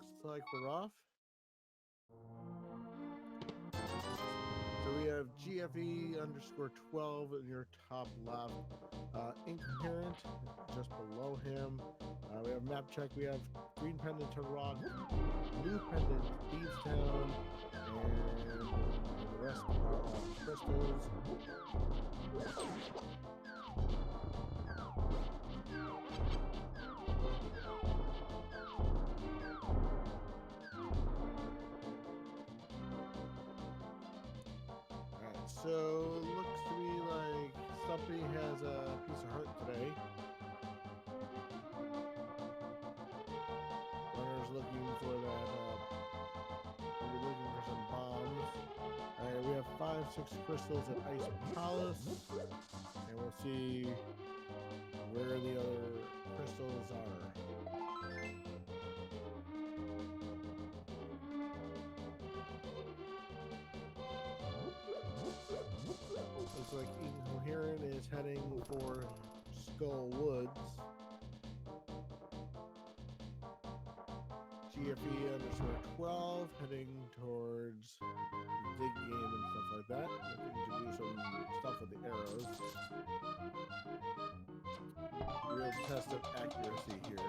looks like we're off. So we have GFE underscore 12 in your top left. Incoherent just below him. We have map check. We have green pendant to rock, blue pendant Thieves Town, and the rest are all crystals. So looks to me like Stumpy has a piece of heart today. Runner's looking for that. We're looking for some bombs. All right, we have 5, 6 crystals at Ice Palace, and we'll see where the other crystals are. Looks like Incoherent is heading for Skull Woods. GFE underscore 12 heading towards the dig game and stuff like that. Looking to do some stuff with the arrows. Real test of accuracy here.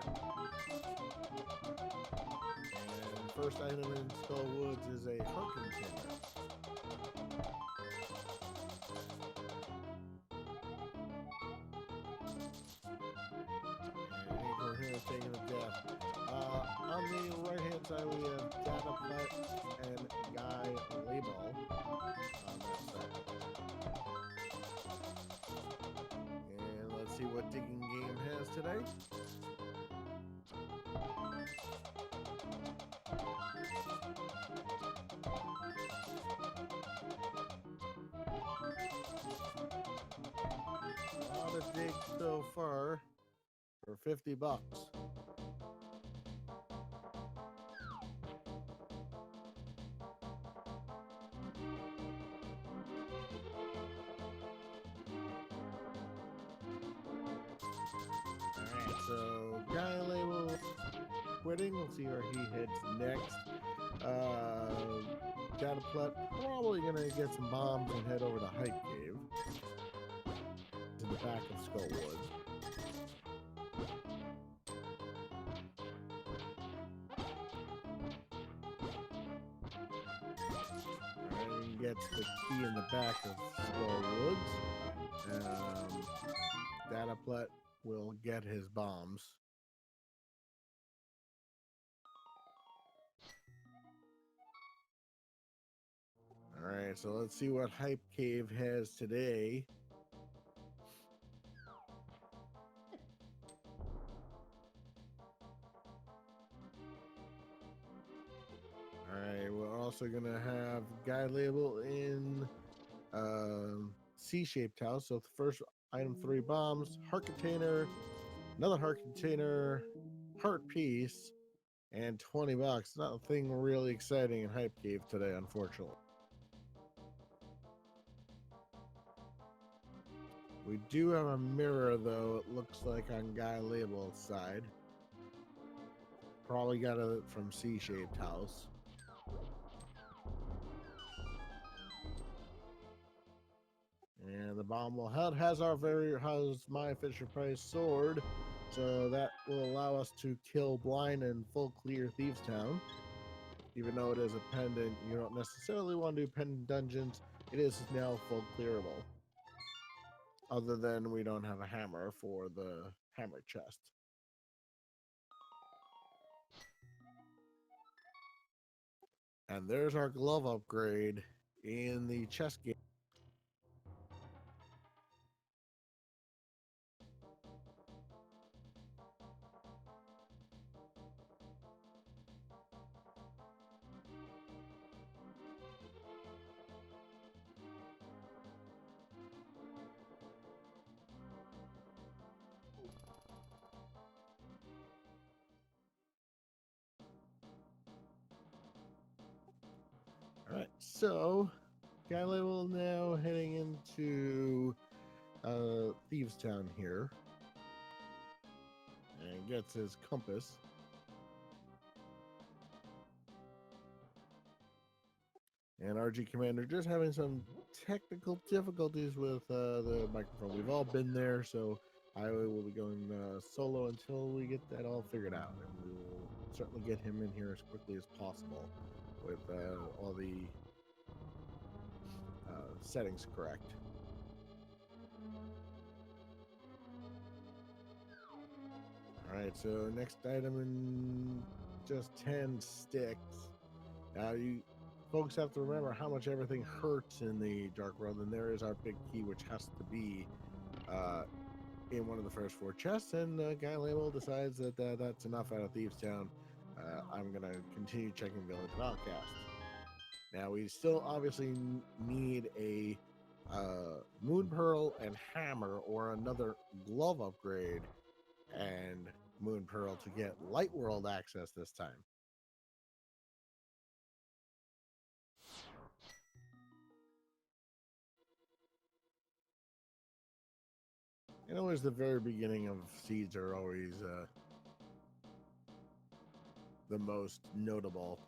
And first item in Skull Woods is a heart container. Taking a death. On the right hand side, we have Data Putt and Guy Label on that side. And let's see what Digging Game has today. A lot of digs so far for $50. Alright, so Guy Label quitting. We'll see where he heads next. Dataplet probably gonna get some bombs and head over to Hype Cave. To the back of Skullwood. And he gets the key in the back of Skullwoods. Dataplet will get his bombs. All right, so let's see what Hype Cave has today. All right, we're also gonna have Guy Label in C-shaped house. So the first item, 3 bombs, heart container, another heart container, heart piece, and $20. Nothing really exciting in Hype Cave today, unfortunately. We do have a mirror, though, it looks like, on Guy Label's side. Probably got it from C-shaped house. And the bomb will has my Fisher Price sword, so that will allow us to kill blind and full clear Thieves Town. Even though it is a pendant, you don't necessarily want to do pendant dungeons. It is now full clearable. Other than we don't have a hammer for the hammer chest. And there's our glove upgrade in the chest game. All right, so Guy Label now heading into Thieves Town here, and gets his compass. And RG Commander just having some technical difficulties with the microphone. We've all been there, so I will be going solo until we get that all figured out. And we will certainly get him in here as quickly as possible with all the settings correct. All right, so next item in just 10 sticks. Now, you folks have to remember how much everything hurts in the Dark World, and there is our big key, which has to be in one of the first 4 chests, and Guy Label decides that that's enough out of Thieves Town. I'm going to continue checking Village of Outcast. Now, we still obviously need a Moon Pearl and Hammer, or another glove upgrade and Moon Pearl to get Light World access this time. And always the very beginning of seeds are always the most notable.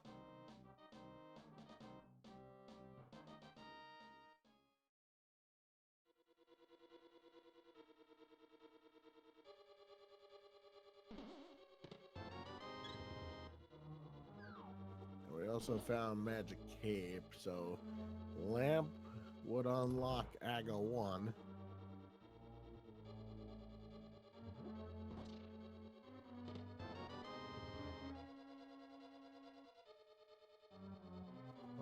And we also found Magic Cape, so Lamp would unlock Aga 1.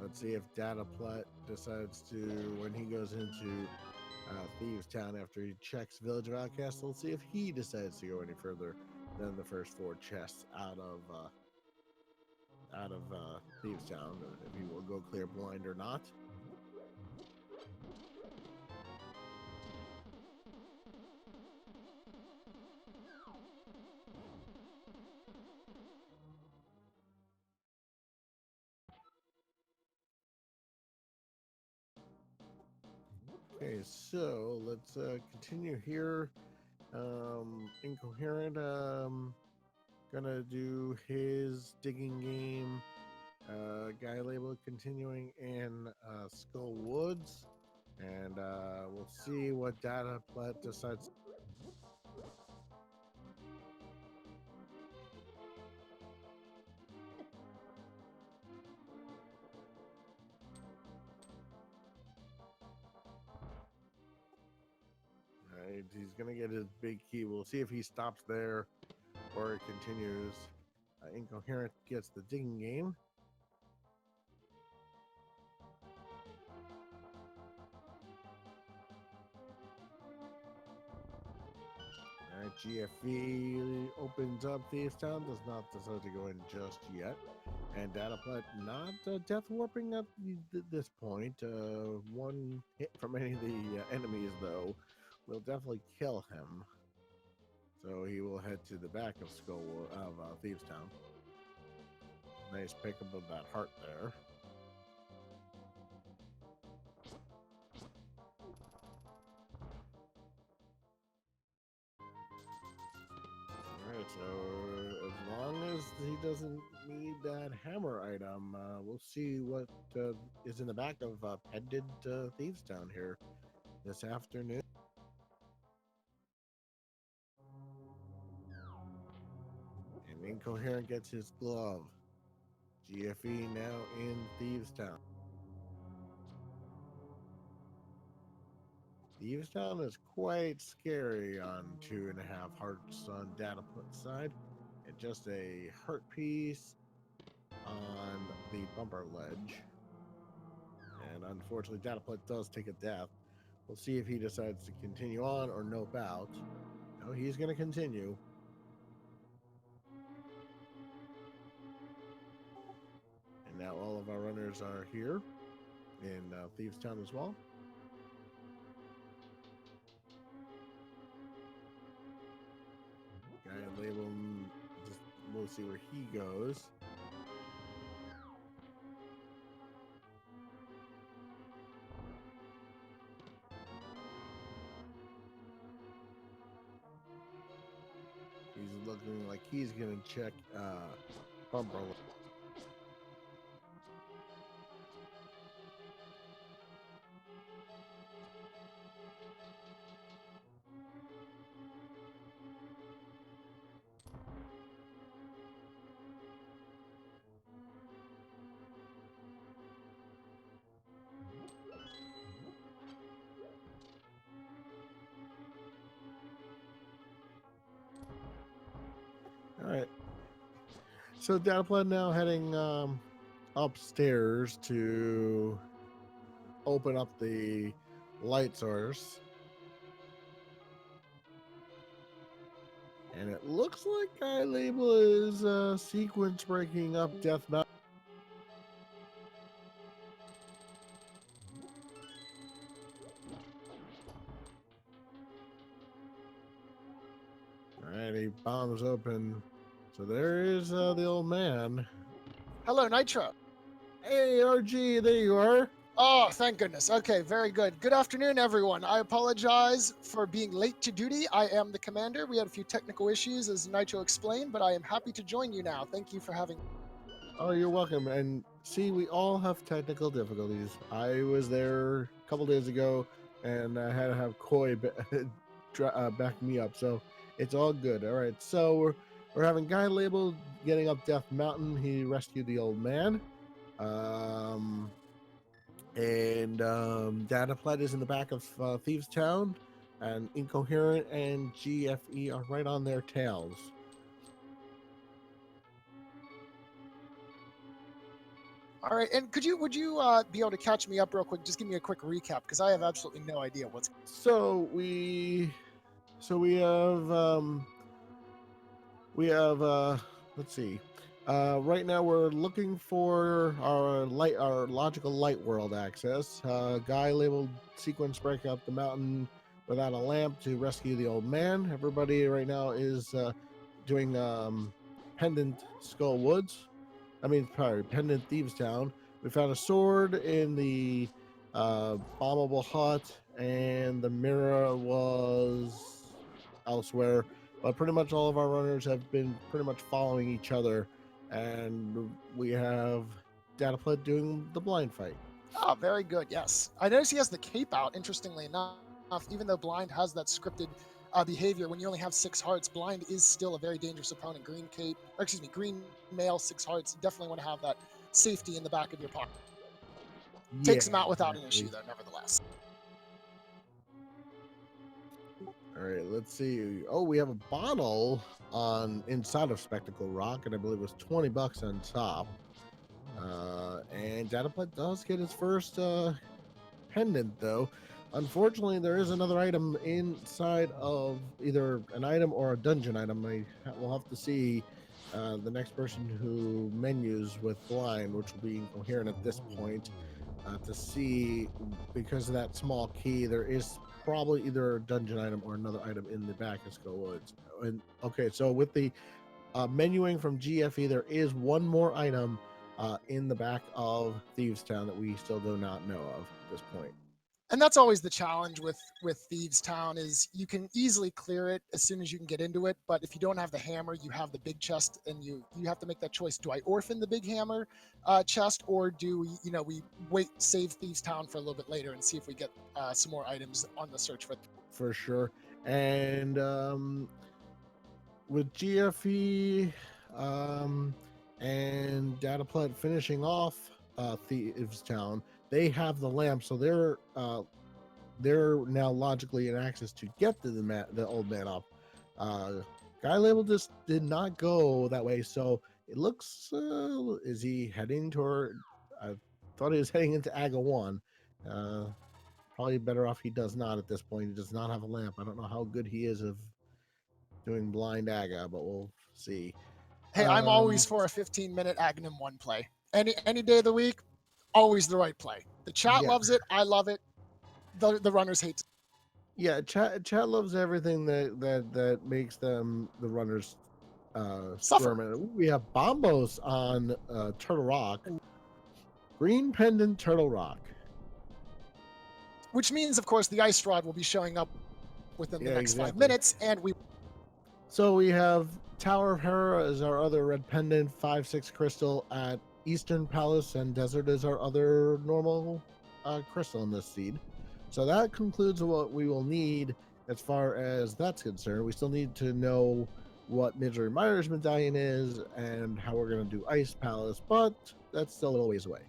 Let's see if Dataplet decides to, when he goes into Thieves Town after he checks Village of Outcasts, let's see if he decides to go any further than the first 4 chests out of Thieves Town, if he will go clear blind or not. Okay, so let's continue here. Incoherent, gonna do his digging game. Guy Label continuing in Skull Woods, and we'll see what Dataplet decides. Right, he's gonna get his big key. We'll see if he stops there or it continues. Incoherent gets the digging game. All right, GFE opens up Thieves Town, does not decide to go in just yet. And Dataplet not death warping at this point. One hit from any of the enemies, though, will definitely kill him. So he will head to the back of Thieves Town. Nice pickup of that heart there. Alright, so as long as he doesn't need that hammer item, we'll see what is in the back of Pendant Thieves Town here this afternoon. And Incoherent gets his glove. GFE now in Thieves Town. Thieves Town is quite scary on 2.5 hearts on Dataplet's side, and just a heart piece on the bumper ledge. And unfortunately, Dataplet does take a death. We'll see if he decides to continue on or nope out. No, he's going to continue. And now all of our runners are here in Thieves Town as well. Guy label him, just we'll see where he goes. He's looking like he's going to check bumper. All right. So Dataplan now heading upstairs to open up the light source. And it looks like Guy Label is sequence breaking up Death Mountain. Alright, he bombs open. So there is the old man. Hello, Nitro. Hey, RG, there you are. Oh, thank goodness. Okay, very good. Good afternoon, everyone. I apologize for being late to duty. I am the commander. We had a few technical issues, as Nitro explained, but I am happy to join you now. Thank you for having me. Oh, you're welcome. And see, we all have technical difficulties. I was there a couple days ago, and I had to have Koi back me up. So it's all good. All right. So we're having Guy Label getting up Death Mountain. He rescued the old man. Dataplet is in the back of Thieves Town, and Incoherent and GFE are right on their tails. All right, and would you be able to catch me up real quick? Just give me a quick recap, because I have absolutely no idea what's. So we have let's see. Right now we're looking for our logical light world access. Guy labeled sequence break up the mountain without a lamp to rescue the old man. Everybody right now is doing Pendant Skull Woods. Pendant Thieves Town. We found a sword in the bombable hut, and the mirror was elsewhere. But pretty much all of our runners have been pretty much following each other, and we have Dataplet doing the blind fight. Oh, very good. Yes, I notice he has the cape out. Interestingly enough, even though Blind has that scripted behavior, when you only have 6 hearts, Blind is still a very dangerous opponent. Green cape, or excuse me, green male, 6 hearts. Definitely want to have that safety in the back of your pocket. Takes him out without an issue, though. Nevertheless. All right, let's see. Oh, we have a bottle on inside of Spectacle Rock, and I believe it was $20 on top. And Dataplet does get his first pendant, though. Unfortunately, there is another item inside of either an item or a dungeon item. We'll have to see the next person who menus with Blind, which will be Incoherent at this point, to see, because of that small key, there is probably either a dungeon item or another item in the back of Skull Woods. And okay, so with the menuing from GFE, there is one more item in the back of Thieves Town that we still do not know of at this point. And that's always the challenge with Thieves Town, is you can easily clear it as soon as you can get into it, but if you don't have the hammer, you have the big chest, and you have to make that choice. Do I orphan the big hammer chest, or do we wait, save Thieves Town for a little bit later and see if we get some more items on the search for sure. And with GFE and Dataplet finishing off Thieves Town, they have the lamp, so they're now logically in access to get to the old man up. Guy Label just did not go that way, so it looks is he heading toward? I thought he was heading into Aga 1. Probably better off he does not at this point. He does not have a lamp. I don't know how good he is of doing blind Aga, but we'll see. Hey, I'm always for a 15-minute Agnum 1 play. Any day of the week, always the right play. The chat loves it. I love it. The runners hate it. Yeah, chat loves everything that makes them, the runners, suffer. We have Bombos on Turtle Rock. Green Pendant Turtle Rock. Which means, of course, the Ice Rod will be showing up within the next 5 minutes, and we... So we have Tower of Hera as our other red pendant, 5/6 crystal at Eastern Palace, and Desert is our other normal crystal in this seed. So that concludes what we will need as far as that's concerned. We still need to know what Misery Miner's medallion is and how we're going to do Ice Palace, but that's still a little ways away.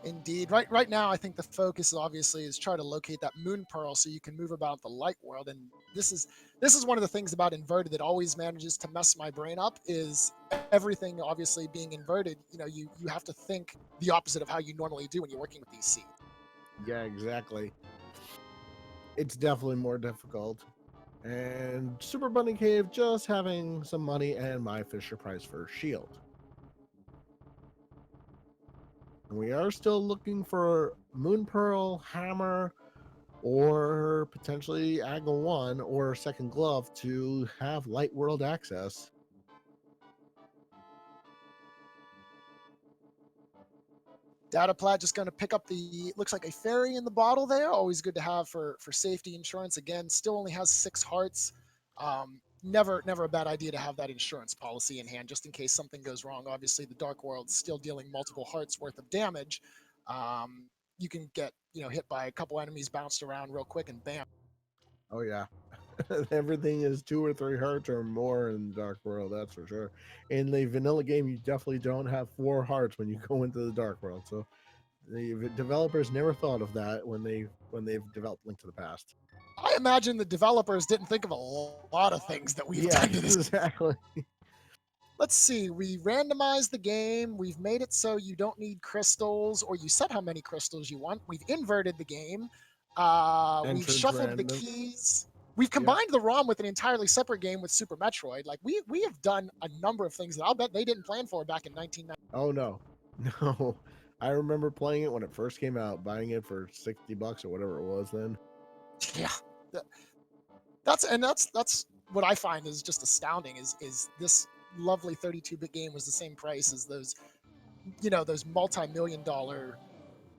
Indeed. Right now, I think the focus obviously is try to locate that moon pearl so you can move about the light world. And this is one of the things about inverted that always manages to mess my brain up is everything obviously being inverted. You have to think the opposite of how you normally do when you're working with these seeds. Yeah, exactly. It's definitely more difficult. And Super Bunny Cave just having some money and my Fisher Price for shield. And we are still looking for Moon Pearl, Hammer, or potentially Aga 1 or Second Glove to have Light World access. Data plat just going to pick up looks like a fairy in the bottle there. Always good to have for safety insurance. Again, still only has 6 hearts. Never a bad idea to have that insurance policy in hand just in case something goes wrong. Obviously, the Dark World's still dealing multiple hearts worth of damage. You can get hit by a couple enemies bounced around real quick and bam. Oh yeah. Everything is 2 or 3 hearts or more in the Dark World, that's for sure. In the vanilla game, you definitely don't have 4 hearts when you go into the Dark World. So the developers never thought of that when they've developed Link to the Past. I imagine the developers didn't think of a lot of things that we've Yeah, done to this. exactly. Let's see. We randomized the game. We've made it so you don't need crystals, or you set how many crystals you want. We've inverted the game. We've Entrance shuffled the random. keys. We've Yep. combined the ROM with an entirely separate game with Super Metroid. Like we have done a number of things that I'll bet they didn't plan for back in 1990. Oh no, no. I remember playing it when it first came out, buying it for $60 or whatever it was then. Yeah, that's what I find is just astounding. Is this lovely 32-bit game was the same price as those multi-million-dollar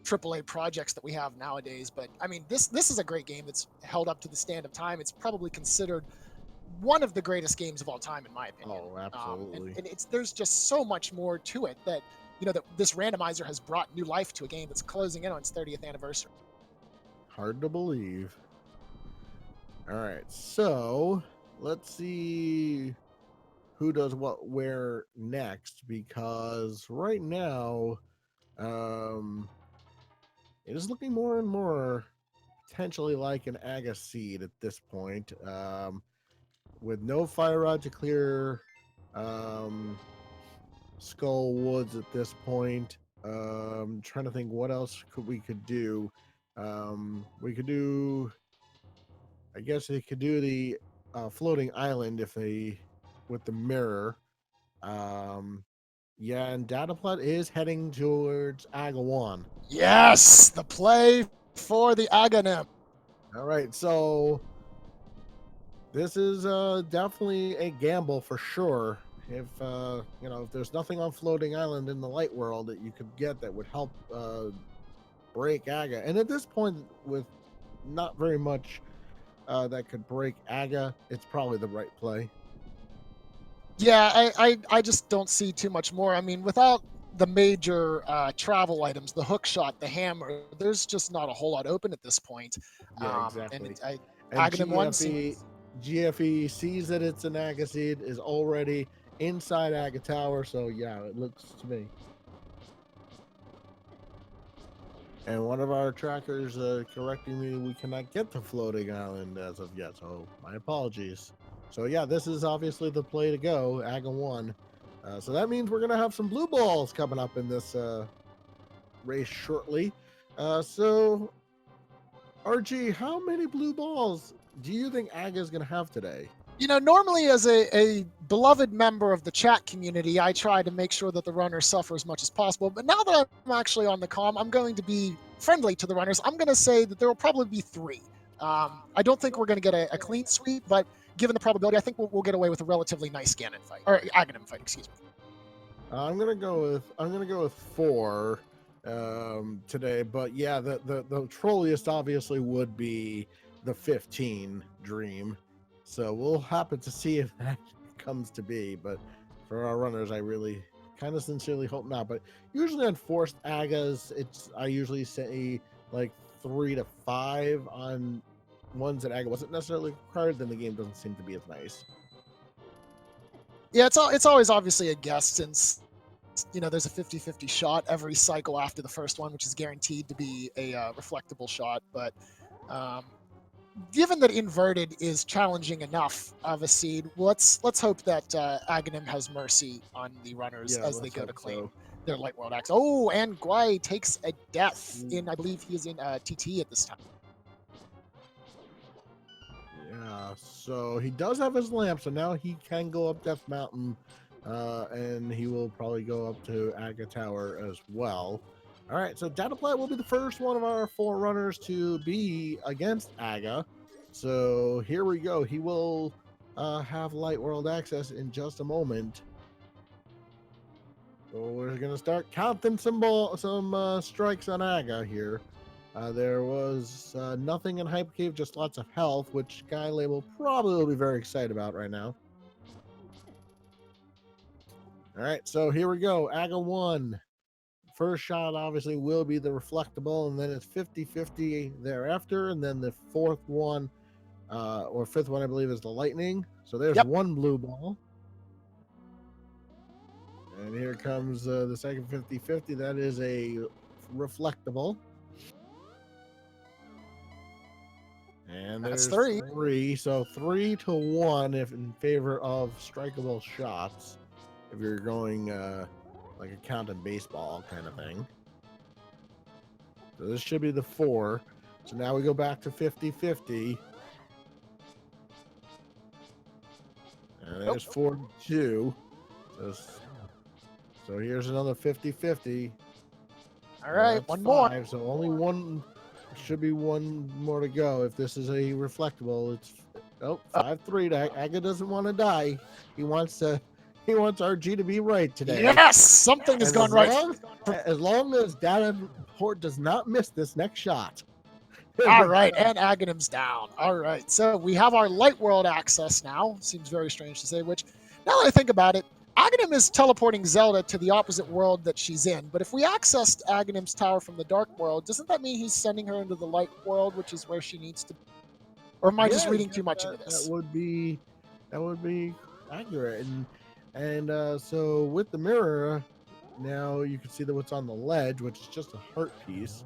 AAA projects that we have nowadays. But I mean, this is a great game that's held up to the stand of time. It's probably considered one of the greatest games of all time, in my opinion. Oh, absolutely. And there's just so much more to it that that this randomizer has brought new life to a game that's closing in on its 30th anniversary. Hard to believe. All right, so let's see who does what where next, because right now it is looking more and more potentially like an Aga seed at this point, with no fire rod to clear Skull Woods at this point. Trying to think what else we could do. We could do, I guess they could do the floating island if they with the mirror. Yeah, and Dataplat is heading towards Agawan. Yes, the play for the Aghanim. All right, so this is definitely a gamble for sure. If if there's nothing on Floating Island in the Light World that you could get that would help break Aga, and at this point, with not very much that could break Aga, it's probably the right play. Yeah, I just don't see too much more. I mean, without the major travel items, the hook shot, the hammer, there's just not a whole lot open at this point. Yeah, exactly. And And Aghanim 1 seems... GFE sees that it's an Aga seed, is already inside Aga Tower, so yeah, it looks to me. And one of our trackers correcting me, we cannot get to Floating Island as of yet, so my apologies. So yeah, this is obviously the play to go, Aga 1. So that means we're going to have some blue balls coming up in this race shortly. So, RG, how many blue balls do you think Aga is going to have today? Normally as a beloved member of the chat community, I try to make sure that the runners suffer as much as possible. But now that I'm actually on the comm, I'm going to be friendly to the runners. I'm going to say that there will probably be 3. I don't think we're going to get a clean sweep, but given the probability, I think we'll get away with a relatively nice Ganon fight, or Aghanim fight, excuse me. I'm gonna go with 4 today, but yeah, the trolliest obviously would be the 15 Dream. So we'll happen to see if that comes to be. But for our runners, I really kind of sincerely hope not. But usually on forced Agas, I usually say like 3 to 5 on ones that Aga wasn't necessarily required. Then the game doesn't seem to be as nice. Yeah, it's always obviously a guess since there's a 50-50 shot every cycle after the first one, which is guaranteed to be a reflectable shot. But given that inverted is challenging enough of a seed, let's hope that Aghanim has mercy on the runners Yeah, as they let's go to hope claim so. their Light World Axe. Oh, and Guai takes a death Mm. in, I believe he is in TT at this time. Yeah, so he does have his lamp, so now he can go up Death Mountain, and he will probably go up to Aga Tower as well. All right, so Dataplat will be the first one of our 4 runners to be against Aga. So here we go. He will have Light World access in just a moment. So we're gonna start counting some strikes on Aga here. There was nothing in Hype Cave, just lots of health, which Guy Label probably will be very excited about right now. All right, so here we go. Aga 1. First shot obviously will be the reflectable, and then it's 50-50 thereafter, and then the fourth one, or fifth one, I believe, is the lightning. So there's Yep. one blue ball. And here comes the second 50-50. That is a reflectable. And That's there's 3. 3. So 3-1 if in favor of strikeable shots. If you're going like a count in baseball kind of thing. So this should be the 4. So now we go back to 50-50. And there's 42. So here's another 50-50. All right, one more. 5. So only one, should be one more to go. If this is a reflectable, it's 5-3. Aga doesn't want to die. He wants RG to be right today. Yes, something is going right. As long as Dataport does not miss this next shot. All right, and Aghanim's down. All right, so we have our Light World access now. Seems very strange to say, which, now that I think about it, Aghanim is teleporting Zelda to the opposite world that she's in. But if we accessed Aghanim's tower from the Dark World, doesn't that mean he's sending her into the Light World, which is where she needs to be? Or am I just reading too much into this? That would be accurate. And so with the mirror, now you can see that what's on the ledge, which is just a heart piece.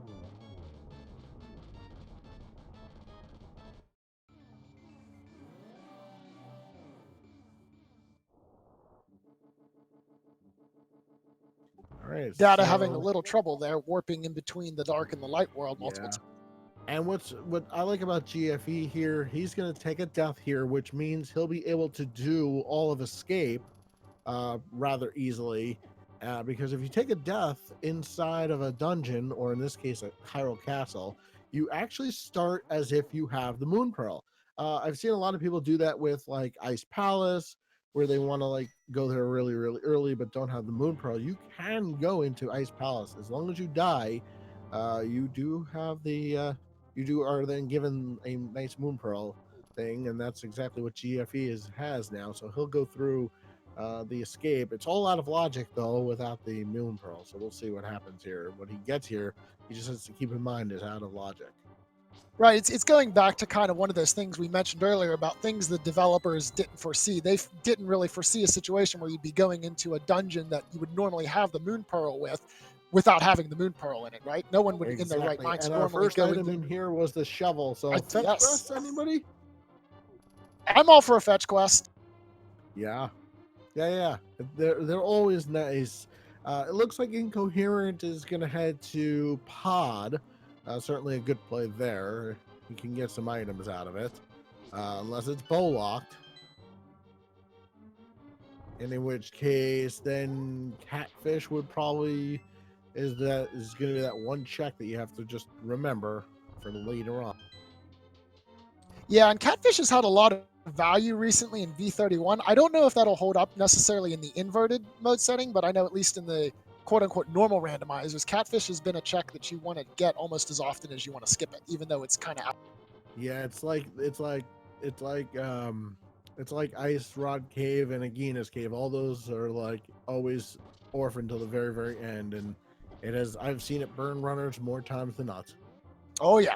All right, Data having a little trouble there, warping in between the Dark and the Light World multiple times. And what I like about GFE here, he's going to take a death here, which means he'll be able to do all of escape rather easily. Because if you take a death inside of a dungeon, or in this case, a Hyrule Castle, you actually start as if you have the Moon Pearl. I've seen a lot of people do that with like Ice Palace, where they want to like go there really, really early, but don't have the Moon Pearl. You can go into Ice Palace as long as you die. You do have the you are then given a nice Moon Pearl thing, and that's exactly what GFE has now. So he'll go through the escape. It's all out of logic though without the Moon Pearl. So we'll see what happens here. When he gets here, he just has to keep in mind is out of logic. Right, it's going back to kind of one of those things we mentioned earlier about things the developers didn't foresee. They didn't really foresee a situation where you'd be going into a dungeon that you would normally have the Moon Pearl without having the Moon Pearl in it, right? No one would in their right mind And normally our first go item in here was the shovel. So fetch quest, anybody? I'm all for a fetch quest. Yeah. They're always nice. It looks like Incoherent is going to head to Pod. Certainly a good play there. You can get some items out of it. Unless it's bow locked. And in which case, then Catfish would probably is going to be that one check that you have to just remember for later on. Yeah, and Catfish has had a lot of value recently in V31. I don't know if that'll hold up necessarily in the inverted mode setting, but I know at least in the quote-unquote normal randomizers, Catfish has been a check that you want to get almost as often as you want to skip it, even though it's kind of out. Yeah, it's like Ice Rod Cave and Agina's Cave. All those are like always orphaned till the very, very end, and I've seen it burn runners more times than not. Oh yeah,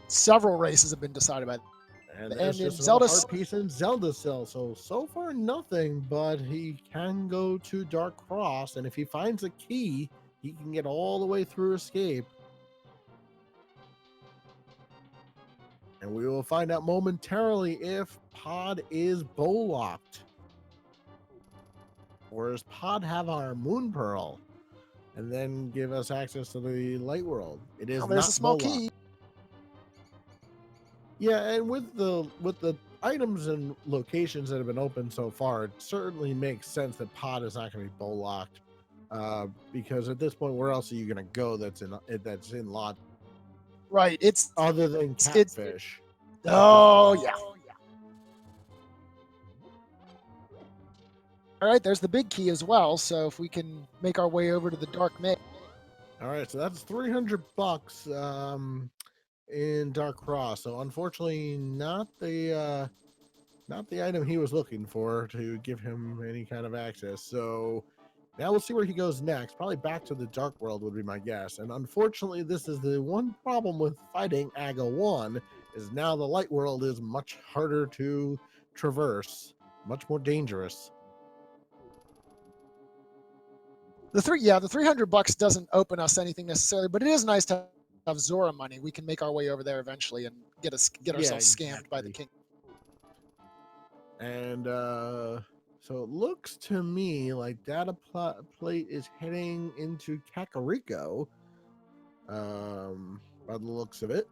several races have been decided by. And And there's in just another Zelda, heart piece in Zelda Cell. So far nothing, but he can go to Dark Cross, and if he finds a key, he can get all the way through Escape. And we will find out momentarily if Pod is bow-locked. Or does Pod have our Moon Pearl? And then give us access to the Light World. It is there's not a small bow-locked. key. Yeah, and with the items and locations that have been opened so far, it certainly makes sense that Pod is not going to be bow-locked. Because at this point, where else are you going to go that's in lot? Right. It's Other than Catfish. Oh yeah. All right, there's the big key as well. So if we can make our way over to the Dark Maze. All right, so that's $300 in Dark Cross. So unfortunately, not the item he was looking for to give him any kind of access. So now we'll see where he goes next. Probably back to the Dark World would be my guess. And unfortunately, this is the one problem with fighting Aga 1 is now the Light World is much harder to traverse, much more dangerous. The $300 doesn't open us anything necessarily, but it is nice to have Zora money. We can make our way over there eventually and get ourselves scammed by the king. And so it looks to me like Data Plate is heading into Kakariko, by the looks of it.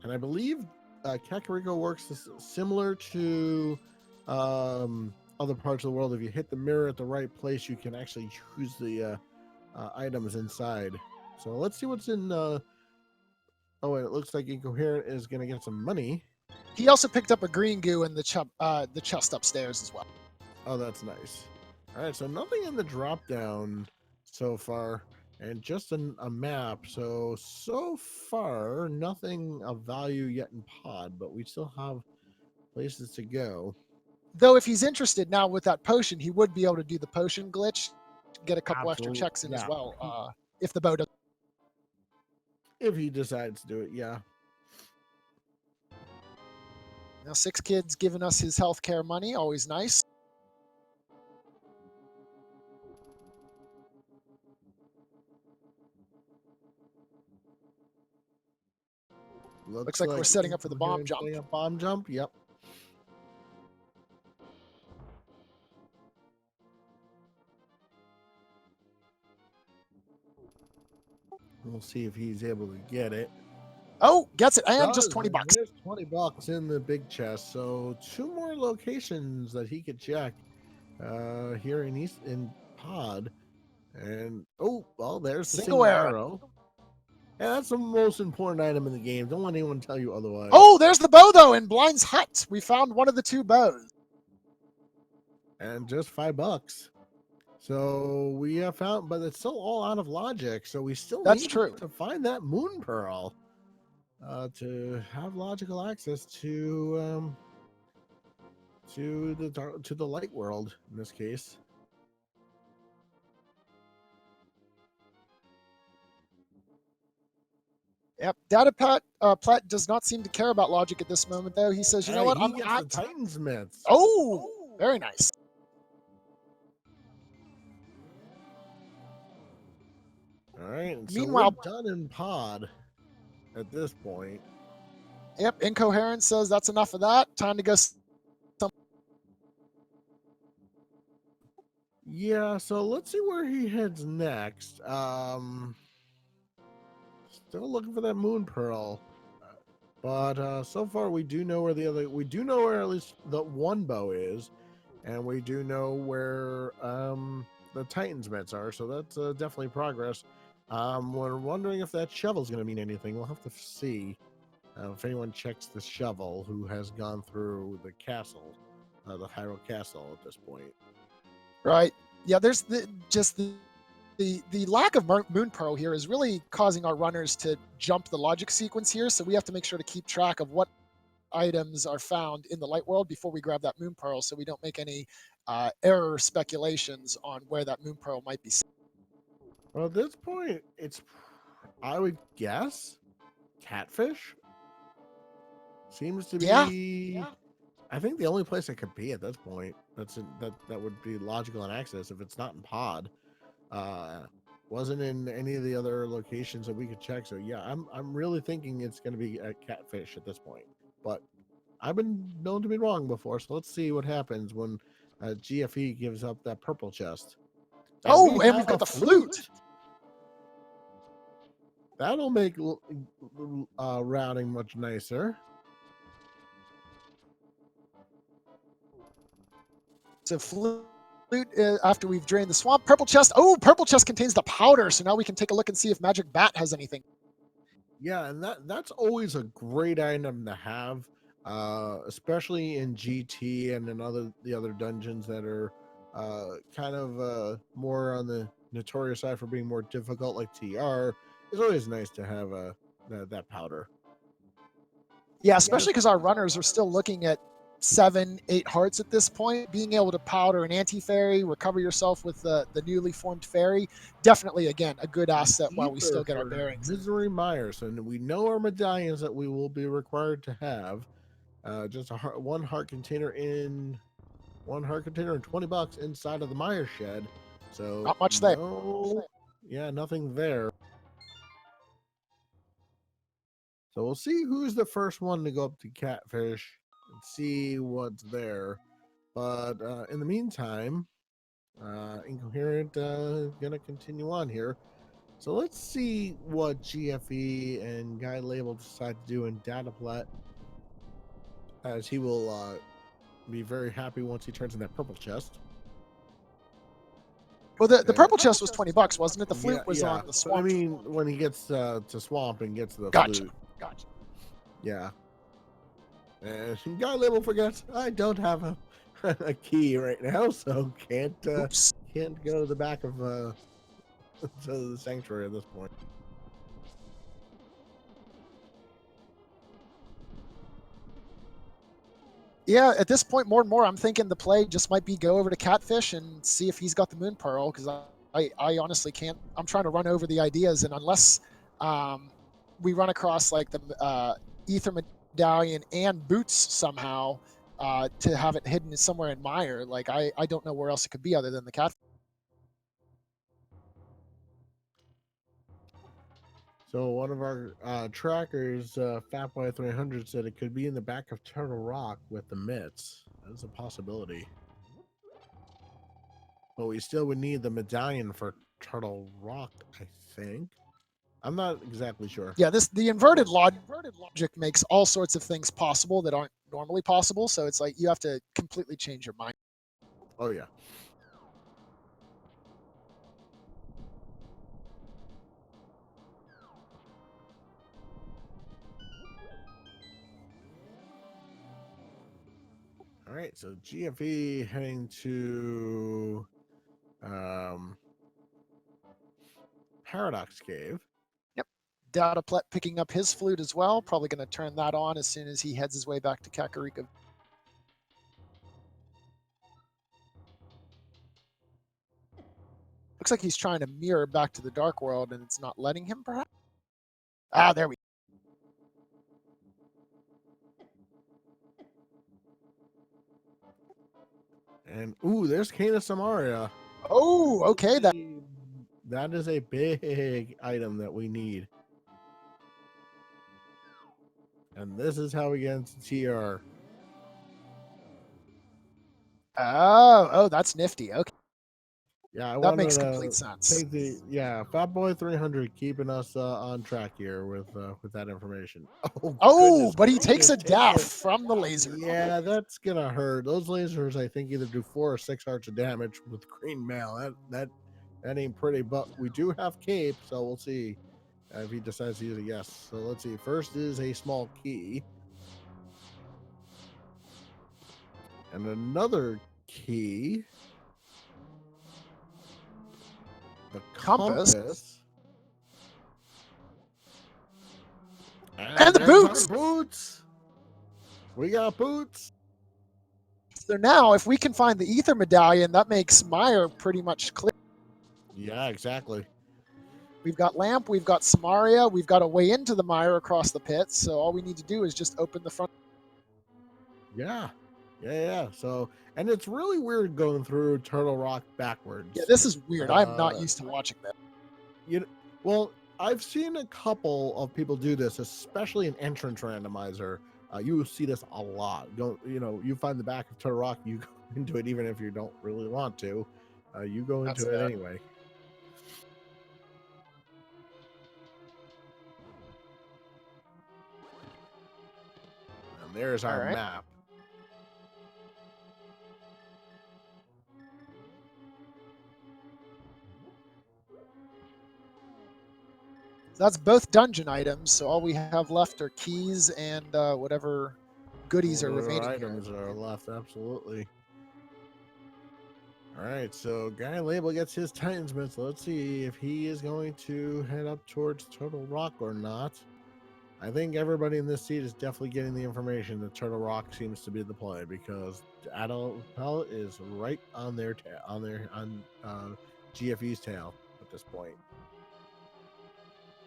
And I believe Kakariko works similar to other parts of the world. If you hit the mirror at the right place, you can actually choose the items inside. So let's see what's in. Oh, and it looks like Incoherent is going to get some money. He also picked up a green goo in the chest upstairs as well. Oh, that's nice. All right, so nothing in the drop down so far, and just a map. So far, nothing of value yet in Pod, but we still have places to go. Though if he's interested now with that potion, he would be able to do the potion glitch, get a couple extra checks in as well, if the bow does. If he decides to do it, yeah. Now, 6 kids giving us his healthcare money, always nice. Looks like we're setting up for the bomb jump. Bomb jump, yep. We'll see if he's able to get it. Oh, gets it, and just $20. There's $20 in the big chest. So 2 more locations that he could check here in Pod. And oh, well, there's the single arrow. Yeah, that's the most important item in the game. Don't let anyone tell you otherwise. Oh, there's the bow though in Blind's hut. We found one of the 2 bows. And just $5. So we have found, but it's still all out of logic. So we still need to find that Moon Pearl to have logical access to the Light World in this case. Yep, Platt does not seem to care about logic at this moment, though. He says, "You know what? I'm at the Titan's Myths." Oh, very nice. All right. Meanwhile, so we're done in Pod at this point. Yep, Incoherent says that's enough of that. Time to go. Yeah, so let's see where he heads next. Still looking for that Moon Pearl, but so far we do know where at least the one bow is, and we do know where the Titan's Myths are. So that's definitely progress. We're wondering if that shovel's going to mean anything. We'll have to see if anyone checks the shovel who has gone through the castle, the Hyrule Castle at this point. Right. Yeah. There's the lack of Moon Pearl here is really causing our runners to jump the logic sequence here. So we have to make sure to keep track of what items are found in the Light World before we grab that Moon Pearl, so we don't make any error speculations on where that Moon Pearl might be. Well, at this point, I would guess Catfish. Seems to Yeah. be. I think the only place it could be at this point. That would be logical in access if it's not in pod. Wasn't in any of the other locations that we could check. So yeah, I'm really thinking it's going to be a catfish at this point. But I've been known to be wrong before, so let's see what happens when GFE gives up that purple chest. And Oh, and we've a got the flute. That'll make routing much nicer. So flute after we've drained the swamp. Purple chest. Oh, purple chest contains the powder. So now we can take a look and see if Magic Bat has anything. Yeah, and that's always a great item to have, especially in GT and in the other dungeons that are kind of more on the notorious side for being more difficult, like TR. It's always nice to have that powder. Yeah, especially because our runners are still looking at 7, 8 hearts at this point. Being able to powder an anti-fairy, recover yourself with the newly formed fairy, definitely, again, a good asset while we still get our bearings. Misery Myers, and we know our medallions that we will be required to have. Just one heart container and $20 inside of the Myers shed. So not much there. Yeah, nothing there. So we'll see who's the first one to go up to Catfish and see what's there. But in the meantime, Incoherent gonna continue on here. So let's see what GFE and Guy Label decide to do in Dataplet, as he will be very happy once he turns in that purple chest. Well, the purple chest was $20, wasn't it? The flute was on the swamp. I mean, when he gets to swamp and gets the Gotcha. flute. Yeah. And Guy Label forgets I don't have a key right now, so can't go to the back of to the sanctuary at this point. Yeah, at this point, more and more, I'm thinking the play just might be go over to Catfish and see if he's got the Moon Pearl, because I honestly can't. I'm trying to run over the ideas, and unless we run across like the Ether Medallion and Boots somehow to have it hidden somewhere in Mire, like I don't know where else it could be other than the Catfish. So one of our trackers, Fatboy 300, said it could be in the back of Turtle Rock with the mitts. That's a possibility. But we still would need the medallion for Turtle Rock, I think. I'm not exactly sure. Yeah, the inverted logic makes all sorts of things possible that aren't normally possible. So it's like you have to completely change your mind. Oh yeah. All right, so GFE heading to Paradox Cave. Yep. Dataplet picking up his flute as well. Probably going to turn that on as soon as he heads his way back to Kakariko. Looks like he's trying to mirror back to the Dark World, and it's not letting him, perhaps? Ah, there we go. And ooh, there's Kana Samaria. Oh, okay. That is a big item that we need. And this is how we get into TR. Oh, that's nifty. Okay. Yeah, that makes complete sense. Fatboy 300 keeping us on track here with that information. But he takes a death from the laser. Yeah, that's gonna hurt. Those lasers, I think, either do 4 or 6 hearts of damage with green mail. That ain't pretty. But we do have cape, so we'll see if he decides to use it. Yes. So let's see. First is a small key, and another key. The compass. And the boots. Boots. We got boots. So now, if we can find the Ether Medallion, that makes Mire pretty much clear. Yeah, exactly. We've got Lamp, we've got Samaria, we've got a way into the Mire across the pit, so all we need to do is just open the front Yeah, yeah. So, and it's really weird going through Turtle Rock Yeah, backwards. this is weird. I'm not Uh, used to watching that. you well, I've seen a couple of people do this, especially in entrance randomizer. You see this a lot. Go, you find the back of Turtle Rock, you go into it even if you don't really want to. You go That's into it bad. anyway. And there's All our right. map. So that's both dungeon items. So all we have left are keys and whatever goodies are Other remaining here. items are left, absolutely. All right, so Guy Label gets his Titansman. So let's see if he is going to head up towards Turtle Rock or not. I think everybody in this seat is definitely getting the information that Turtle Rock seems to be the play because Adult Hell is right on their GFE's tail at this point.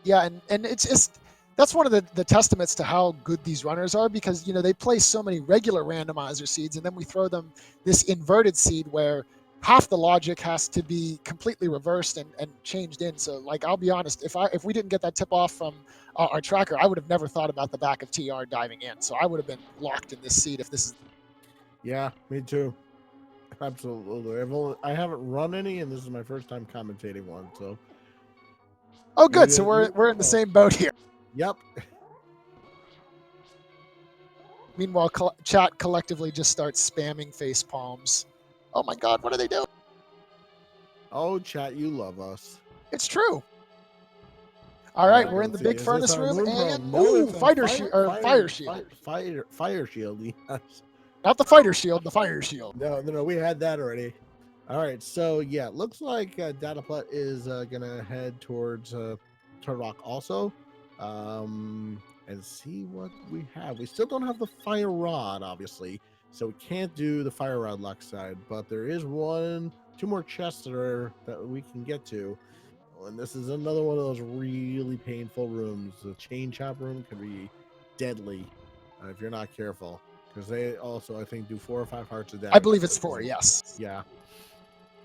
Yeah, and it's just that's one of the testaments to how good these runners are because they play so many regular randomizer seeds and then we throw them this inverted seed where half the logic has to be completely reversed and changed in. So like I'll be honest, if we didn't get that tip off from our tracker, I would have never thought about the back of TR diving in. So I would have been locked in this seed if this is. Yeah, me too. Absolutely. I haven't run any, and this is my first time commentating one. So Oh, you good. So did we're in the same boat here. Yep. Meanwhile, chat collectively just starts spamming face palms. Oh my God, what are they doing? Oh, chat, you love us. It's true. All All right, right, we're in let's the see. big Is this furnace our room, moon pearl? and No, it's a fighter shield or fire shield. fire shield. Yes. Not the fighter shield, the fire shield. No, we had that already. All right, so yeah, looks like Dataplet is gonna head towards Turtle Rock also, and see what we have. We still don't have the fire rod, obviously, so we can't do the fire rod lock side. But there is two more chests that we can get to, and this is another one of those really painful rooms. The chain chop room can be deadly if you're not careful, because they also, I think, do 4 or 5 hearts of I damage. believe it's 4, yes. Yeah.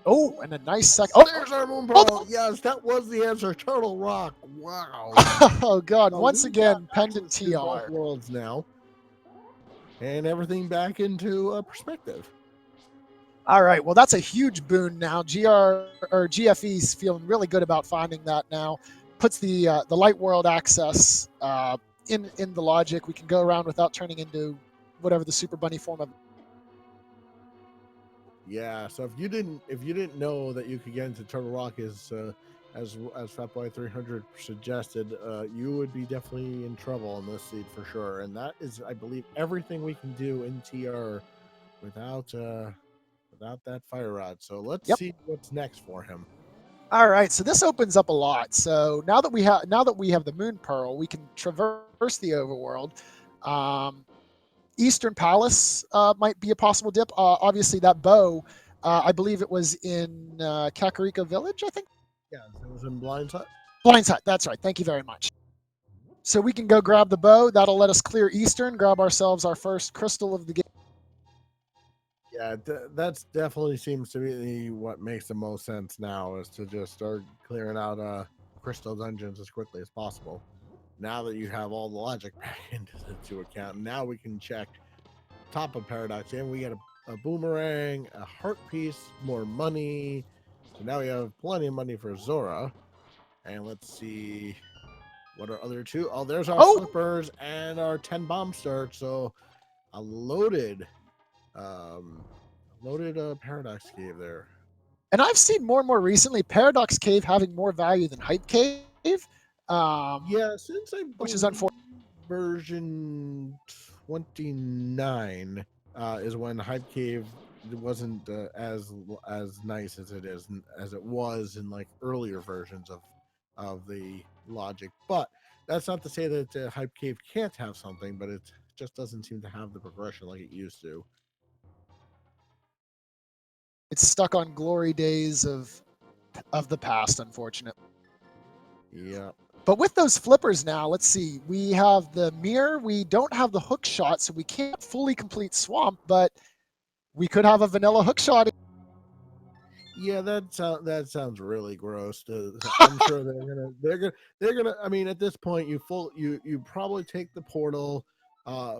Oh, and a nice second. Oh, Oh, there's our moon oh, pearl. Yes, that was the answer. Turtle Rock. Wow. oh God! So Once we got again, pendant access to both TR. worlds now, and everything back into perspective. All right, well that's a huge boon now. GFE's feeling really good about finding that now. Puts the light world access in the logic. We can go around without turning into whatever the super bunny form of. Yeah. So if you didn't know that you could get into Turtle Rock as Fatboy 300 suggested, you would be definitely in trouble in this seed for sure. And that is, I believe, everything we can do in TR without that fire rod. So let's Yep. see what's next for him. All right, so this opens up a lot. So now that we have the Moon Pearl, we can traverse the overworld. Um, Eastern Palace might be a possible dip. Obviously, that bow, I believe it was in Kakariko Village, I think. Yeah, it was in Blindside. Blind's Hut, that's right. Thank you very much. So we can go grab the bow. That'll let us clear Eastern, grab ourselves our first crystal of the game. Yeah, that's definitely seems to be what makes the most sense now is to just start clearing out crystal dungeons as quickly as possible. Now that you have all the logic back into account, now we can check top of Paradox, and we get a boomerang, a heart piece, more money. So now we have plenty of money for Zora. And let's see what our other two. Oh, there's our flippers and our 10 bomb start. So a loaded Paradox cave there. And I've seen more and more recently Paradox Cave having more value than Hype Cave. Yeah, since I Which is believe unfortunate. version 29 is when Hype Cave wasn't as nice as it was in like earlier versions of the logic. But that's not to say that Hype Cave can't have something, but it just doesn't seem to have the progression like it used to. It's stuck on glory days of the past, unfortunately. Yeah. But with those flippers now, let's see. We have the mirror. We don't have the hook shot, so we can't fully complete swamp, but we could have a vanilla hook shot. Yeah, that sounds really gross. I'm sure they're gonna. I mean, at this point, you probably take the portal,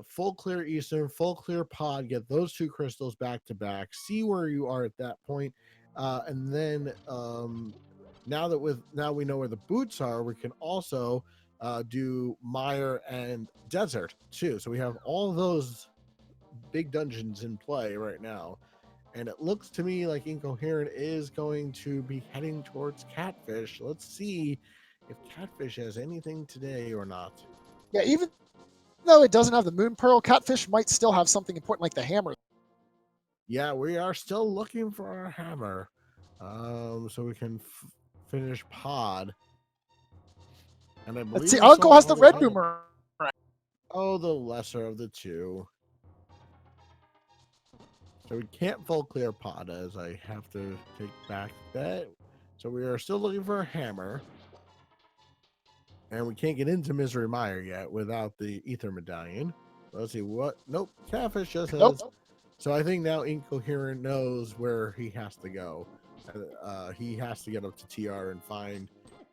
full clear Eastern, full clear pod, get those two crystals back to back, see where you are at that point, and then now we know where the boots are, we can also do Mire and Desert too. So we have all those big dungeons in play right now. And it looks to me like Incoherent is going to be heading towards Catfish. Let's see if Catfish has anything today or not. Yeah, even though it doesn't have the moon pearl, Catfish might still have something important like the hammer. Yeah, we are still looking for our hammer, so we can finish Pod. And I Let's believe see. I saw Uncle has the red other. boomerang. Oh, the lesser of the two. So we can't full clear Pod, as I have to take back that. So we are still looking for a hammer. And we can't get into Misery Mire yet without the Ether Medallion. Let's see what. Nope, Catfish just has. Nope. So I think now Incoherent knows where he has to go. He has to get up to TR and find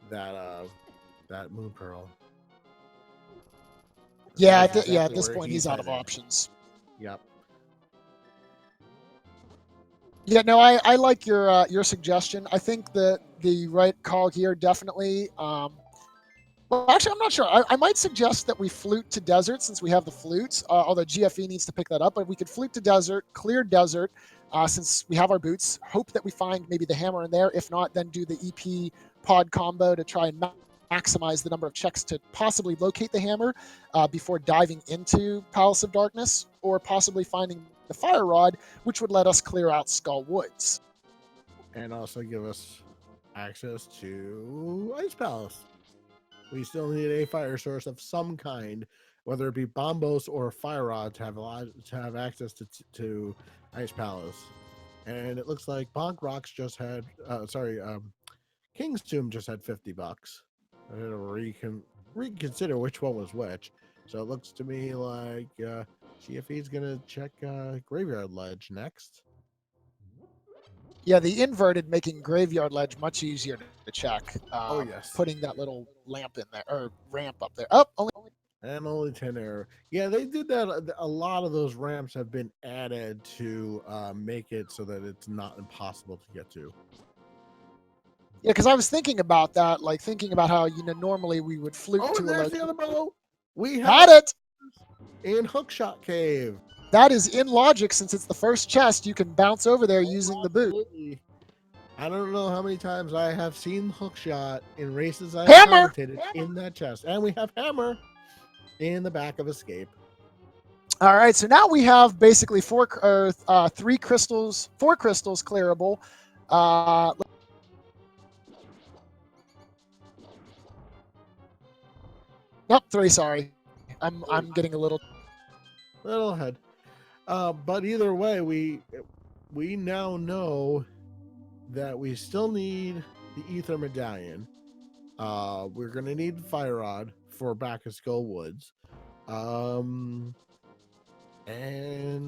that Moon Pearl. Yeah, at this point he's out of options. Yep. Yeah, no, I like your suggestion. I think that the right call here definitely. Well, actually, I'm not sure. I might suggest that we flute to desert since we have the flutes. Although GFE needs to pick that up, but we could flute to desert, clear desert, since we have our boots. Hope that we find maybe the hammer in there. If not, then do the EP pod combo to try and maximize the number of checks to possibly locate the hammer before diving into Palace of Darkness, or possibly finding the fire rod, which would let us clear out Skull Woods. And also give us access to Ice Palace. We still need a fire source of some kind, whether it be Bombos or Fire Rod, to have access to Ice Palace. And it looks like Bonk Rocks just had, King's Tomb just had $50. I had to reconsider which one was which. So it looks to me like GFE's gonna check Graveyard Ledge next. Yeah, the inverted making Graveyard Ledge much easier to check. Oh yes, putting that little lamp in there or ramp up there. Oh, only 10 error. Yeah, they did that. A lot of those ramps have been added to make it so that it's not impossible to get to. Yeah, because I was thinking about that, like thinking about how normally we would flute to a there's the other bow. We had it in Hookshot Cave. That is in logic, since it's the first chest. You can bounce over there using the boot. I don't know how many times I have seen Hookshot in races I've Hammer in that chest, and we have Hammer in the back of Escape. All right, so now we have basically four crystals clearable. Nope, 3. Sorry, I'm getting a little ahead. But either way, we now know that we still need the Ether Medallion. We're gonna need Fire Rod for back of Skull Woods. And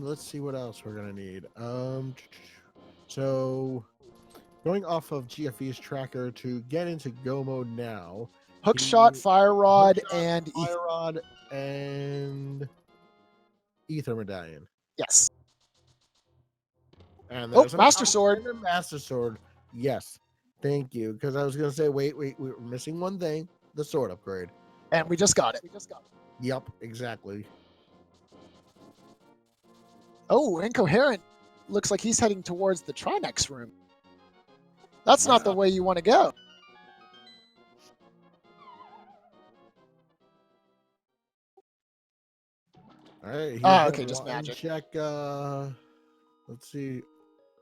let's see what else we're gonna need. So going off of GFE's tracker to get into Go mode now. Hookshot, Fire Rod, and Ether Medallion. Yes. And Master Sword. And Master Sword. Yes. Thank you. Because I was going to say, wait, we're missing one thing. The sword upgrade. And we just got it. Yep, exactly. Oh, Incoherent. Looks like he's heading towards the Trinex room. That's not the way you want to go. All right. Okay, just magic. Check. Let's see.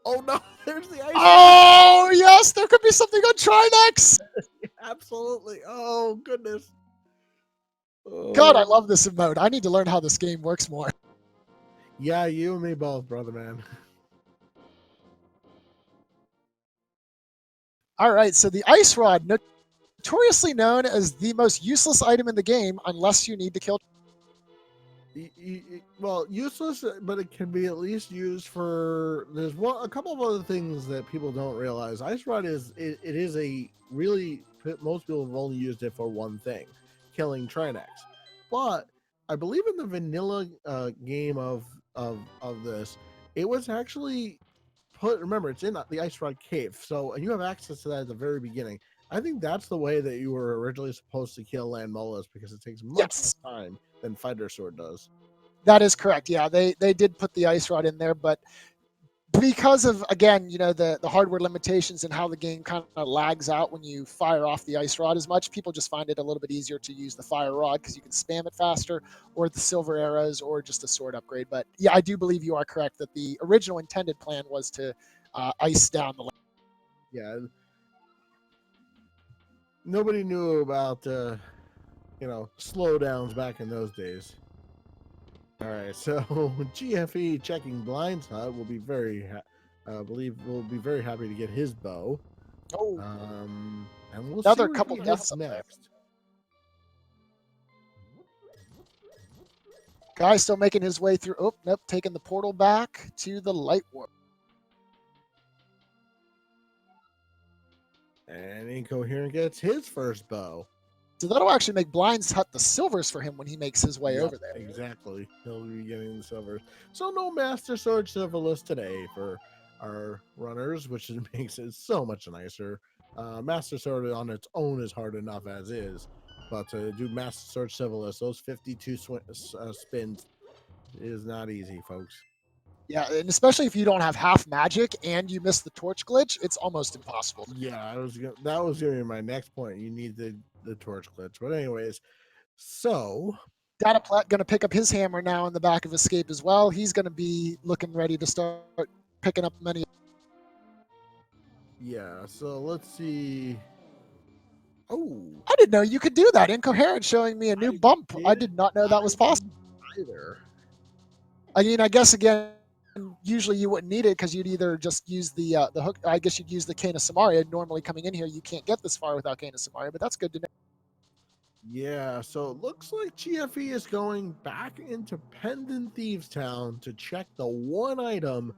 Oh no, there's the ice. Oh yes, there could be something on Trinex. Absolutely. Oh goodness. Oh. God, I love this mode. I need to learn how this game works more. Yeah, you and me both, brother man. All right, so the ice rod notoriously known as the most useless item in the game unless you need to kill. Well, useless, but it can be at least used for. There's a couple of other things that people don't realize. Ice Rod it is a really, most people have only used it for one thing, killing Trinex. But I believe in the vanilla game of this, it was actually put. Remember, it's in the Ice Rod cave, so you have access to that at the very beginning. I think that's the way that you were originally supposed to kill Landmolus, because it takes much Yes, more time than Fighter Sword does. that is correct. Yeah, they did put the ice rod in there, but because of, again, the hardware limitations and how the game kind of lags out when you fire off the ice rod as much, people just find it a little bit easier to use the fire rod because you can spam it faster, or the silver arrows, or just a sword upgrade. But yeah, I do believe you are correct that the original intended plan was to ice down the. Yeah, nobody knew about slowdowns back in those days. All right, so GFE checking blinds hut will be believe will be very happy to get his bow. Oh, And we'll see another where couple he deaths heads up there. next. Guy still making his way through. Oh, nope, taking the portal back to the light world. And Incoherent gets his first bow. So that'll actually make Blind's Hut the silvers for him when he makes his way Yep, over there. exactly. He'll be getting the silvers. So no Master Sword silverless today for our runners, which makes it so much nicer. Master Sword on its own is hard enough as is, but to do Master Sword silverless, those 52 spins is not easy, folks. Yeah, and especially if you don't have half magic and you miss the torch glitch, it's almost impossible to do. Yeah, that was going to be my next point. You need the torch glitch, but anyways, so Data Plat going to pick up his hammer now in the back of Escape as well. He's going to be looking ready to start picking up many. yeah, so let's see. Oh, I didn't know you could do that. Incoherent showing me a new bump. I did not know that was possible. either. I mean, I guess again, usually you wouldn't need it because you'd either just use the hook. I guess you'd use the Cane of Samaria. Normally, coming in here, you can't get this far without Cane of Samaria, but that's good to know. Yeah, so it looks like GFE is going back into Pendant Thieves Town to check the one item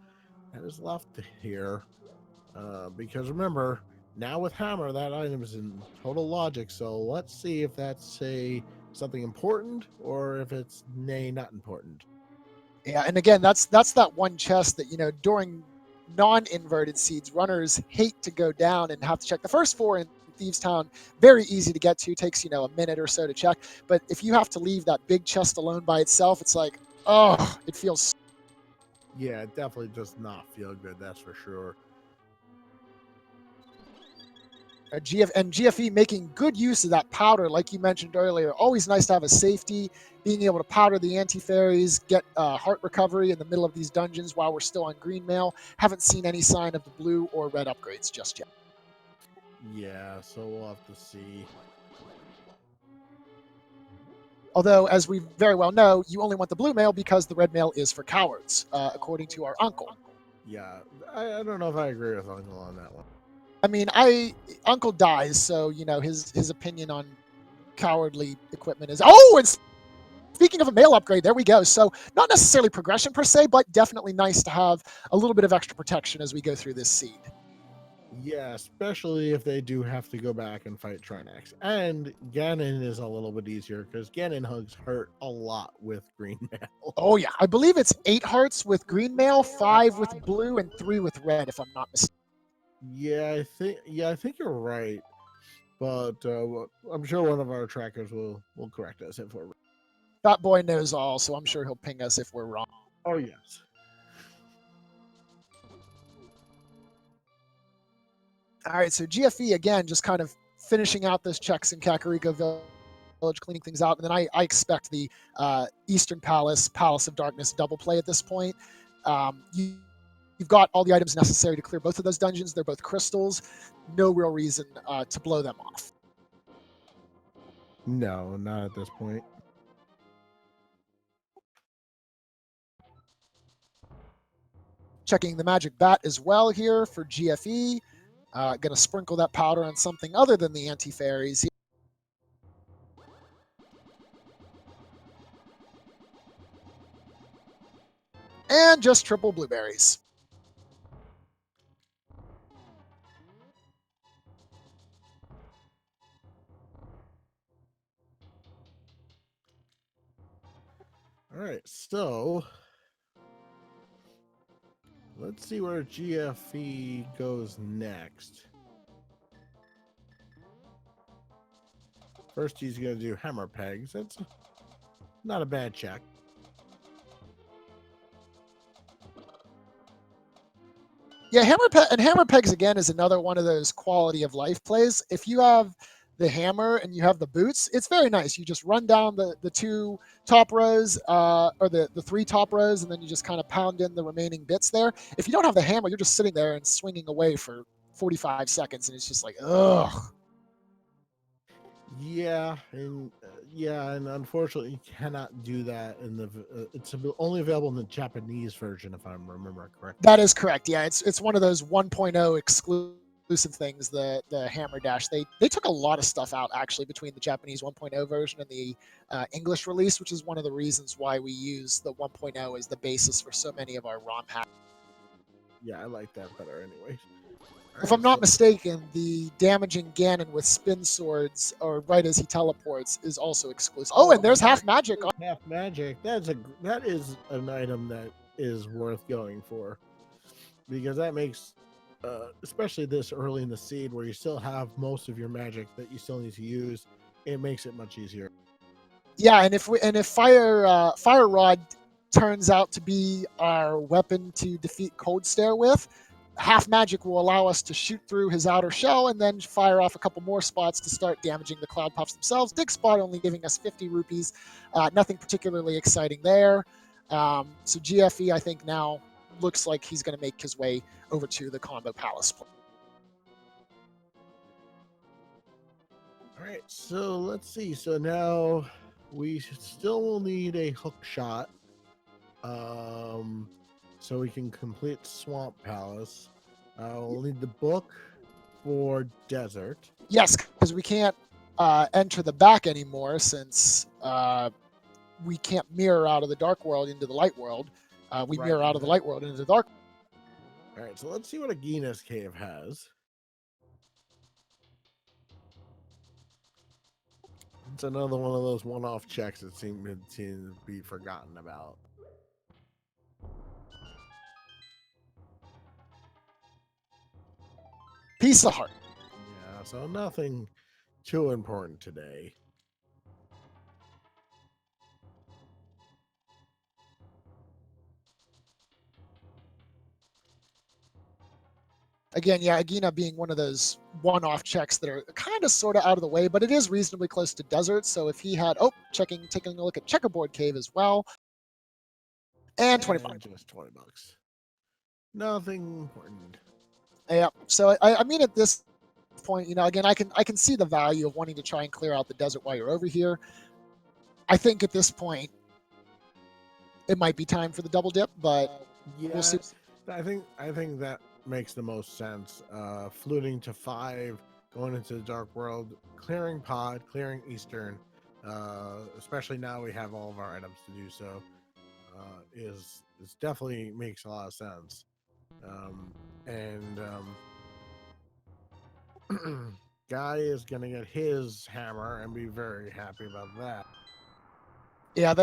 that is left here. Because remember, now with Hammer, that item is in total logic. So let's see if that's something important or if it's not important. Yeah, and again, that's that one chest that during non-inverted seeds, runners hate to go down and have to check. The first four in Thieves Town, very easy to get to, takes a minute or so to check. But if you have to leave that big chest alone by itself, it's like, oh, it feels. Yeah, it definitely does not feel good. That's for sure. GFE making good use of that powder, like you mentioned earlier. Always nice to have a safety, being able to powder the anti-fairies, get heart recovery in the middle of these dungeons while we're still on green mail. Haven't seen any sign of the blue or red upgrades just yet. Yeah, so we'll have to see. Although, as we very well know, you only want the blue mail because the red mail is for cowards, according to our uncle. Yeah, I don't know if I agree with Uncle on that one. I mean, Uncle dies, so his opinion on cowardly equipment is. Oh, and speaking of a mail upgrade, there we go. So not necessarily progression per se, but definitely nice to have a little bit of extra protection as we go through this seed. Yeah, especially if they do have to go back and fight Trinex. And Ganon is a little bit easier because Ganon hugs hurt a lot with green mail. Oh yeah, I believe it's 8 hearts with green mail, 5 with blue, and 3 with red, if I'm not mistaken. Yeah, I think you're right. But I'm sure one of our trackers will correct us if we're right. That boy knows all, so I'm sure he'll ping us if we're wrong. Oh yes. All right, so GFE again, just kind of finishing out those checks in Kakariko Village, cleaning things out, and then I expect the Eastern Palace, Palace of Darkness double play at this point. You've got all the items necessary to clear both of those dungeons. They're both crystals. No real reason to blow them off. No, not at this point. Checking the magic bat as well here for GFE. Going to sprinkle that powder on something other than the anti-fairies. And just triple blueberries. All right, so let's see where GFE goes next. First, he's going to do hammer pegs. That's not a bad check. Yeah, hammer pegs again is another one of those quality of life plays. If you have the hammer and you have the boots, it's very nice. You just run down the two top rows, or the three top rows, and then you just kind of pound in the remaining bits there. If you don't have the hammer, you're just sitting there and swinging away for 45 seconds, and it's just like, ugh. Yeah, and unfortunately, you cannot do that in the. It's only available in the Japanese version, if I remember correctly. That is correct. Yeah, it's one of those 1.0 exclusive things. The hammer dash. They took a lot of stuff out actually between the Japanese 1.0 version and the English release, which is one of the reasons why we use the 1.0 as the basis for so many of our ROM hacks. Yeah, I like that better, anyways. If I'm not mistaken, the damaging Ganon with spin swords, or right as he teleports, is also exclusive. Oh, and there's half magic. Half magic. That is an item that is worth going for, because that makes, especially this early in the seed where you still have most of your magic that you still need to use, it makes it much easier. Yeah, and if fire rod turns out to be our weapon to defeat Cold Stare with, half magic will allow us to shoot through his outer shell and then fire off a couple more spots to start damaging the cloud puffs themselves. Dig spot only giving us 50 rupees. Nothing particularly exciting there. So GFE, I think, now looks like he's going to make his way over to the Combo Palace. All right, so let's see. So now we still will need a hook shot, so we can complete Swamp Palace. We'll need the book for desert. Yes, because we can't enter the back anymore since we can't mirror out of the dark world into the light world. We Right. mirror out of the light world into the dark. All right, so let's see what Agina's cave has. It's another one of those one-off checks that seem to be forgotten about. Piece of heart. Yeah, so nothing too important today. Again, yeah, Agina being one of those one-off checks that are kind of sort of out of the way, but it is reasonably close to desert. So if he had, taking a look at Checkerboard Cave as well, and 25. Just $20. Nothing important. Yeah. So I mean, at this point, again, I can see the value of wanting to try and clear out the desert while you're over here. I think at this point, it might be time for the double dip, but we'll see. I think that makes the most sense. Fluting to 5, going into the dark world, clearing pod, clearing eastern, especially now we have all of our items to do so, is definitely makes a lot of sense. Guy is gonna get his hammer and be very happy about that. Yeah,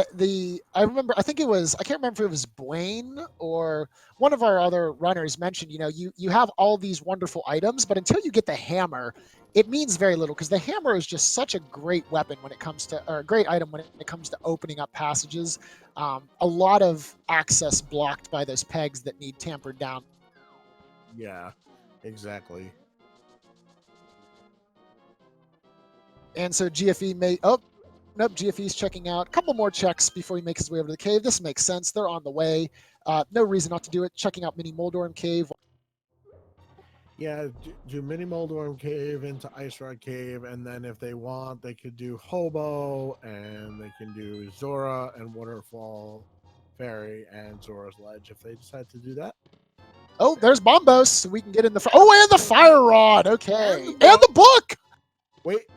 I remember. I think it was. I can't remember if it was Blaine or one of our other runners mentioned. You have all these wonderful items, but until you get the hammer, it means very little because the hammer is just such a great weapon when it comes to, or a great item when it comes to opening up passages. A lot of access blocked by those pegs that need tampered down. Yeah, exactly. And so GFE may. Oh, nope, GFE's checking out. A couple more checks before he makes his way over to the cave. This makes sense. They're on the way. No reason not to do it. Checking out Mini Moldorm Cave. Yeah, do Mini Moldorm Cave into Ice Rod Cave, and then if they want, they could do Hobo, and they can do Zora and Waterfall Ferry and Zora's Ledge if they decide to do that. Oh, there's Bombos, so we can get in the. Oh, and the fire rod. Okay, And and the book. Wait,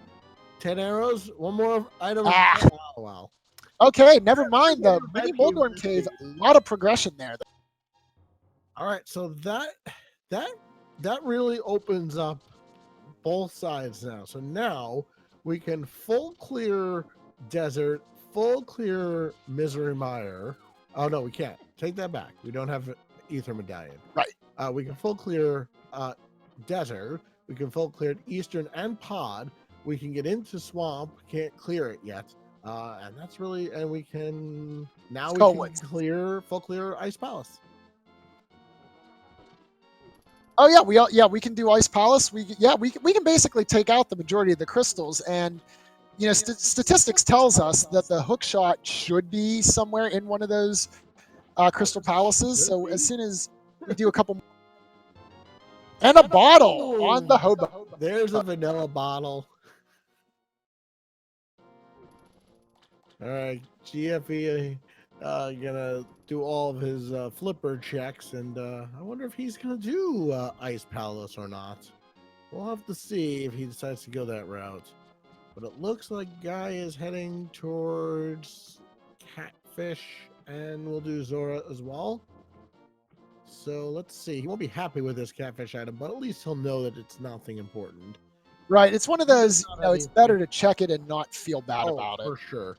10 arrows. One more item. Ah. Oh wow. Okay, never mind. The Red mini cave Moldorm is cave. big. A lot of progression there. All right, so that really opens up both sides now. So now we can full clear desert, full clear misery mire. Oh no, we can't. Take that back. We don't have ether medallion. Right. We can full clear desert. We can full clear eastern and pod. We can get into swamp. Can't clear it yet. And that's really, and we can now we can clear full clear ice palace. Oh yeah, we can do Ice Palace. We can basically take out the majority of the crystals, and you know, statistics tells us that the hook shot should be somewhere in one of those crystal palaces. So as soon as we do a couple, and a bottle on the hobo. There's a vanilla bottle. All right, GFE gonna do all of his flipper checks, and I wonder if he's gonna do Ice Palace or not. We'll have to see if he decides to go that route. But it looks like Guy is heading towards Catfish, and we'll do Zora as well. So let's see. He won't be happy with this Catfish item, but at least he'll know that it's nothing important. Right. It's one of those, you know, it's better to check it and not feel bad about it. For sure.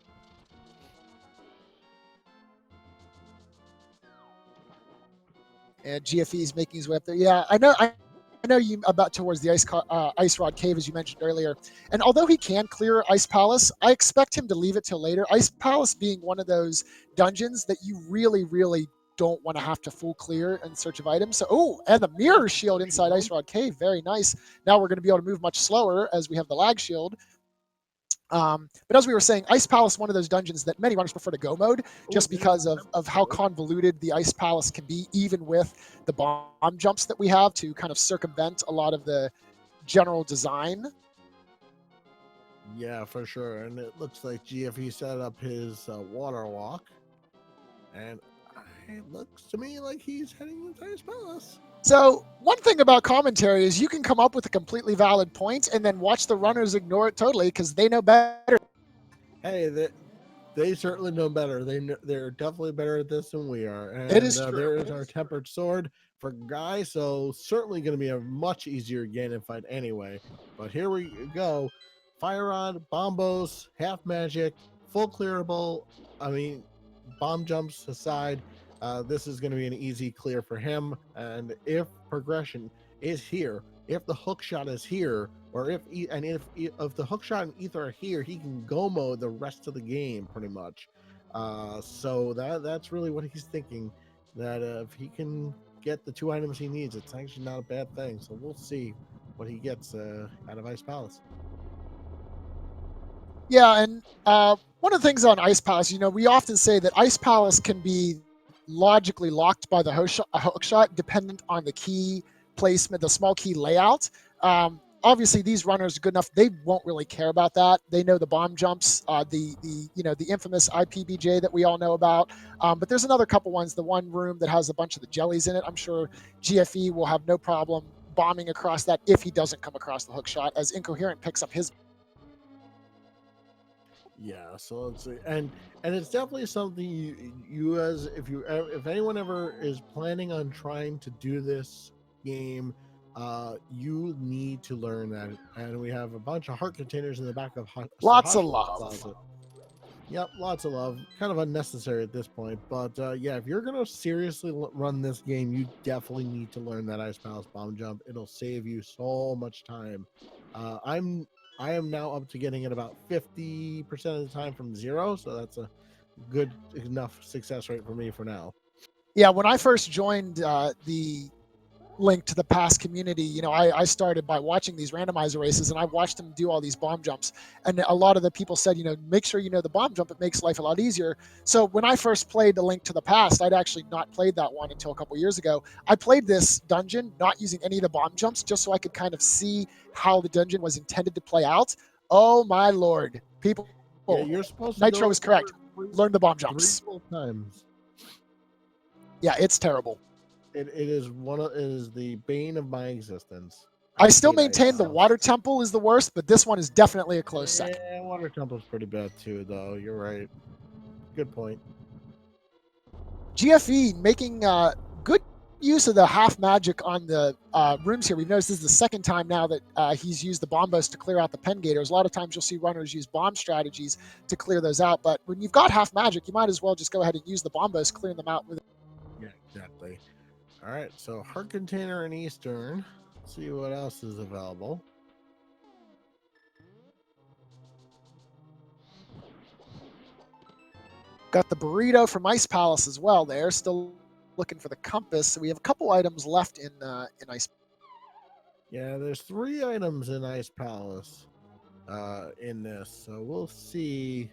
And GFE is making his way up there. Yeah, I know you about towards the ice rod cave, as you mentioned earlier. And although he can clear Ice Palace, I expect him to leave it till later. Ice Palace being one of those dungeons that you really, really don't want to have to full clear in search of items. So, oh, and the mirror shield inside Ice Rod Cave, very nice. Now we're going to be able to move much slower as we have the lag shield. But as we were saying, Ice Palace, one of those dungeons that many runners prefer to go mode, just because of how convoluted the Ice Palace can be, even with the bomb jumps that we have to kind of circumvent a lot of the general design. Yeah, for sure. And it looks like GFE set up his water walk, and it looks to me like he's heading into Ice Palace. So one thing about commentary is you can come up with a completely valid point and then watch the runners ignore it totally because they know better. Hey, they certainly know better. They're definitely better at this than we are. And it is true. There is our tempered sword for Guy, so certainly going to be a much easier Ganon fight anyway. But here we go. Fire Rod, Bombos, half magic, full clearable. I mean, bomb jumps aside. This is going to be an easy clear for him. And if progression is here, if the hook shot is here, or if the hook shot and ether are here, he can go mode the rest of the game pretty much. So that's really what he's thinking. That if he can get the 2 items he needs, it's actually not a bad thing. So we'll see what he gets out of Ice Palace. Yeah, and one of the things on Ice Palace, you know, we often say that Ice Palace can be logically locked by the hook shot dependent on the key placement, the small key layout. Obviously these runners are good enough, they won't really care about that. They know the bomb jumps, the infamous IPBJ that we all know about. But there's another couple ones, the one room that has a bunch of the jellies in it. I'm sure GFE will have no problem bombing across that if he doesn't come across the hook shot, as Incoherent picks up his. Yeah, so let's see, and it's definitely something you as if anyone ever is planning on trying to do this game, you need to learn that. And we have a bunch of heart containers in the back of lots of love. Closet. Yep, lots of love. Kind of unnecessary at this point, but yeah, if you're gonna seriously run this game, you definitely need to learn that Ice Palace bomb jump. It'll save you so much time. I am now up to getting it about 50% of the time from 0, so that's a good enough success rate for me for now. Yeah, when I first joined the Link to the Past community, you know, I started by watching these randomizer races, and I watched them do all these bomb jumps. And a lot of the people said, you know, make sure you know the bomb jump. It makes life a lot easier. So when I first played the Link to the Past, I'd actually not played that one until a couple years ago. I played this dungeon not using any of the bomb jumps, just so I could kind of see how the dungeon was intended to play out. Oh my lord, people! Yeah, you're supposed to Nitro is correct. Learn the bomb jumps. 3 full times. Yeah, it's terrible. It is the bane of my existence. I I still hate ice maintain the battles. water temple is the worst, but this one is definitely a close second. Yeah, water temple's pretty bad too, though. You're right. Good point. GFE making good use of the half magic on the rooms here. We've noticed this is the second time now that he's used the bombos to clear out the pen gators. A lot of times you'll see runners use bomb strategies to clear those out, but when you've got half magic, you might as well just go ahead and use the bombos, clearing them out with. Yeah, exactly. All right, so heart container in Eastern. Let's see what else is available. Got the burrito from Ice Palace as well. There, still looking for the compass. So we have a couple items left in Ice. Yeah, there's 3 items in Ice Palace in this, so we'll see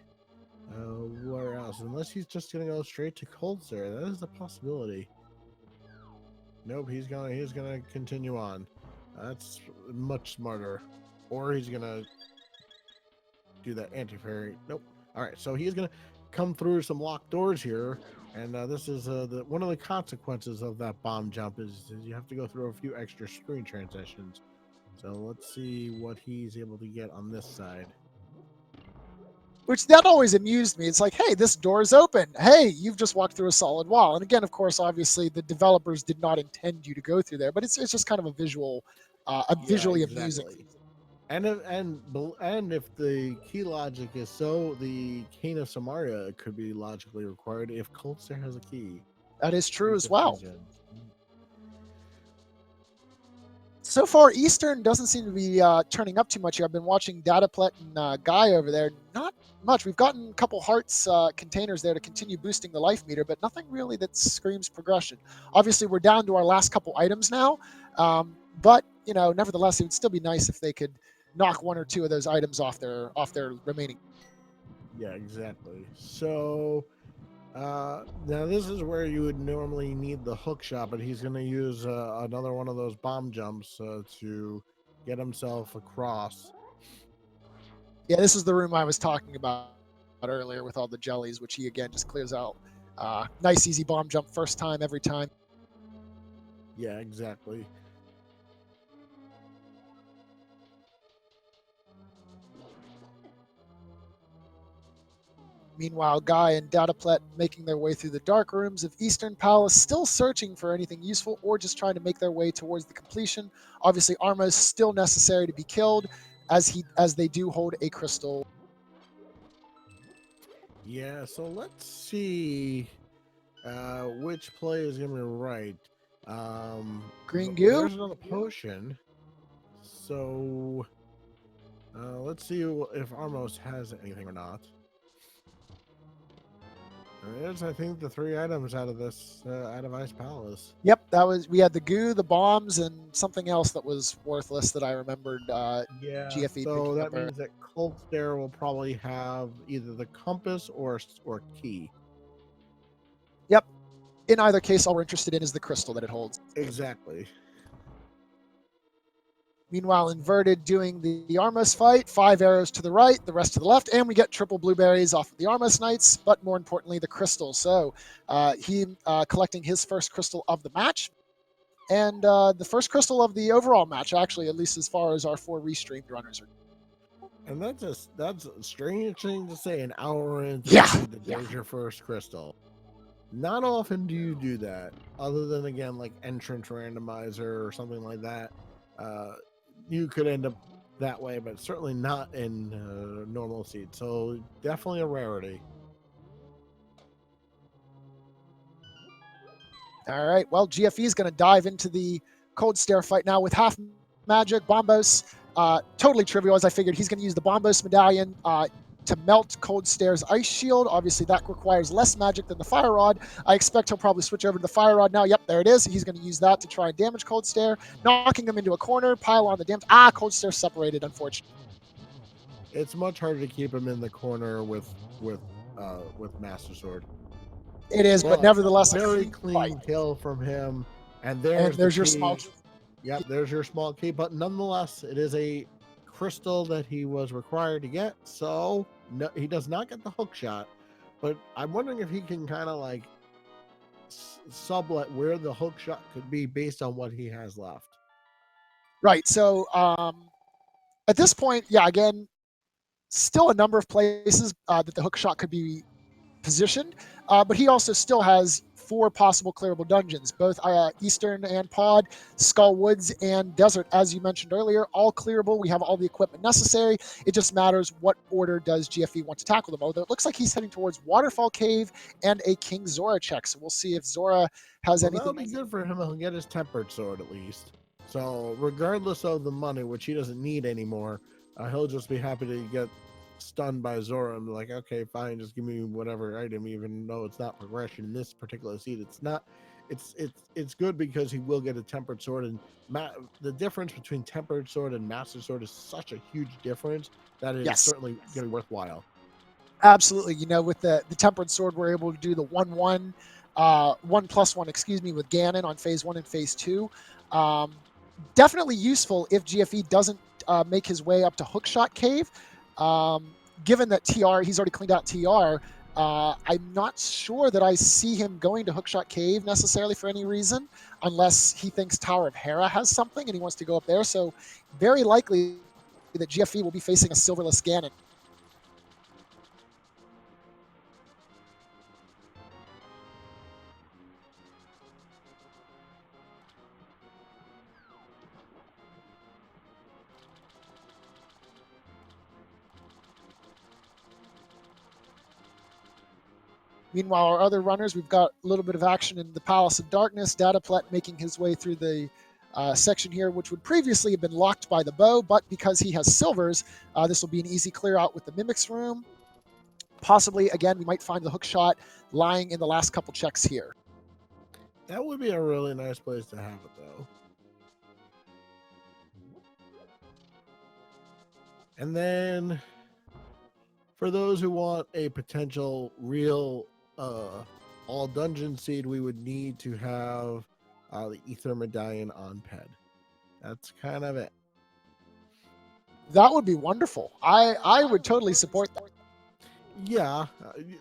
where else. Unless he's just gonna go straight to Cold Stare, that is a possibility. Nope, he's gonna continue on. That's much smarter. Or he's gonna do that anti-fairy. Nope. All right, so he's gonna come through some locked doors here, and this is one of the consequences of that bomb jump is you have to go through a few extra screen transitions. So let's see what he's able to get on this side. Which that always amused me. It's like, hey, this door is open. Hey, you've just walked through a solid wall. And again, of course, obviously the developers did not intend you to go through there, but it's just kind of a visually amusing. And if the key logic is so, the Cane of Samaria could be logically required if Cold Stare has a key. That is true as well. So far, Eastern doesn't seem to be turning up too much here. I've been watching Dataplet and Guy over there. Not much. We've gotten a couple hearts containers there to continue boosting the life meter, but nothing really that screams progression. Obviously, we're down to our last couple items now, but nevertheless, it would still be nice if they could knock 1 or 2 of those items off their remaining. Yeah, exactly. So now this is where you would normally need the hook shot, but he's going to use another one of those bomb jumps to get himself across. Yeah, this is the room I was talking about earlier with all the jellies, which he again just clears out. Nice easy bomb jump first time every time. Yeah, exactly. Meanwhile, Guy and Dataplet making their way through the dark rooms of Eastern Palace, still searching for anything useful or just trying to make their way towards the completion. Obviously, Arma is still necessary to be killed, as they do hold a crystal. Yeah, so let's see which play is going to be right. Green goo? There's another potion. So let's see if Armos has anything or not. There's, I think, the 3 items out of this, out of Ice Palace. Yep, we had the goo, the bombs, and something else that was worthless that I remembered. Yeah, GFE so that picking up means that Cold Stare will probably have either the compass or key. Yep. In either case, all we're interested in is the crystal that it holds. Exactly. Meanwhile, Inverted doing the Armos fight, 5 arrows to the right, the rest to the left, and we get triple blueberries off of the Armos Knights, but more importantly, the crystal. So he collecting his first crystal of the match, and the first crystal of the overall match, actually, at least as far as our 4 restreamed runners are. And that's a strange thing to say an hour into there's your first crystal. Not often do you do that, other than, again, like entrance randomizer or something like that. You could end up that way, but certainly not in normal seed. So definitely a rarity. All right. Well, GFE is going to dive into the Cold Stare fight now with half magic, Bombos. Totally trivial, as I figured. He's going to use the Bombos medallion to melt Cold Stare's ice shield. Obviously, that requires less magic than the Fire Rod. I expect he'll probably switch over to the Fire Rod now. Yep, there it is. He's going to use that to try and damage Cold Stare, knocking him into a corner, pile on the damage. Cold Stare separated, unfortunately. It's much harder to keep him in the corner with Master Sword. It is, but nevertheless, very clean kill from him. And there's your small key. Yep, there's your small key. But nonetheless, it is a crystal that he was required to get. So no, he does not get the hook shot. But I'm wondering if he can kind of like sublet where the hook shot could be based on what he has left. Right. So at this point, yeah, again, still a number of places that the hook shot could be positioned, but he also still has 4 possible clearable dungeons, both Eastern and Pod, Skull Woods, and Desert, as you mentioned earlier, all clearable. We have all the equipment necessary. It just matters what order does GFE want to tackle them. Although it looks like he's heading towards Waterfall Cave and a King Zora check. So we'll see if Zora has Well, anything. that'll be good for him. He'll get his tempered sword at least. So regardless of the money, which he doesn't need anymore, he'll just be happy to get stunned by Zora and be like, okay, fine, just give me whatever item, even though it's not progression in this particular seed. It's not. It's good because he will get a tempered sword, and the difference between tempered sword and master sword is such a huge difference that it is certainly going to be worthwhile. Absolutely. You know, with the tempered sword, we're able to do the 1/1, 1+1, excuse me, with Ganon on phase 1 and phase 2. Definitely useful if GFE doesn't make his way up to Hookshot Cave. Given that TR, he's already cleaned out TR, I'm not sure that I see him going to Hookshot Cave necessarily for any reason, unless he thinks Tower of Hera has something and he wants to go up there. So very likely that GFE will be facing a silverless Ganon. Meanwhile, our other runners, we've got a little bit of action in the Palace of Darkness. Dataplet making his way through the section here, which would previously have been locked by the bow, but because he has silvers, this will be an easy clear out with the Mimic's Room. Possibly, again, we might find the hook shot lying in the last couple checks here. That would be a really nice place to have it, though. And then, for those who want a potential real all dungeon seed, we would need to have the Ether Medallion on Ped. That's kind of it. That would be wonderful. I would totally support that. Yeah,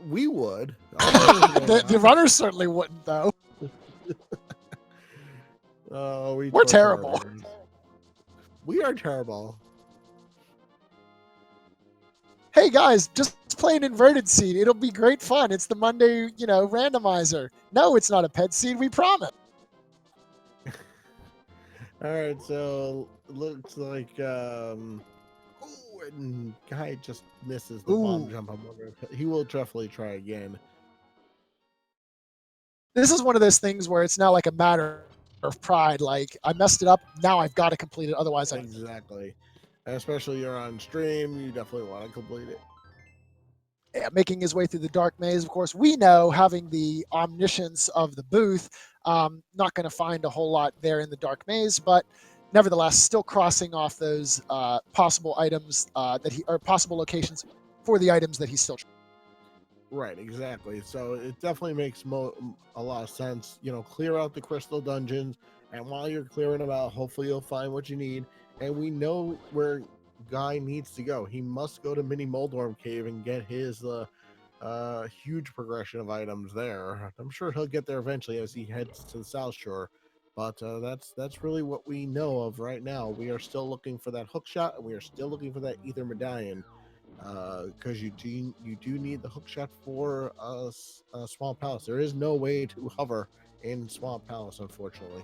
we would. The runners certainly wouldn't, though. Oh, we're terrible. We are terrible. Hey guys, just play an inverted seed. It'll be great fun. It's the Monday, randomizer. No, it's not a pet seed. We promise. All right, so looks like and guy just misses the bomb jump. I'm wondering if he will definitely try again. This is one of those things where it's now like a matter of pride. Like, I messed it up. Now I've got to complete it. Otherwise, exactly. And especially you're on stream, you definitely want to complete it. Yeah, making his way through the dark maze. Of course, we know, having the omniscience of the booth, not going to find a whole lot there in the dark maze, but nevertheless, still crossing off those possible items or possible locations for the items that he's still. Right, exactly. So it definitely makes a lot of sense. Clear out the crystal dungeons, and while you're clearing them out, hopefully you'll find what you need. And we know where Guy needs to go. He must go to Mini Moldorm Cave and get his huge progression of items there. I'm sure he'll get there eventually as he heads to the South Shore. But that's really what we know of right now. We are still looking for that hook shot, and we are still looking for that Ether Medallion. Because you do need the hook shot for Swamp Palace. There is no way to hover in Swamp Palace, unfortunately.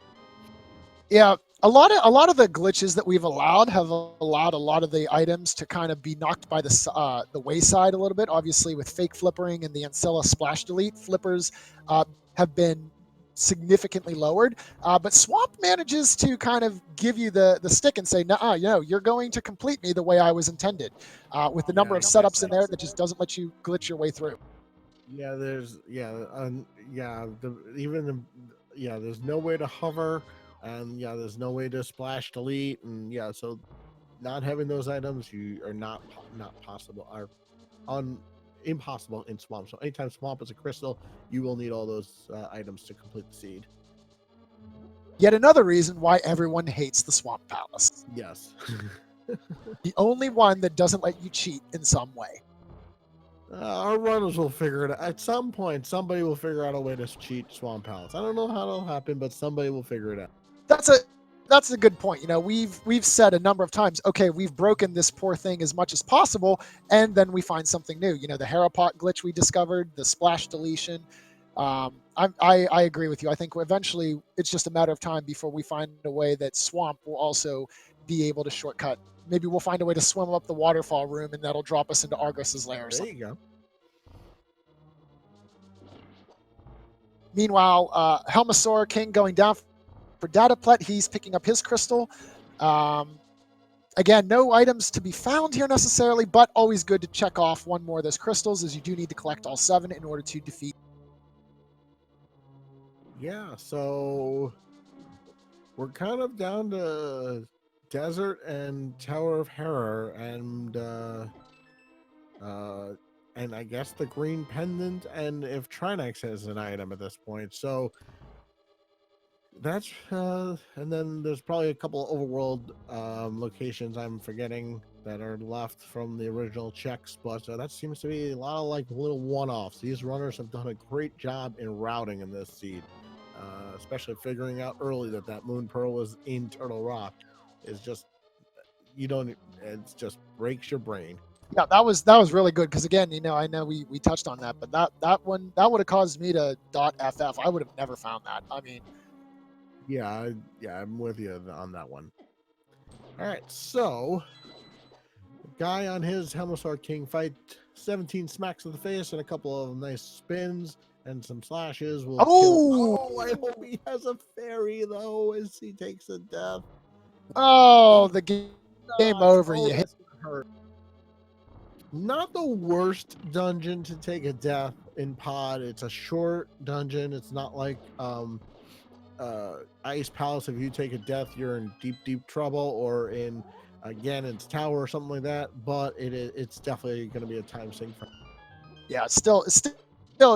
Yeah, a lot of the glitches that we've allowed have allowed a lot of the items to kind of be knocked by the wayside a little bit. Obviously, with fake flippering and the Ancilla splash delete, flippers have been significantly lowered, but Swamp manages to kind of give you the stick and say, "Nah, you're going to complete me the way I was intended," with the number of setups in there that just doesn't let you glitch your way through. Yeah, there's no way to hover, and there's no way to splash delete, and so not having those items you are not possible are impossible in Swamp. So anytime Swamp is a crystal, you will need all those items to complete the seed. Yet another reason why everyone hates the Swamp Palace. Yes. The only one that doesn't let you cheat in some way. Our runners will figure it out. At some point, somebody will figure out a way to cheat Swamp Palace. I don't know how it'll happen, but somebody will figure it out. That's a that's a good point. You know, we've said a number of times, okay, we've broken this poor thing as much as possible, and then we find something new. You know, the Harapot glitch we discovered, the splash deletion. I agree with you. I think eventually it's just a matter of time before we find a way that Swamp will also be able to shortcut. Maybe we'll find a way to swim up the waterfall room, and that'll drop us into Argos's lair or There something. you go. Meanwhile, Helmasaur King going down for Dataplet. He's picking up his crystal. Um, Again, no items to be found here necessarily, but always good to check off one more of those crystals, as you do need to collect all 7 in order to defeat. Yeah, so we're kind of down to Desert and Tower of Terror uh and I guess the green pendant, and if Trinex has an item at this point. So that's and then there's probably a couple overworld locations I'm forgetting that are left from the original checks, but that seems to be a lot of like little one-offs. These runners have done a great job in routing in this seed, especially figuring out early that that moon pearl was in Turtle Rock is just, you don't, it's just breaks your brain. Yeah, that was really good because again, you know, I know we touched on that, but that would have caused me to .ff. I would have never found that. I mean, Yeah, I'm with you on that one. All right, so guy on his Helmosaur King fight, 17 smacks to the face and a couple of nice spins and some slashes will kill. Oh, I hope he has a fairy though as he takes a death. oh, the game over. Oh, You hit. that's gonna hurt. Not the worst dungeon to take a death in pod. It's a short dungeon. It's not like Ice Palace. If you take a death, you're in deep trouble, or in Ganon's Tower or something like that. But it's definitely going to be a time sink. Yeah, still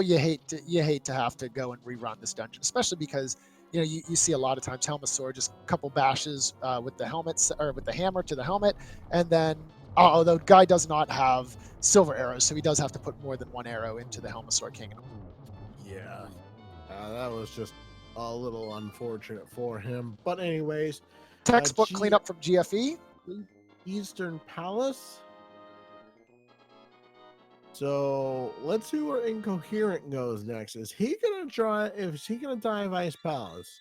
you hate to have to go and rerun this dungeon, especially because you know you see a lot of times Helmasaur just a couple bashes with the helmet or with the hammer to the helmet, and then although guy does not have silver arrows, so he does have to put more than one arrow into the Helmasaur King. Yeah, that was just a little unfortunate for him. But anyways, Textbook cleanup from GFE. Eastern Palace. So let's see where Incoherent goes next. Is he gonna try? Is he gonna dive Ice Palace?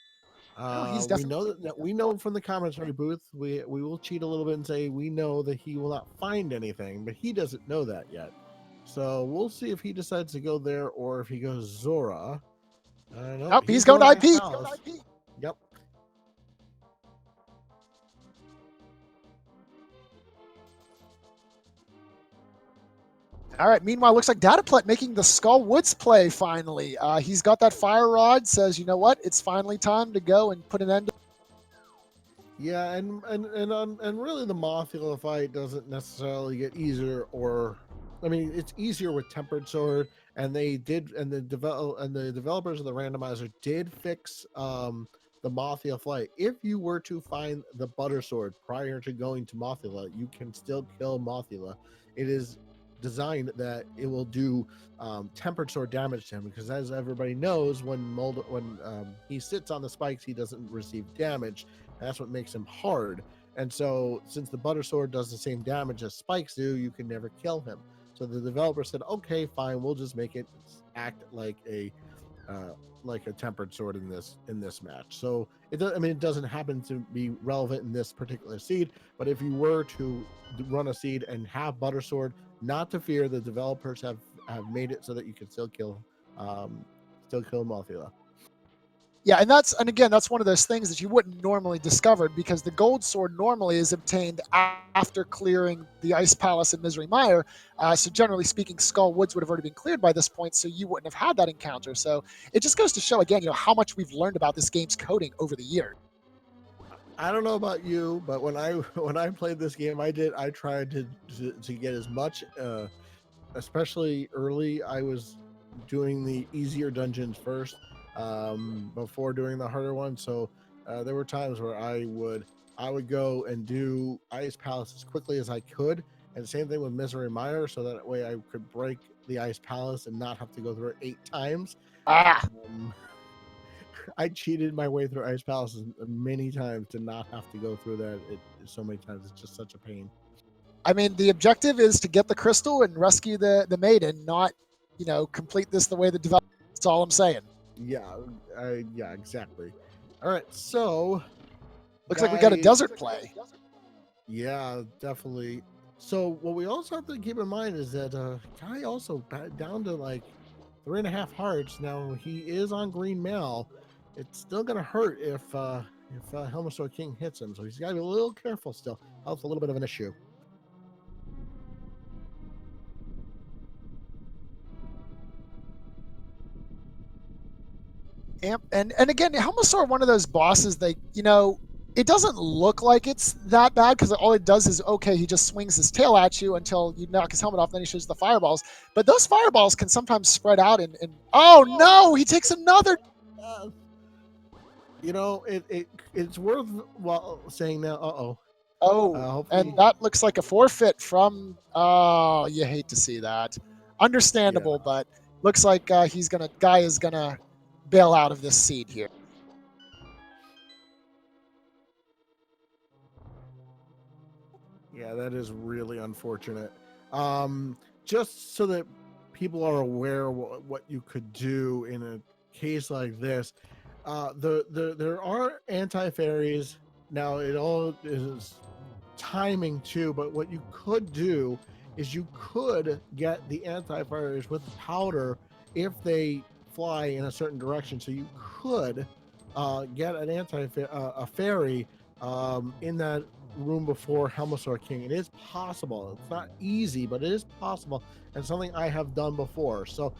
No, he's definitely. We know from the commentary booth. We will cheat a little bit and say we know that he will not find anything, but he doesn't know that yet. So we'll see if he decides to go there or if he goes Zora. Nope, he's going to IP. Yep. All right. Meanwhile, looks like Dataplet making the Skull Woods play finally. He's got that fire rod. Says, you know what? It's finally time to go and put an end. Yeah, and really the Mothula fight doesn't necessarily get easier, or I mean, it's easier with Tempered Sword, and they did, and the developers of the randomizer did fix the Mothula fight. If you were to find the Butter Sword prior to going to Mothula, you can still kill Mothula. It is designed that it will do tempered sword damage to him, because as everybody knows, when he sits on the spikes, he doesn't receive damage. That's what makes him hard. And so since the butter sword does the same damage as spikes do, you can never kill him. So the developer said, okay, fine, we'll just make it act like a tempered sword in this match. So it doesn't happen to be relevant in this particular seed, but if you were to run a seed and have butter sword, not to fear, the developers have made it so that you can still kill Mothula. Yeah, and again, that's one of those things that you wouldn't normally discover, because the gold sword normally is obtained after clearing the Ice Palace and Misery Mire. So generally speaking, Skull Woods would have already been cleared by this point, so you wouldn't have had that encounter. So it just goes to show again, you know, how much we've learned about this game's coding over the years. I don't know about you, but when I played this game, I tried to get as much, especially early. I was doing the easier dungeons first, before doing the harder ones. So there were times where I would go and do Ice Palace as quickly as I could, and same thing with Misery Mire, so that way I could break the Ice Palace and not have to go through it 8 times. Ah, Um, I cheated my way through Ice Palaces many times to not have to go through that so many times. It's just such a pain. I mean, the objective is to get the crystal and rescue the maiden, not, complete this the way the developer. That's all I'm saying. Yeah, yeah, exactly. All right, so Looks like we got a guy, desert play. yeah, definitely. So what we also have to keep in mind is that guy also down to like 3.5 hearts. Now he is on green mail. It's still gonna hurt if Helmasaur King hits him. So he's got to be a little careful still. That's a little bit of an issue. And again, Helmasaur, one of those bosses that it doesn't look like it's that bad because all it does is he just swings his tail at you until you knock his helmet off, then he shoots the fireballs. But those fireballs can sometimes spread out and oh no, he takes another. Uh, it's worth saying now. Oh, and that looks like a forfeit from. Oh, you hate to see that. Understandable, Yeah. but looks like guy is gonna bail out of this seed here. Yeah, that is really unfortunate. Just so that people are aware what you could do in a case like this, there are anti-fairies. Now it all is timing too, but what you could do is you could get the anti-fairies with powder if they fly in a certain direction. So you could get an a fairy in that room before Helmasaur King. It is possible. It's not easy, but it is possible, and something I have done before. So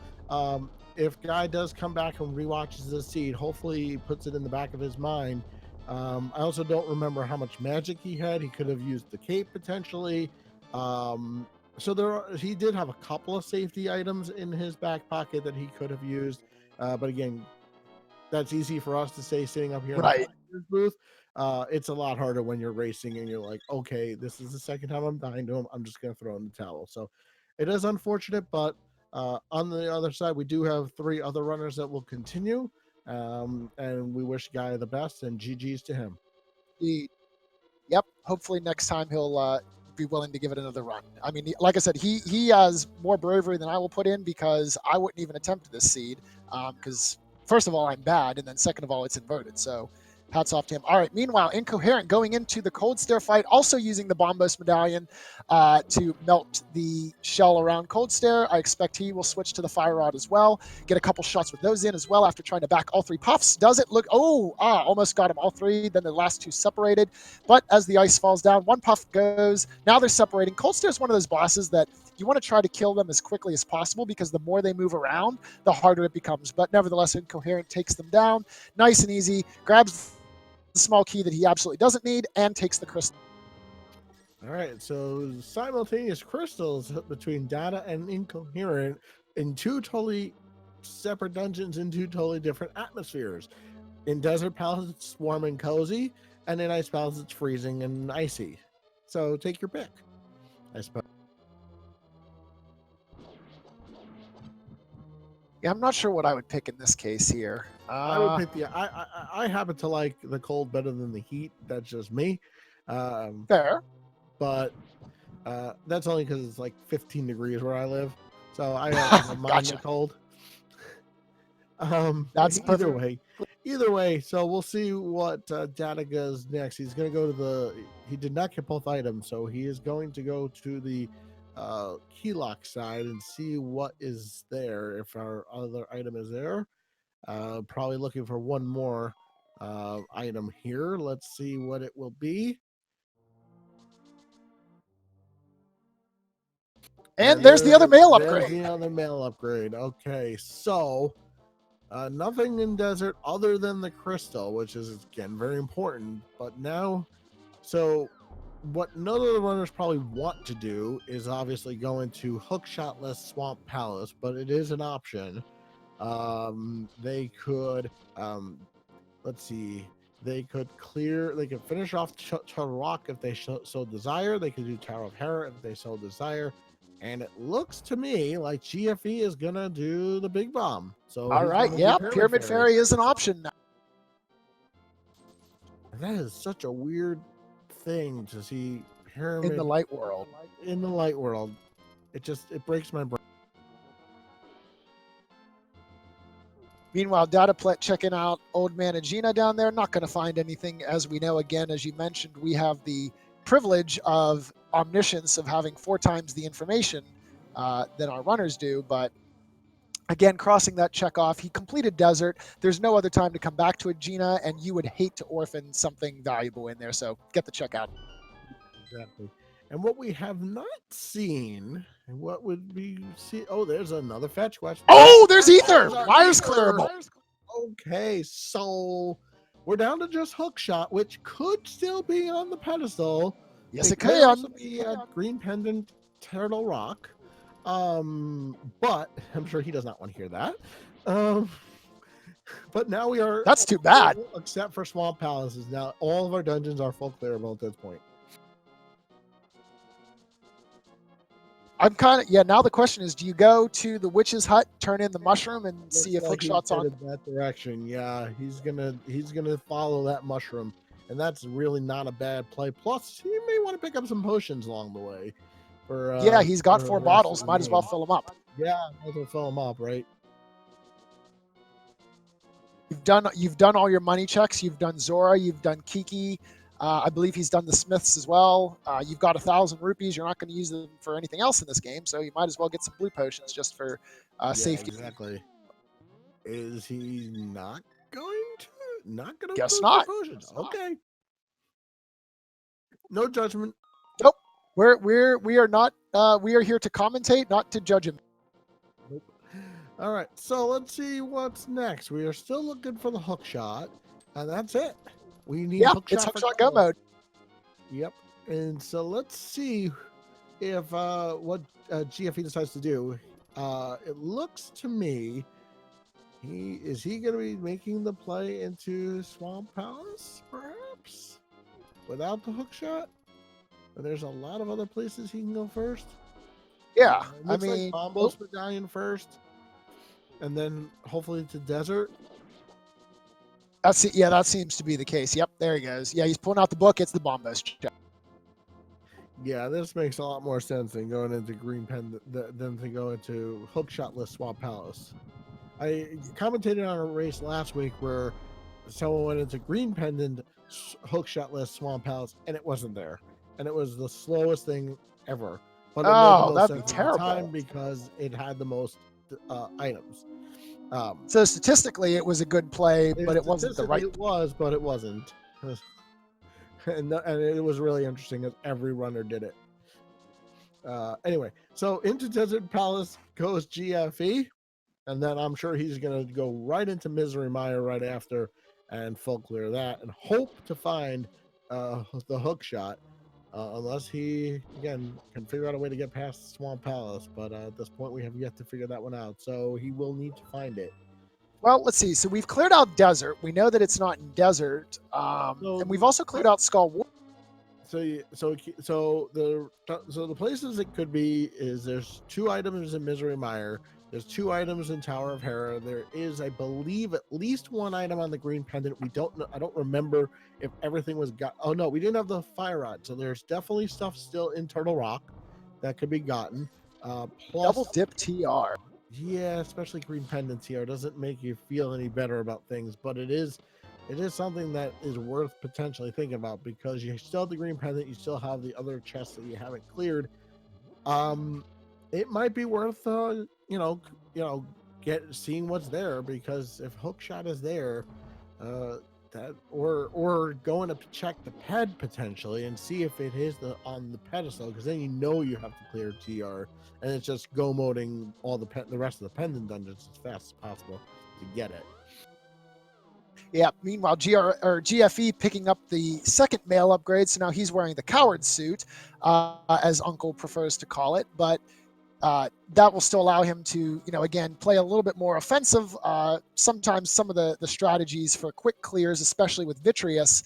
if Guy does come back and rewatches the seed, hopefully he puts it in the back of his mind. I also don't remember how much magic he had. He could have used the cape potentially. So he did have a couple of safety items in his back pocket that he could have used. But again, that's easy for us to say sitting up here in Right. the booth. It's a lot harder when you're racing and you're like, okay, this is the second time I'm dying to him. I'm just going to throw in the towel. So it is unfortunate, but on the other side, we do have 3 other runners that will continue. And we wish Guy the best and GG's to him. Yep. Hopefully next time he'll be willing to give it another run. I mean, like I said, he has more bravery than I will put in because I wouldn't even attempt this seed because first of all I'm bad, and then second of all it's inverted. So hats off to him. All right. Meanwhile, Incoherent going into the Cold Stare fight, also using the Bombos Medallion to melt the shell around Cold Stare. I expect he will switch to the Fire Rod as well. Get a couple shots with those in as well after trying to back all 3 puffs. Does it look? Almost got him all 3. Then the last 2 separated. But as the ice falls down, 1 puff goes. Now they're separating. Cold Stare is one of those bosses that you want to try to kill them as quickly as possible because the more they move around, the harder it becomes. But nevertheless, Incoherent takes them down. Nice and easy. Grabs the small key that he absolutely doesn't need and takes the crystal. All right, so simultaneous crystals between Data and Incoherent in 2 totally separate dungeons in 2 totally different atmospheres. In Desert Palace, it's warm and cozy, and in Ice Palace, it's freezing and icy. So take your pick, I suppose. Yeah, I'm not sure what I would pick in this case here. I would pick I happen to like the cold better than the heat. That's just me. Fair. But that's only because it's like 15 degrees where I live, so I don't mind the cold. That's either perfect. way. So we'll see what Data goes next. He's going to go to he did not get both items, so he is going to go to the key lock side and see what is there. If our other item is there, probably looking for one more item here. Let's see what it will be. And there's the other mail upgrade. There's the other mail upgrade. Okay, so nothing in Desert other than the crystal, which is again very important. But now, so what none of the runners probably want to do is obviously go into hookshotless Swamp Palace, but it is an option. They could, let's see, they could finish off Turok if they so desire. They could do Tower of Hera if they so desire. And it looks to me like GFE is gonna do the big bomb. So All he's right, gonna do yeah, Pyramid Fairy is an option now. And that is such a weird thing to see pyramid In the light world. In the light world. It breaks my brain. Meanwhile, Dataplet checking out Old Man Agena down there. Not going to find anything, as we know. Again, as you mentioned, we have the privilege of omniscience of having 4 times the information than our runners do. But again, crossing that check off, he completed Desert. There's no other time to come back to Agena, and you would hate to orphan something valuable in there. So get the check out. Exactly. And what we have not seen, and what would we see? Oh, there's another fetch question. Oh, there's Ether. Myers clearable. Okay, so we're down to just Hookshot, which could still be on the pedestal. Yes, it could can. also be a Green Pendant Turtle Rock. But I'm sure he does not want to hear that. But now we are. That's too bad. Except for Swamp Palaces. Now all of our dungeons are full clearable at this point. I'm kind of now the question is, do you go to the witch's hut, turn in the mushroom, and see if Hookshot's on that direction? Yeah, he's gonna follow that mushroom, and that's really not a bad play. Plus, he may want to pick up some potions along the way. Yeah, he's got 4 bottles. Might as well fill them up. Yeah, might as well fill them up, right? You've done all your money checks. You've done Zora. You've done Kiki. I believe he's done the Smiths as well. You've got 1,000 rupees. You're not going to use them for anything else in this game, so you might as well get some blue potions just for safety. Exactly. Is he not going to? Not going to? Guess not. Potions. Okay. No judgment. Nope. We are not. We are here to commentate, not to judge him. Nope. All right. So let's see what's next. We are still looking for the Hookshot, and that's it. We need it's Hookshot Go mode. Yep. And so let's see if what GFE decides to do. It looks to me is he going to be making the play into Swamp Palace, perhaps, without the Hookshot? But there's a lot of other places he can go first. Yeah, I mean, like Bombos Medallion first, and then hopefully to Desert. That seems to be the case. Yep, there he goes. Yeah, he's pulling out the book. It's the Bombos check. Yeah, this makes a lot more sense than going into Green Pen than to go into Hookshotless Swamp Palace. I commentated on a race last week where someone went into Green Pendant Hookshotless Swamp Palace and it wasn't there, and it was the slowest thing ever. But it made the most that'd be terrible. time because it had the most items. So statistically, it was a good play, but it wasn't the right. It was, but it wasn't. And it was really interesting as every runner did it. Anyway, so into Desert Palace goes GFE, and then I'm sure he's going to go right into Misery Mire right after and full clear that and hope to find the Hookshot, unless he, again, can figure out a way to get past Swamp Palace. But at this point, we have yet to figure that one out, so he will need to find it. Well, let's see. So we've cleared out Desert. We know that it's not in Desert, and we've also cleared out Skull War. So the places it could be is there's 2 items in Misery Mire. There's 2 items in Tower of Hera. There is, I believe, at least 1 item on the Green Pendant. We don't know. I don't remember if everything was got. Oh no, we didn't have the Fire Rod. So there's definitely stuff still in Turtle Rock that could be gotten. Plus, Double Dip TR. Yeah, especially Green Pendant TR doesn't make you feel any better about things, but it is something that is worth potentially thinking about because you still have the Green Pendant, you still have the other chests that you haven't cleared. It might be worth seeing what's there, because if Hookshot is there, that or going to check the ped potentially and see if it is on the pedestal, because then you have to clear TR, and it's just go moding all the rest of the pendant dungeons as fast as possible to get it. Yeah. Meanwhile, GFE picking up the second male upgrade, so now he's wearing the coward suit, as Uncle prefers to call it. But that will still allow him to, again, play a little bit more offensive. Sometimes some of the strategies for quick clears, especially with Vitreous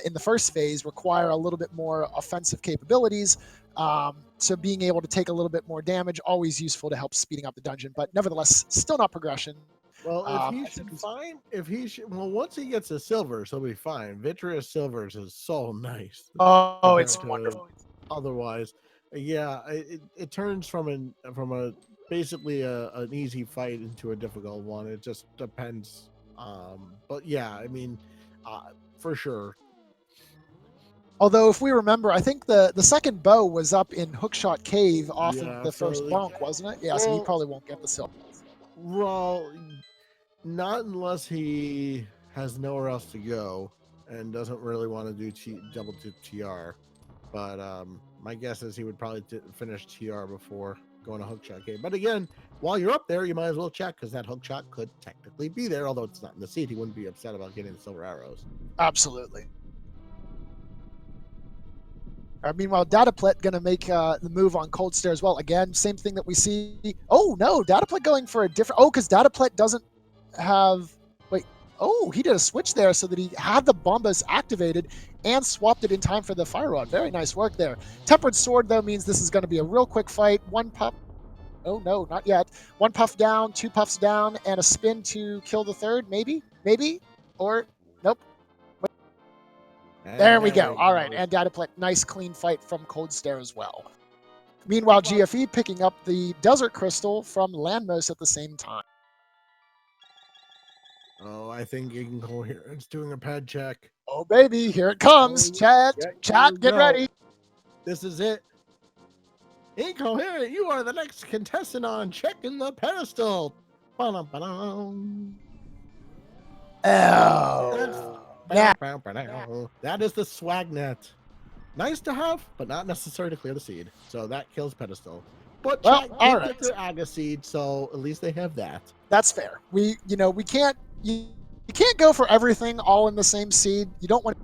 in the first phase, require a little bit more offensive capabilities. So being able to take a little bit more damage, always useful to help speeding up the dungeon, but nevertheless, still not progression. Well, if he I should think find, if he should, well, once he gets the silvers, he'll be fine. Vitreous silvers is so nice oh, compared it's to wonderful. otherwise. Yeah, it turns from a basically an easy fight into a difficult one. It just depends. But yeah, I mean, for sure. Although, if we remember, I think the second bow was up in Hookshot Cave off of Yeah, the so first bunk, wasn't it? Yeah, so he well, probably won't get the silver. well, not unless he has nowhere else to go and doesn't really want to do double TR. But my guess is he would probably finish TR before going to hookshot game. But again, while you're up there, you might as well check because that hookshot could technically be there, although it's not in the seed. He wouldn't be upset about getting the silver arrows. Absolutely. Meanwhile, Dataplet going to make the move on Cold Stare as well. Again, same thing that we see. Oh, no, Dataplet going for a different... Oh, because Dataplet doesn't have... Wait. Oh, he did a switch there so that he had the Bombas activated and swapped it in time for the Fire Rod. Very nice work there. Tempered Sword, though, means this is going to be a real quick fight. One puff... Oh, no, not yet. One puff down, two puffs down, and a spin to kill the third, maybe? Maybe? Or... Nope. There we go. All right, and Dataplet, nice clean fight from Cold Stare as well. Meanwhile, GFE picking up the Desert Crystal from Landmos at the same time. Oh, I think Incoherence doing a pad check. Oh, baby, here it comes. Chat, get ready. This is it. Incoherent, you are the next contestant on Checking the Pedestal. Ba-dum-ba-dum. Oh. Yeah. That is the Swagnet. Nice to have, but not necessary to clear the seed. So that kills Pedestal. But Well, Chat all did right. get their Aga seed, so at least they have that. That's fair. We can't you can't go for everything all in the same seed. You don't want.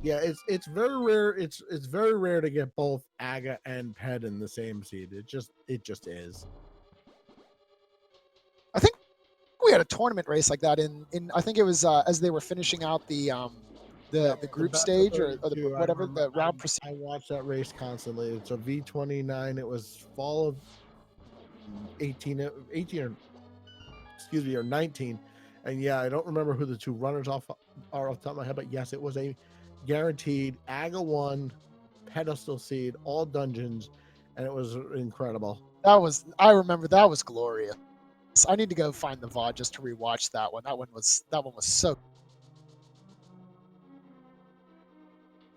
Yeah, it's very rare. It's very rare to get both Aga and Ped in the same seed. It just is. I think we had a tournament race like that in I think it was as they were finishing out the group stage or the, whatever the round procedure. I watch that race constantly. It's a V29. It was fall of 18 or excuse me, or 19. And yeah, I don't remember who the two runners are off the top of my head, but yes, it was a guaranteed Aga 1 pedestal seed, all dungeons, and it was incredible. I remember that was glorious. I need to go find the VOD just to rewatch that one. That one was so.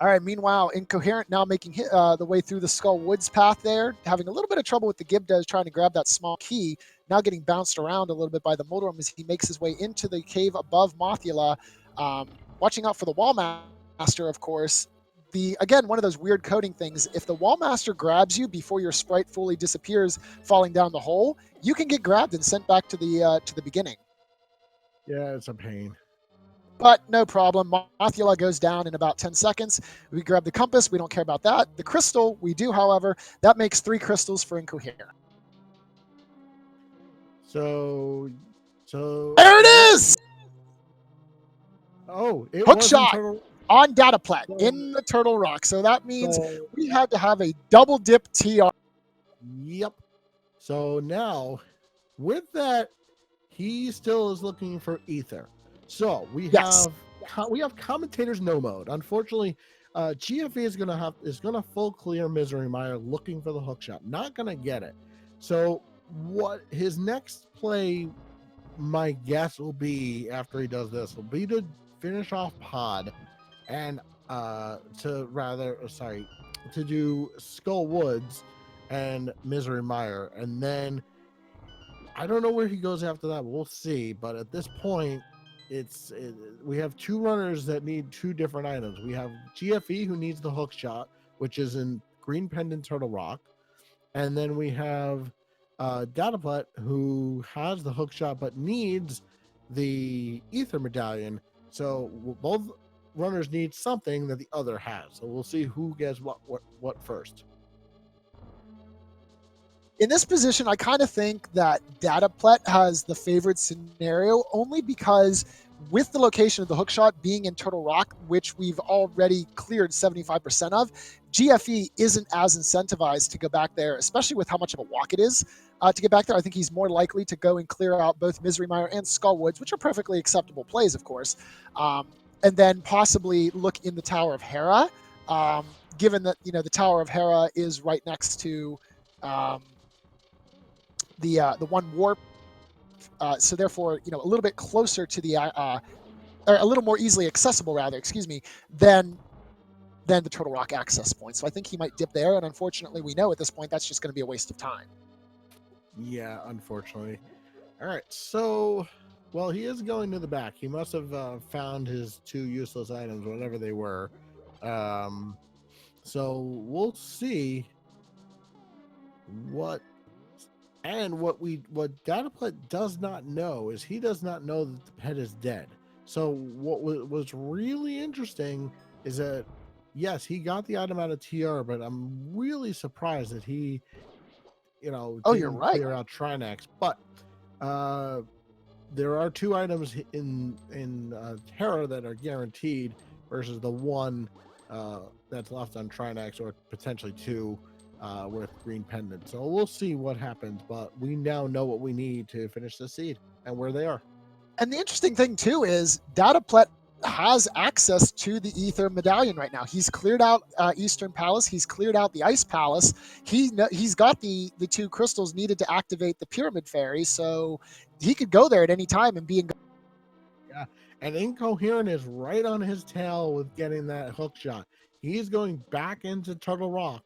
All right. Meanwhile, Incoherent now making the way through the Skull Woods path there, having a little bit of trouble with the Gibdas trying to grab that small key. Now getting bounced around a little bit by the Moldorm as he makes his way into the cave above Mothula. Watching out for the Wallmaster, of course. Again, one of those weird coding things. If the Wallmaster grabs you before your sprite fully disappears, falling down the hole, you can get grabbed and sent back to the beginning. Yeah, it's a pain. But no problem. Mothula goes down in about 10 seconds. We grab the compass. We don't care about that. The crystal, we do, however. That makes 3 crystals for Incoherent. So there it is. Oh, it hook was shot on Dataplet in the Turtle Rock. So that means we had to have a double dip TR. Yep. So now, with that, he still is looking for ether. So we have commentators no mode. Unfortunately, GFE is gonna full clear Misery Mire looking for the hook shot. Not gonna get it. So what his next play, my guess will be after he does this, will be to finish off Pod and to do Skull Woods and Misery Mire, and then I don't know where he goes after that. We'll see. But at this point, we have 2 runners that need 2 different items. We have GFE who needs the hook shot, which is in Green Pendant Turtle Rock, and then we have Dataplet who has the hook shot but needs the ether medallion. So both runners need something that the other has. So we'll see who gets what first. In this position, I kind of think that Dataplet has the favored scenario only because with the location of the hook shot being in Turtle Rock, which we've already cleared 75% of, GFE isn't as incentivized to go back there, especially with how much of a walk it is to get back there. I think he's more likely to go and clear out both Misery Mire and Skullwoods, which are perfectly acceptable plays, of course, and then possibly look in the Tower of Hera, given that the Tower of Hera is right next to the one warp, so therefore a little bit closer to the or a little more easily accessible, rather, excuse me, than the Turtle Rock access point. So I think he might dip there, and unfortunately, we know at this point that's just going to be a waste of time. Yeah, unfortunately. All right, so, well, he is going to the back. He must have found his 2 useless items, whatever they were. So we'll see what Dataplet does not know is he does not know that the pet is dead. So what was really interesting is that yes, he got the item out of TR, but I'm really surprised that he, Oh, you're didn't right. clear out Trinax. But there are 2 items in Terra that are guaranteed versus the one that's left on Trinax, or potentially 2 with Green Pendant. So we'll see what happens, but we now know what we need to finish the seed and where they are. And the interesting thing too is Dataplet has access to the Ether Medallion right now. He's cleared out Eastern Palace. He's cleared out the Ice Palace. He's got the 2 crystals needed to activate the Pyramid Fairy, so he could go there at any time and be in. Yeah, and Incoherent is right on his tail with getting that hook shot. He's going back into Turtle Rock,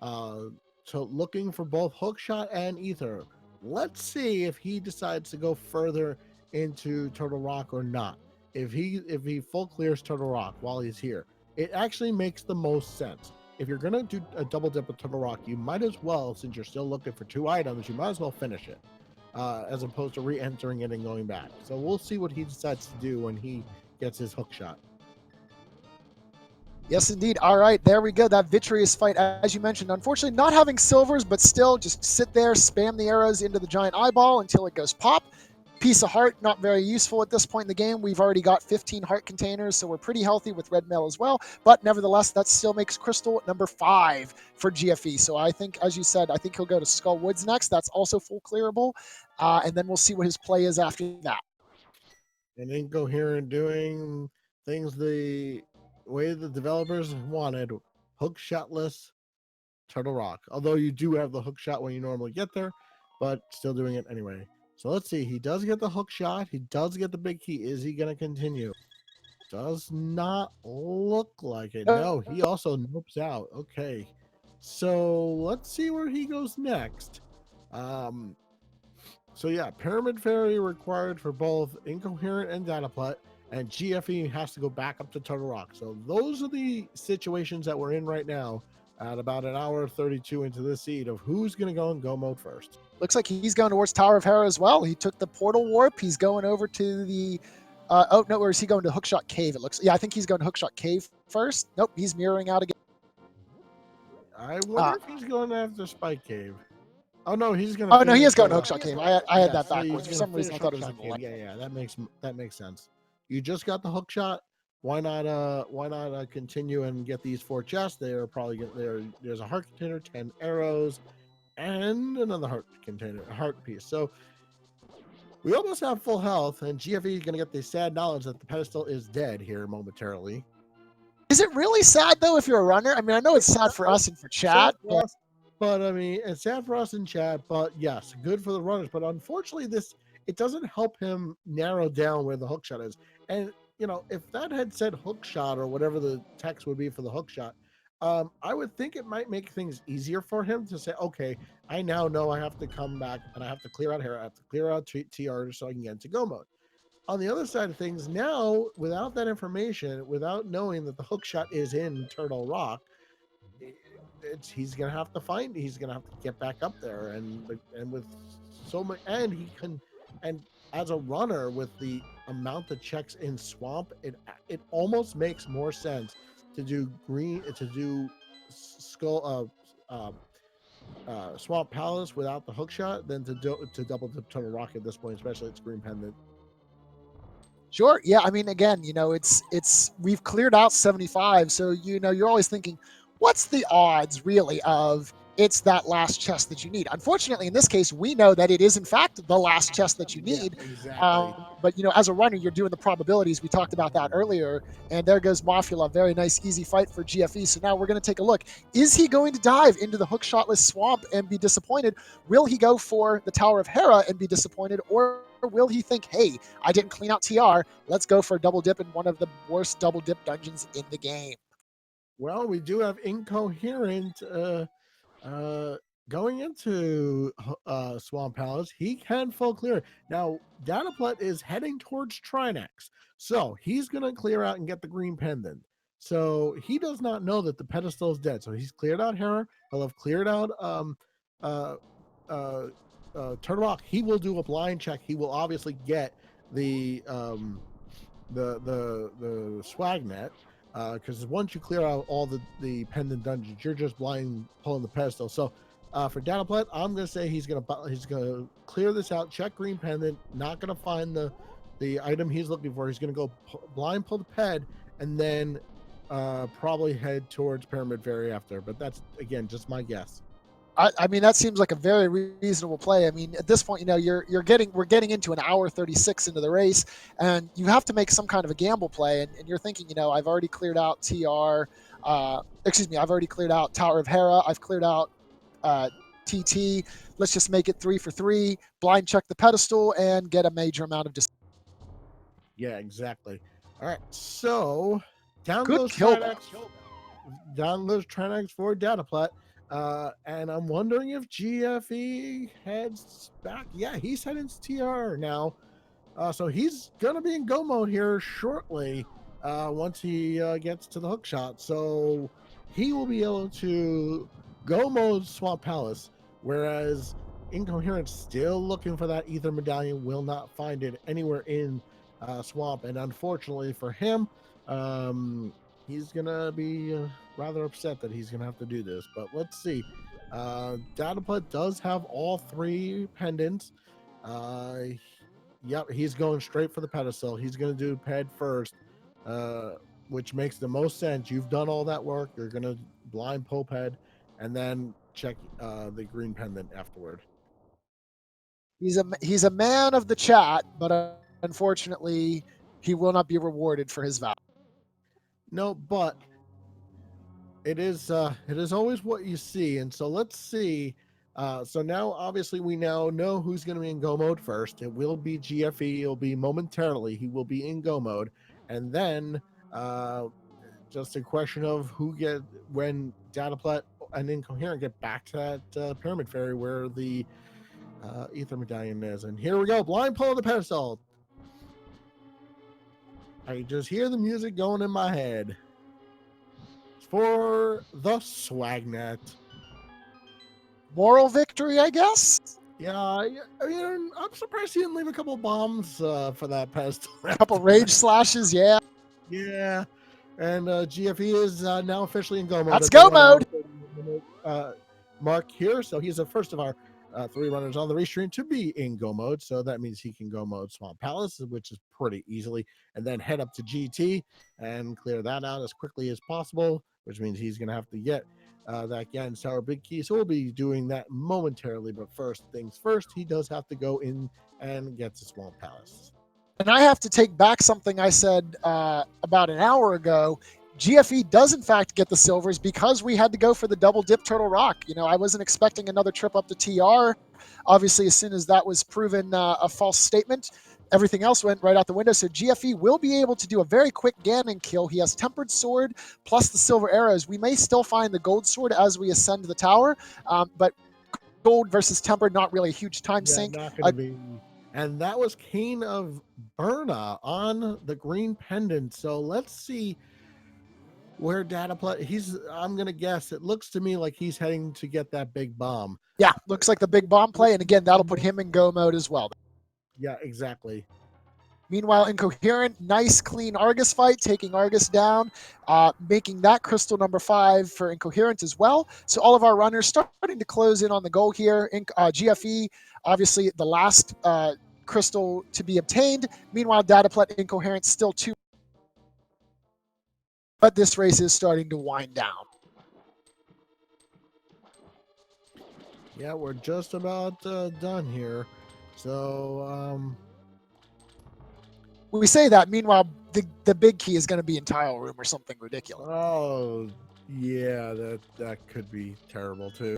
so looking for both hook shot and ether. Let's see if he decides to go further into Turtle Rock or not. If he full clears Turtle Rock while he's here, it actually makes the most sense. If you're gonna do a double dip with Turtle Rock, you might as well, since you're still looking for 2 items, you might as well finish it. As opposed to re-entering it and going back. So we'll see what he decides to do when he gets his hook shot. Yes, indeed. All right, there we go. That Vitreous fight, as you mentioned, unfortunately not having silvers, but still just sit there, spam the arrows into the giant eyeball until it goes pop. Piece of heart, not very useful at this point in the game. We've already got 15 heart containers, so we're pretty healthy with red mail as well. But nevertheless, that still makes Crystal number 5 for GFE. So I think, as you said, I think he'll go to Skull Woods next. That's also full clearable. And then we'll see what his play is after that. And Incoherent doing things the way the developers wanted. Hook shotless Turtle Rock. Although you do have the hook shot when you normally get there, but still doing it anyway. So let's see. He does get the hook shot. He does get the big key. Is he going to continue? Does not look like it. No, he also nopes out. Okay. So let's see where he goes next. So yeah, Pyramid Fairy required for both Incoherent and Dataplet, and GFE has to go back up to Turtle Rock. So those are the situations that we're in right now at about an hour 32 into the seed of who's going to go in go mode first. Looks like he's going towards Tower of Hera as well. He took the portal warp. He's going over to the oh no, where is he going to Hookshot Cave? It looks. Yeah, I think he's going to Hookshot Cave first. Nope, he's mirroring out again. I wonder if he's going after Spike Cave. Oh no, he's gonna. Oh no, he is going to Hookshot Cave. I had that so backwards for some reason. I thought it was in the Cave. light. Yeah, that makes sense. You just got the hook shot. Why not continue and get these 4 chests? They are probably there's a heart container, 10 arrows, and another heart container, a heart piece. So we almost have full health, and GFE is going to get the sad knowledge that the pedestal is dead here momentarily. Is it really sad though if you're a runner? I mean, I know it's sad for us and for chat, but I mean, it's sad for us in chat. But yes, good for the runners. But unfortunately, it doesn't help him narrow down where the hook shot is. And if that had said hook shot or whatever the text would be for the hook shot, I would think it might make things easier for him to say, okay, I now know I have to come back and I have to clear out here. I have to clear out TR so I can get into go mode. On the other side of things, now without that information, without knowing that the hook shot is in Turtle Rock, he's gonna have to get back up there, and with so much, and he can, and as a runner with the amount of checks in Swamp, it almost makes more sense to do Skull Swamp Palace without the hook shot than to double dip Turtle Rock at this point, especially its Green Pendant. Sure. Yeah. I mean, again, it's we've cleared out 75, so you're always thinking, what's the odds really of it's that last chest that you need? Unfortunately, in this case, we know that it is in fact the last chest that you Yeah, need. exactly. But as a runner, you're doing the probabilities. We talked about that earlier, and there goes Mafula. Very nice, easy fight for GFE. So now we're going to take a look. Is he going to dive into the hookshotless swamp and be disappointed? Will he go for the Tower of Hera and be disappointed, or will he think, hey, I didn't clean out TR, let's go for a double dip in one of the worst double dip dungeons in the game? Well, we do have incoherent uh going into Swamp Palace. He can full clear. Now, Dataplet is heading towards Trinex. So he's gonna clear out and get the green pendant. So he does not know that the pedestal is dead. So he's cleared out Hera. He'll have cleared out uh uh Turtle Rock. He will do a blind check. He will obviously get the the swag net, because once you clear out all the pendant dungeons, you're just blind pulling the pedestal. So for Dataplet, I'm gonna say he's gonna clear this out, check green pendant, not gonna find the item he's looking for. He's gonna go blind pull the ped, and then probably head towards Pyramid Ferry after. But that's again just my guess. I mean, that seems like a very reasonable play. I mean, at this point, we're getting into an hour 36 into the race, and you have to make some kind of a gamble play. And you're thinking, I've already cleared out TR. I've already cleared out Tower of Hera. I've cleared out TT. Let's just make it 3 for 3. Blind check the pedestal and get a major amount of. Yeah, exactly. All right, so down Good goes kill. Trinex for Dataplet. And I'm wondering if GFE heads back. Yeah, he's heading to TR now. So he's going to be in go mode here shortly once he gets to the hook shot. So he will be able to go mode Swamp Palace, whereas Incoherent still looking for that Ether Medallion, will not find it anywhere in Swamp. And unfortunately for him, he's going to be rather upset that he's going to have to do this. But let's see. Dataplet does have all 3 pendants. Yep, he's going straight for the pedestal. He's going to do ped first, which makes the most sense. You've done all that work. You're going to blind pull ped and then check the green pendant afterward. He's a man of the chat, but unfortunately, he will not be rewarded for his vow. No, but it is always what you see. And so let's see. So now obviously we now know who's going to be in go mode first. It will be GFE. It'll be momentarily. He will be in go mode, and then just a question of when Dataplet and Incoherent get back to that Pyramid Ferry where the Ether Medallion is. And here we go. Blind pull of the pedestal. I just hear the music going in my head. For the swagnet. Moral victory, I guess. Yeah, I mean, I'm surprised he didn't leave a couple bombs for that pedestal. A couple rage slashes, yeah. Yeah, and GFE is now officially in go mode. That's go mode. Mark here, so he's the first of our 3 runners on the restream to be in go mode. So that means he can go mode Swamp Palace, which is pretty easily, and then head up to GT and clear that out as quickly as possible, which means he's going to have to get that Gan's Tower Big Key. So we'll be doing that momentarily. But first things first, he does have to go in and get to Swamp Palace. And I have to take back something I said about an hour ago. GFE does in fact get the silvers because we had to go for the double dip Turtle Rock. I wasn't expecting another trip up to TR. Obviously, as soon as that was proven a false statement, everything else went right out the window. So GFE will be able to do a very quick Ganon kill. He has Tempered Sword plus the silver arrows. We may still find the gold sword as we ascend the tower, but gold versus tempered, not really a huge time sink. Not going to be. And that was Kane of Berna on the green pendant. So let's see where Dataplet. I'm gonna guess. It looks to me like he's heading to get that big bomb. Yeah, looks like the big bomb play, and again, that'll put him in go mode as well. Yeah, exactly. Meanwhile, Incoherent, nice clean Argus fight, taking Argus down, making that crystal number 5 for Incoherent as well. So all of our runners starting to close in on the goal here. GFE, obviously the last crystal to be obtained. Meanwhile, Dataplet Incoherent still 2. But this race is starting to wind down. Yeah, we're just about done here. So, we say that. Meanwhile, the big key is going to be in tile room or something ridiculous. oh, yeah, that could be terrible too.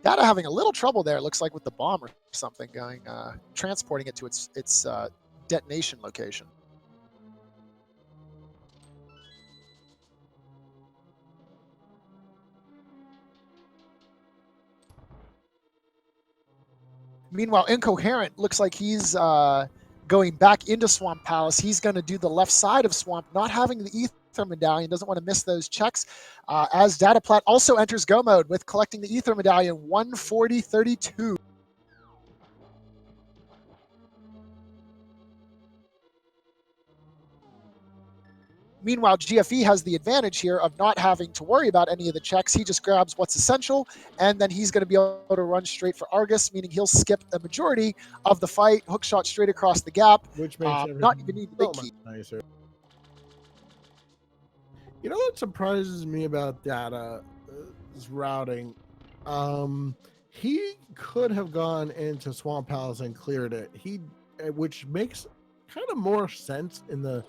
Data having a little trouble there, it looks like, with the bomb or something going, transporting it to its detonation location. Meanwhile, Incoherent looks like he's going back into Swamp Palace. He's going to do the left side of Swamp, not having the Ether Medallion. Doesn't want to miss those checks. As Dataplat also enters Go mode with collecting the Ether Medallion, 140.32. Meanwhile, GFE has the advantage here of not having to worry about any of the checks. He just grabs what's essential, and then he's going to be able to run straight for Argus, meaning he'll skip a majority of the fight, hook shot straight across the gap, Which makes everything not even need the big so key. much nicer. You know what surprises me about Data's routing? He could have gone into Swamp Palace and cleared it. Which makes kind of more sense in the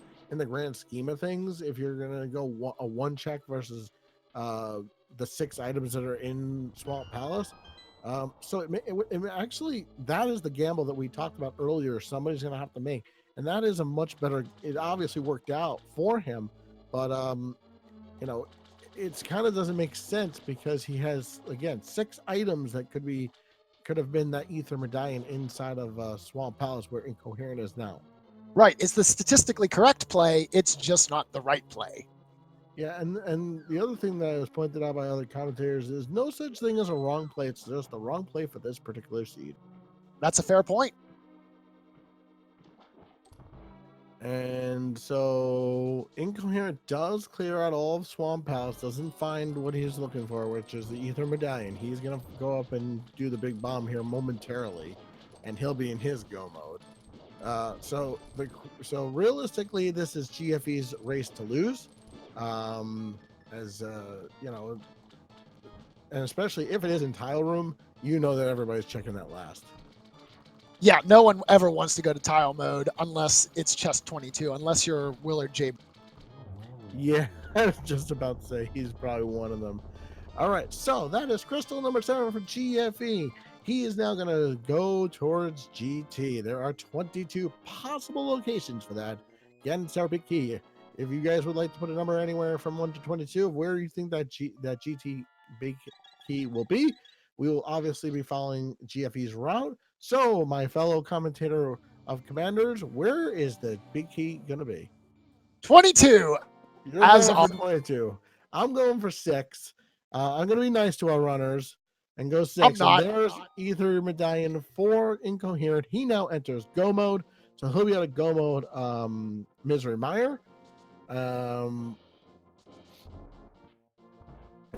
grand scheme of things. If you're gonna go a one check versus the 6 items that are in Swamp Palace, so it actually, that is the gamble that we talked about earlier. Somebody's gonna have to make, and that is a much better. It obviously worked out for him, but you know, it's kind of doesn't make sense because he has, again, 6 items that could have been that Ether Medallion inside of Swamp Palace where Incoherent is now. Right, it's the statistically correct play. It's just not the right play. Yeah, and the other thing that was pointed out by other commentators is no such thing as a wrong play. It's just the wrong play for this particular seed. That's a fair point. And so Incoherent does clear out all of Swamp Palace, doesn't find what he's looking for, which is the Ether Medallion. He's going to go up and do the big bomb here momentarily, and he'll be in his go mode. So realistically, this is GFE's race to lose. As you know, and especially if it is in tile room, you know that everybody's checking that last. Yeah, no one ever wants to go to tile mode unless it's chest 22, unless you're Willard J. Yeah, I was just about to say he's probably one of them. All right, so that is crystal number 7 for GFE. He is now going to go towards GT. There are 22 possible locations for that. Again, it's our big key. If you guys would like to put a number anywhere from 1 to 22 of where you think that GT big key will be, we will obviously be following GFE's route. So, my fellow commentator of commanders, where is the big key going to be? 22. You're going for 22. I'm going for 6. I'm going to be nice to our runners and go 6. I'm not. And there's Ether Medallion for Incoherent. He now enters go mode. So he'll be out of go mode Misery Mire.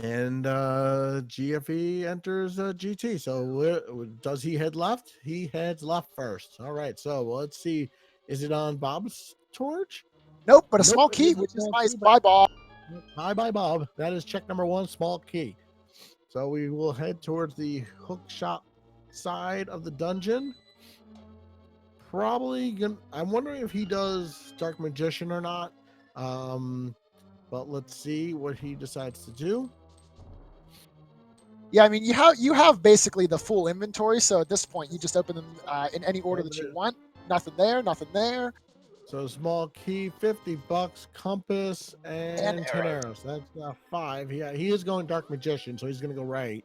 And GFE enters GT. So does he head left? He heads left first. All right. So let's see. Is it on Bob's torch? Nope, but a small key, which is nice. Bye, Bob. Bye, Bob. That is check number 1, small key. So we will head towards the hook shot side of the dungeon. I'm wondering if he does Dark Magician or not. But let's see what he decides to do. Yeah, I mean, you have basically the full inventory, so at this point, you just open them in any order that you want. Nothing there, nothing there. So small key, $50, compass, and 10 arrows. That's 5. Yeah, he is going Dark Magician, so he's going to go right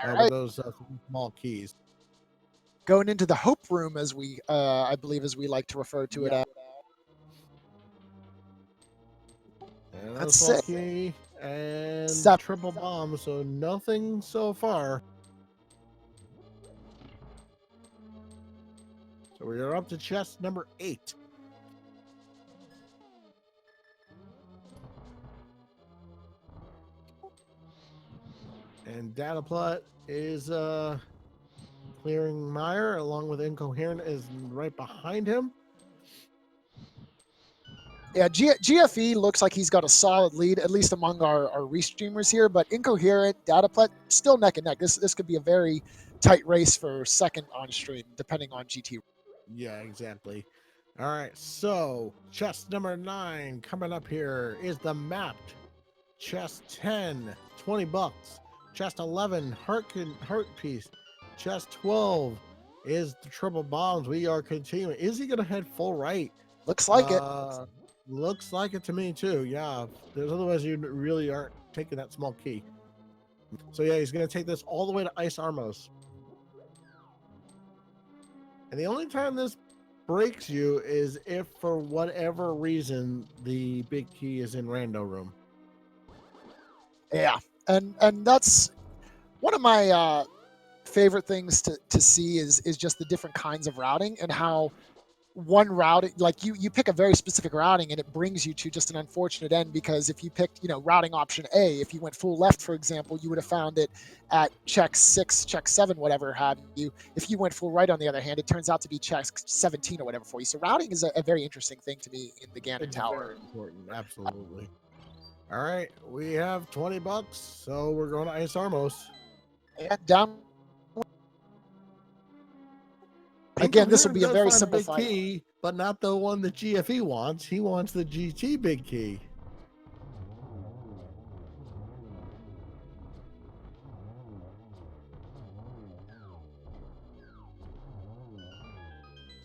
with those small keys. Going into the Hope Room, as I believe, as we like to refer to it as. And that's small key and triple bomb, so nothing so far. So we are up to chest number 8. And Dataplat is clearing Meyer, along with Incoherent is right behind him. Yeah, GFE looks like he's got a solid lead, at least among our restreamers here. But Incoherent, Dataplet, still neck and neck. This could be a very tight race for second on stream, depending on GT. Yeah, exactly. All right, so chest number 9 coming up here is the mapped. Chest 10, $20. Chest 11, heart piece. Chest 12 is the triple bombs. We are continuing. Is he gonna head full right? Looks like it. Looks like it to me too. Yeah, there's otherwise you really aren't taking that small key. So yeah, he's gonna take this all the way to Ice Armos. And the only time this breaks you is if for whatever reason the big key is in Rando Room. Yeah, and that's one of my favorite things to see is just the different kinds of routing and how one route, like you pick a very specific routing and it brings you to just an unfortunate end, because if you picked routing option A, if you went full left, for example, you would have found it at check 6, check 7, whatever have you. If you went full right, on the other hand, it turns out to be check 17 or whatever for you. So routing is a very interesting thing to me in the Ganon Tower. Very important, absolutely. All right, we have $20, so we're going to Ice Armos. And down again, this will be a very simple big fight. Key, but not the one that GFE wants. He wants the GT big key.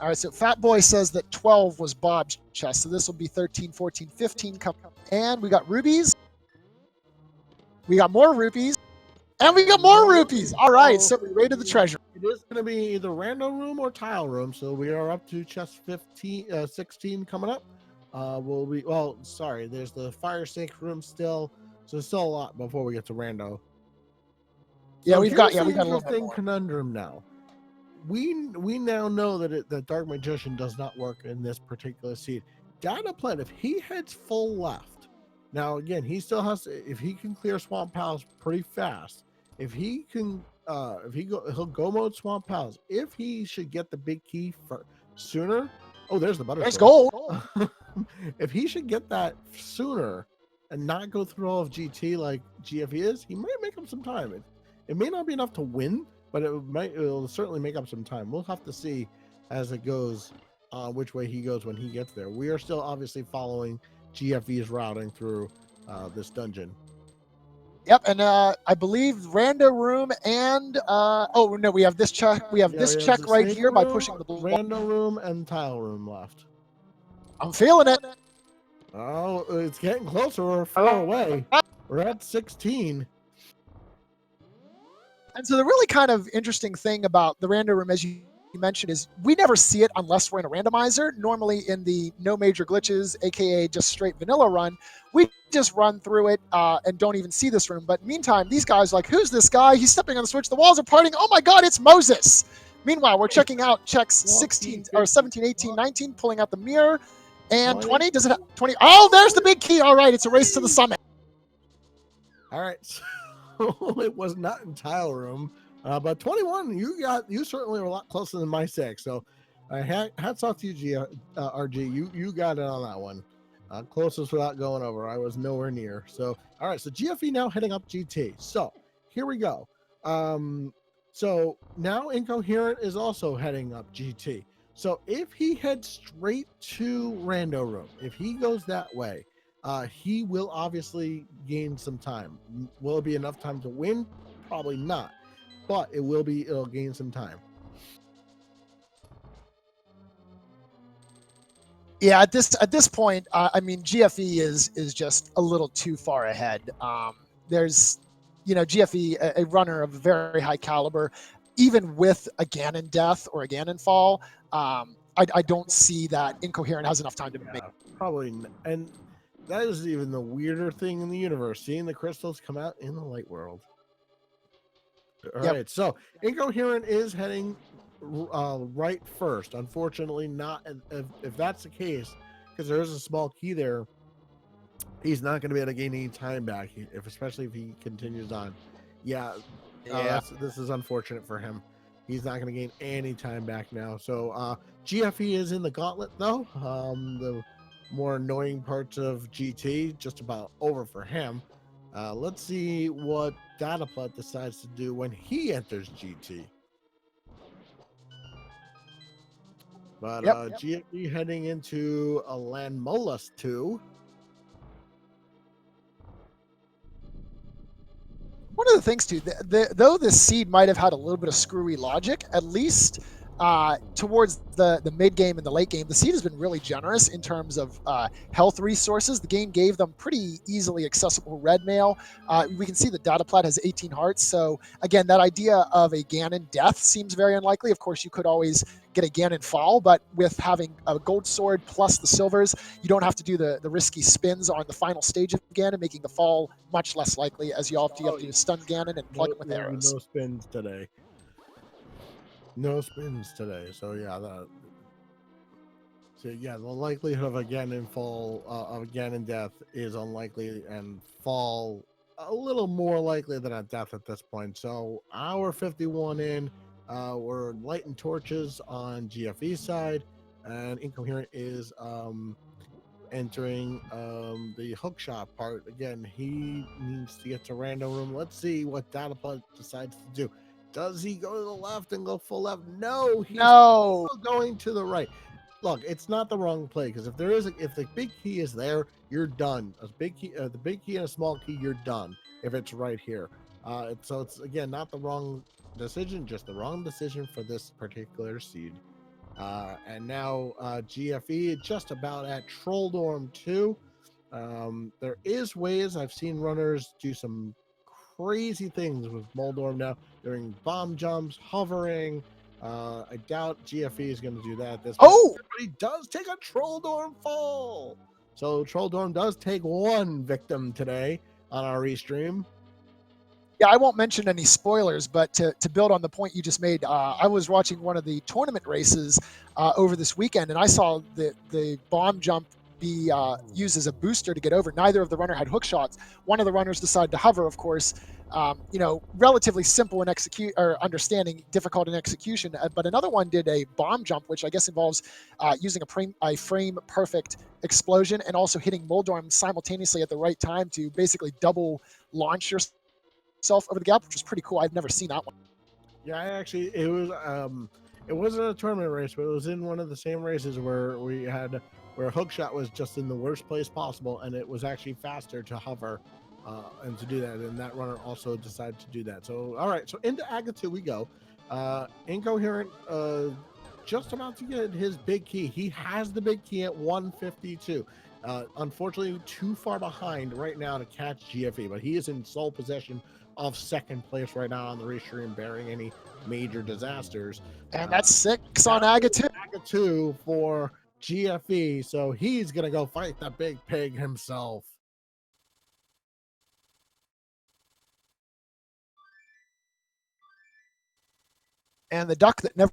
All right, so Fat Boy says that 12 was Bob's chest, so this will be 13, 14, 15 coming. And we got rubies. We got more rupees. And we got more rupees. All right, so we raided the treasure. It is going to be either random room or tile room, so we are up to chest 16 coming up. There's the fire sink room still, so there's still a lot before we get to rando. Yeah, so we got a little bit more. Conundrum now. We now know that the Dark Magician does not work in this particular seed. Dataplet, if he heads full left, now again, he still has to, if he can clear Swamp Palace pretty fast, if he can, he'll go mode Swamp Palace. If he should get the big key sooner, there's the butter. There's gold. If he should get that sooner and not go through all of GT like GFE is, he might make up some time. It may not be enough to win, but it'll certainly make up some time. We'll have to see as it goes, which way he goes when he gets there. We are still obviously following GFE's routing through this dungeon. Yep, and I believe Rando Room and we have this check. We have this check right here by pushing the Rando Room and Tile Room left. I'm feeling it. Oh, it's getting closer. We're far away. We're at 16. And so the really kind of interesting thing about the Rando Room, as you mentioned, is we never see it unless we're in a randomizer. Normally in the no major glitches, aka just straight vanilla run, we just run through it and don't even see this room. But meantime, these guys are like, who's this guy? He's stepping on the switch. The walls are parting. Oh my God, it's Moses. Meanwhile, we're checking out checks 16 or 17, 18, 19, pulling out the mirror. And 20, does it have 20? Oh, there's the big key. All right, it's a race to the summit. All right. It was not in Tile Room, but 21. You certainly were a lot closer than my 6. So, hats off to you, RG. You got it on that one. Closest without going over. I was nowhere near. So, all right. So GFE now heading up GT. So here we go. So now Incoherent is also heading up GT. So if he heads straight to Rando Room, if he goes that way, he will obviously gain some time. Will it be enough time to win? Probably not, but it'll gain some time. Yeah, at this point, I mean, GFE is just a little too far ahead. There's, GFE, a runner of very high caliber, even with a Ganon death or a Ganon fall, I don't see that Incoherent has enough time to make. Probably, and that is even the weirder thing in the universe, seeing the crystals come out in the light world. All right, so Incoherent is heading right first. Unfortunately, not if that's the case, because there is a small key there, he's not going to be able to gain any time back, especially if he continues on. This is unfortunate for him. He's not going to gain any time back now. So GFE is in the gauntlet, though. The more annoying parts of GT just about over for him. Let's see what Dataplat decides to do when he enters GT. But GFE heading into a Land Molus 2. One of the things too, though this seed might have had a little bit of screwy logic, at least towards the mid game and the late game, the seed has been really generous in terms of health resources. The game gave them pretty easily accessible red mail. We can see that Dataplat has 18 hearts. So again, that idea of a Ganon death seems very unlikely. Of course, you could always get a Ganon fall, but with having a gold sword plus the silvers, you don't have to do the risky spins on the final stage of Ganon, making the fall much less likely, as you have to stun Ganon and plug him with arrows. No spins today. No spins today. So yeah, the likelihood of a Ganon fall, of a Ganon death is unlikely, and fall a little more likely than a death at this point. So hour 51 in, we're lighting torches on GFE side, and Incoherent is entering the hookshot part. Again, he needs to get to random room. Let's see what Dataplat decides to do. Does he go to the left and go full left? No, he's going to the right. Look, it's not the wrong play, because if the big key is there, you're done. The big key and a small key, you're done. If it's right here, so it's again not the wrong decision, just the wrong decision for this particular seed. And now GFE just about at Trolldorm 2. There is ways I've seen runners do some crazy things with Moldorm now, doing bomb jumps, hovering. I doubt GFE is going to do that at this point. But he does take a Trolldorm fall. So Trolldorm does take one victim today on our restream. Yeah, I won't mention any spoilers, but to build on the point you just made, I was watching one of the tournament races over this weekend, and I saw the bomb jump be used as a booster to get over. Neither of the runner had hook shots. One of the runners decided to hover, of course. Relatively simple in understanding, difficult in execution. But another one did a bomb jump, which I guess involves using a frame perfect explosion and also hitting Moldorm simultaneously at the right time to basically double launch yourself over the gap, which was pretty cool. I've never seen that one. Yeah, it wasn't a tournament race, but it was in one of the same races where hookshot was just in the worst place possible, and it was actually faster to hover and to do that, and that runner also decided to do that. So all right, so into Aga 2 we go. Incoherent just about to get his big key. He has the big key at 152. Unfortunately too far behind right now to catch GFE, but he is in sole possession of second place right now on the restream, bearing any major disasters. And that's 6 on Aga 2. Aga 2 for GFE, so he's gonna go fight the big pig himself. And the duck that never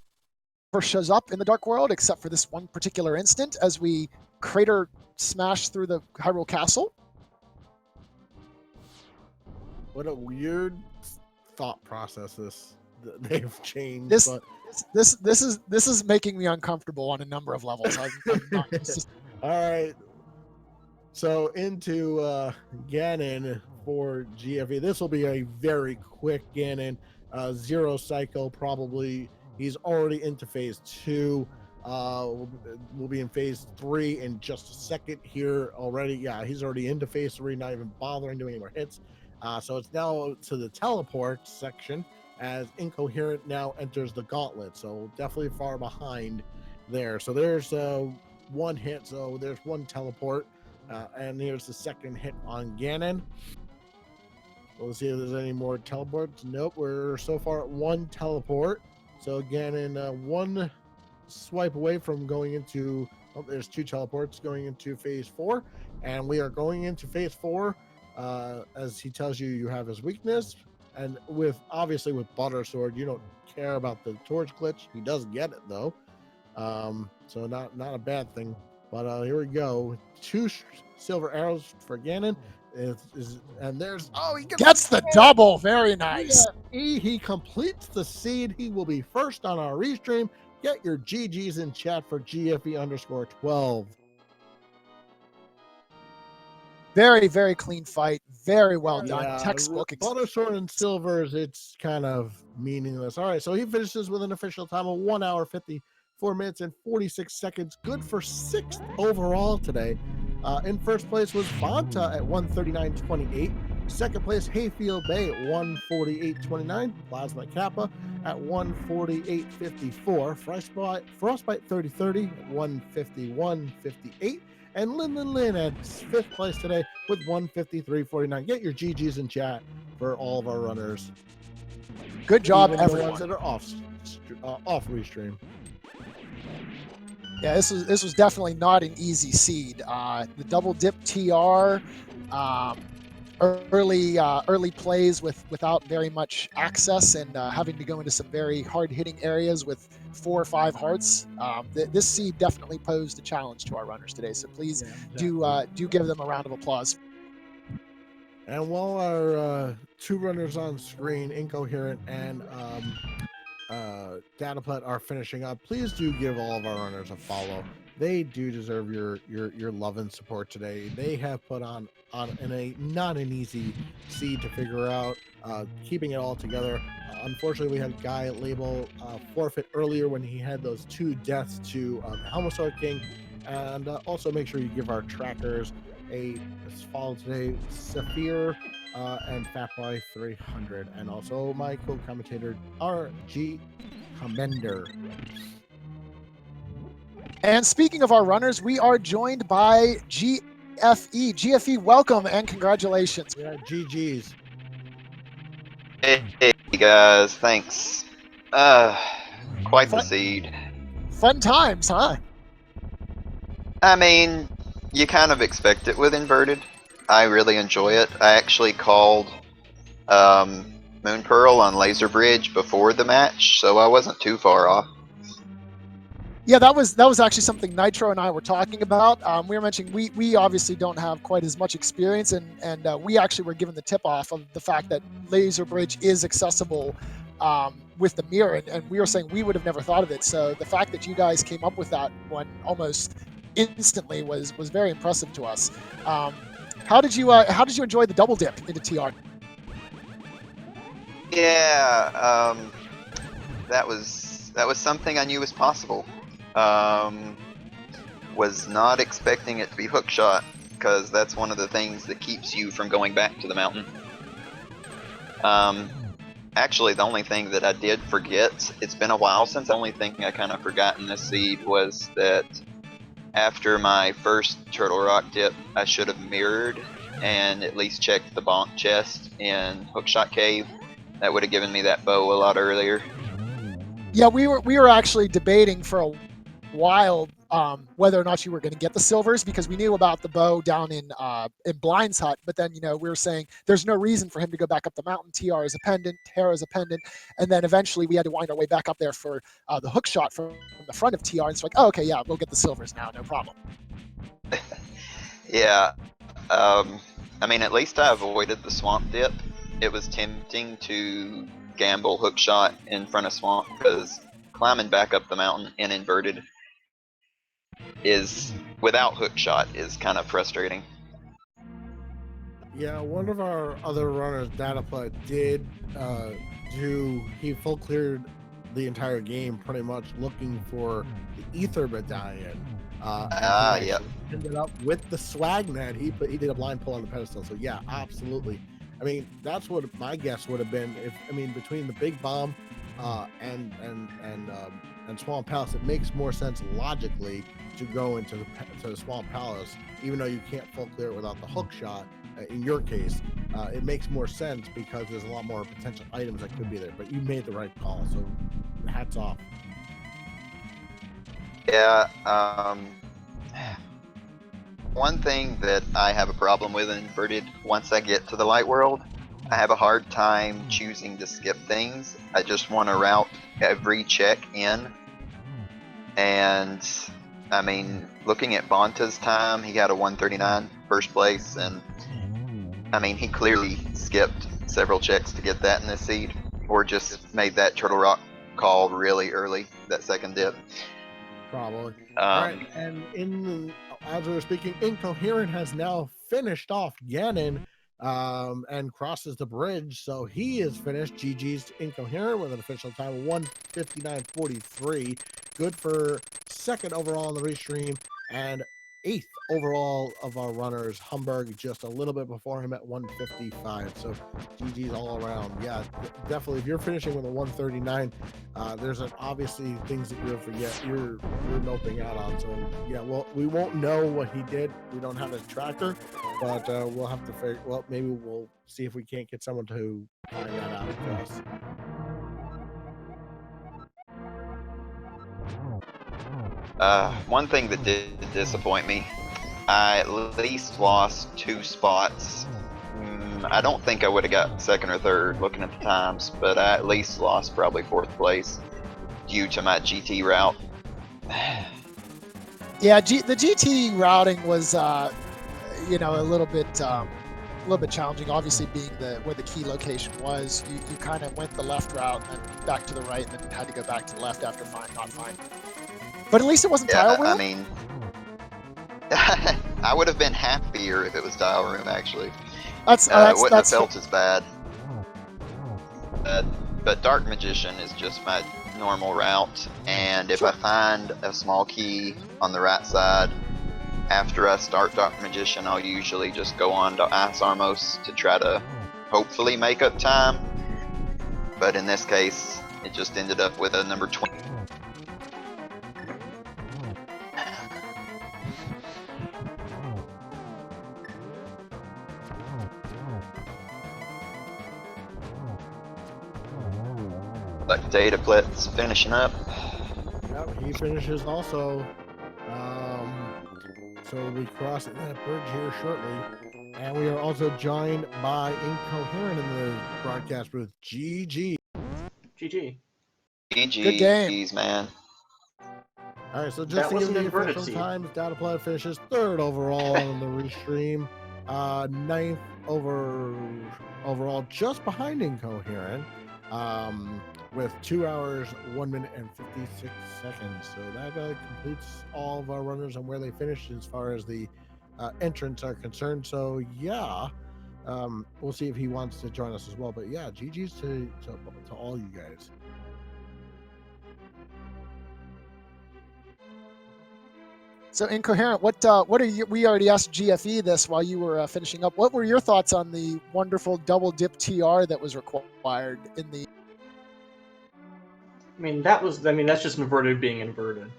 shows up in the Dark World, except for this one particular instant, as we crater smash through the Hyrule Castle. What a weird thought process they've changed. This is making me uncomfortable on a number of levels. I'm not All right, so into Ganon for GFE. This will be a very quick Ganon. Zero cycle probably. He's already into phase 2. We'll be in phase 3 in just a second here already. Yeah, he's already into phase 3, not even bothering doing any more hits. So it's now to the teleport section as Incoherent now enters the gauntlet. So definitely far behind there. So there's one hit. So there's one teleport. And here's the second hit on Ganon. We'll see if there's any more teleports. Nope, we're so far at one teleport. So Ganon, one swipe away from going into, there's 2 teleports going into phase 4. And we are going into phase 4. As he tells you, you have his weakness, and obviously with Butter Sword, you don't care about the torch glitch. He does get it though, so not a bad thing. But here we go. 2 silver arrows for Ganon. And there's he Gets the double. Very nice. He completes the seed. He will be first on our restream. Get your GGs in chat for GFE_12. Very, very clean fight. Very well done. Textbook. Butter Sword and Silvers, it's kind of meaningless. All right, so he finishes with an official time of 1 hour, 54 minutes, and 46 seconds. Good for 6th overall today. In first place was Fanta at 139.28. Second place, Hayfield Bay at 148.29. Plasma Kappa at 148.54. Frostbite 3030 at 151.58. And Lin at 5th place today with 153.49. Get your GGs in chat for all of our runners. Good job, even everyone. The ones that are off restream. Yeah, this was definitely not an easy seed. The double dip TR, early plays without very much access and having to go into some very hard hitting areas with 4 or 5 hearts. This seed definitely posed a challenge to our runners today. So please do give them a round of applause. And while our 2 runners on screen, Incoherent and Dataput, are finishing up, please do give all of our runners a follow. They do deserve your love and support today. They have put on not an easy seed to figure out, keeping it all together. Unfortunately, we had Guy label forfeit earlier when he had those 2 deaths to Helmosaur King. And also make sure you give our trackers a follow today, Saphir and Fatboy 300, and also my co-commentator RG Commender. And speaking of our runners, we are joined by GFE. GFE, welcome and congratulations. Yeah, GGs. Hey guys, thanks. Quite the seed. Fun times, huh? I mean, you kind of expect it with inverted. I really enjoy it. I actually called Moon Pearl on Laser Bridge before the match, so I wasn't too far off. Yeah, that was actually something Nitro and I were talking about. We were mentioning we obviously don't have quite as much experience, and we actually were given the tip off of the fact that Laser Bridge is accessible with the mirror, and we were saying we would have never thought of it. So the fact that you guys came up with that one almost instantly was very impressive to us. How did you enjoy the double dip into TR? Yeah, that was something I knew was possible. Was not expecting it to be hook shot, because that's one of the things that keeps you from going back to the mountain. Actually, the only thing that I did forget, it's been a while since, the only thing I kind of forgot in this seed was that after my first Turtle Rock dip, I should have mirrored and at least checked the bonk chest in Hookshot Cave. That would have given me that bow a lot earlier. Yeah, we were actually debating for a while whether or not you were going to get the silvers, because we knew about the bow down in Blind's hut, but then we were saying there's no reason for him to go back up the mountain. TR is a pendant, Terra is a pendant, and then eventually we had to wind our way back up there for the hook shot from the front of TR, and it's like, oh, okay, yeah, we'll get the silvers now, no problem. Yeah, I mean, at least I avoided the swamp dip. It was tempting to gamble hook shot in front of swamp, because climbing back up the mountain in inverted is, without hook shot, is kind of frustrating. Yeah, one of our other runners, Dataput, did he full cleared the entire game pretty much looking for the Ether Medallion. Yep. Ended up with the swag net. He did a blind pull on the pedestal. So yeah, absolutely. I mean, that's what my guess would have been. Between the big bomb and Swamp Palace, it makes more sense logically to go into the Swamp Palace, even though you can't full clear it without the hook shot. In your case, it makes more sense because there's a lot more potential items that could be there. But you made the right call, so hats off. Yeah. One thing that I have a problem with in inverted, once I get to the light world, I have a hard time choosing to skip things. I just want to route every check in. And I mean, looking at Bonta's time, he got a 139 first place, and I mean, he clearly skipped several checks to get that in this seed, or just made that Turtle Rock call really early, that second dip. Probably. All right, and as we were speaking, Incoherent has now finished off Ganon and crosses the bridge, so he is finished. GG's Incoherent with an official time of 1:59.43. Good for second overall in the restream and 8th overall of our runners. Humberg just a little bit before him at 1:55. So GG's all around. Yeah, definitely. If you're finishing with a 1:39, there's obviously things that you're noping out on. So yeah, well, we won't know what he did. We don't have his tracker, but we'll have to figure. Well, maybe we'll see if we can't get someone to find that out for us. One thing that did disappoint me, I at least lost 2 spots. I don't think I would have got second or third looking at the times, but I at least lost probably 4th place due to my GT route. Yeah, the GT routing was, a little bit challenging. Obviously, being where the key location was, you kind of went the left route and then back to the right, and then had to go back to the left after not fine. But at least it wasn't tile room. I mean, I would have been happier if it was tile room. Actually, wouldn't have felt as bad. But Dark Magician is just my normal route, and if I find a small key on the right side after I start Dark Magician, I'll usually just go on to Ice Armos to try to hopefully make up time. But in this case, it just ended up with a number 20. Like Data Plit's finishing up. Yep, he finishes also. So we cross that bridge here shortly. And we are also joined by Incoherent in the broadcast booth. GG. GG. GG. Good game. Jeez, man. All right, so just That to was give an you inverted official seed. times, Data Play finishes 3rd overall in the restream. 9th overall, just behind Incoherent. With 2 hours, 1 minute, and 56 seconds. So that completes all of our runners and where they finished as far as the entrants are concerned. So yeah, we'll see if he wants to join us as well. But yeah, GG's to all you guys. So Incoherent, what are you? We already asked GFE this while you were finishing up. What were your thoughts on the wonderful double dip TR that was required in the? I mean, that's just inverted being inverted.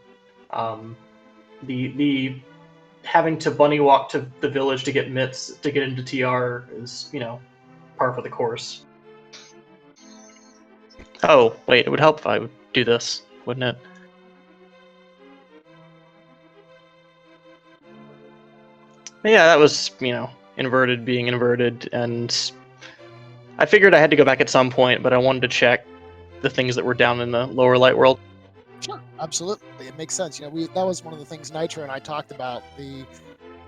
The having to bunny walk to the village to get mitts to get into TR is, par for the course. Oh, wait, it would help if I would do this, wouldn't it? Yeah, that was, inverted being inverted, and I figured I had to go back at some point, but I wanted to check the things that were down in the lower light world. Sure, absolutely, it makes sense. That was one of the things Nitro and I talked about, the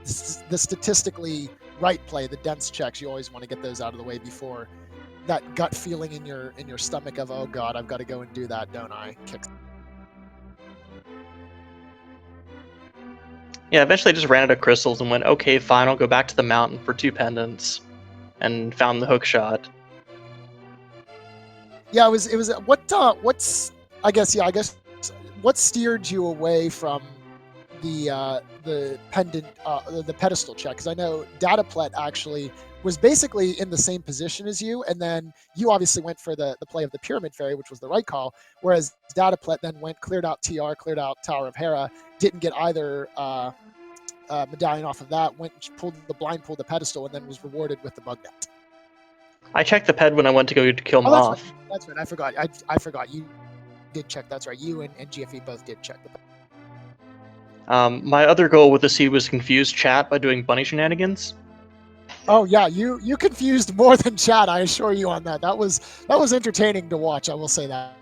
statistically right play, the dense checks. You always want to get those out of the way before that gut feeling in your stomach of, oh god, I've got to go and do that, don't I? Kicks. Yeah, eventually I just ran out of crystals and went, okay, fine, I'll go back to the mountain for 2 pendants, and found the hook shot. Yeah, it was what steered you away from the pendant, the pedestal check? Because I know Dataplet actually was basically in the same position as you, and then you obviously went for the play of the Pyramid Fairy, which was the right call, whereas Dataplet then cleared out TR, cleared out Tower of Hera, didn't get either medallion off of that, pulled the pedestal, and then was rewarded with the bug net. I checked the ped when I went to go to kill Moth. That's right. I forgot. I forgot. You did check. That's right. You and GFE both did check the ped. My other goal with the seed was confuse chat by doing bunny shenanigans. Oh yeah, you confused more than chat. I assure you on that. That was entertaining to watch. I will say that.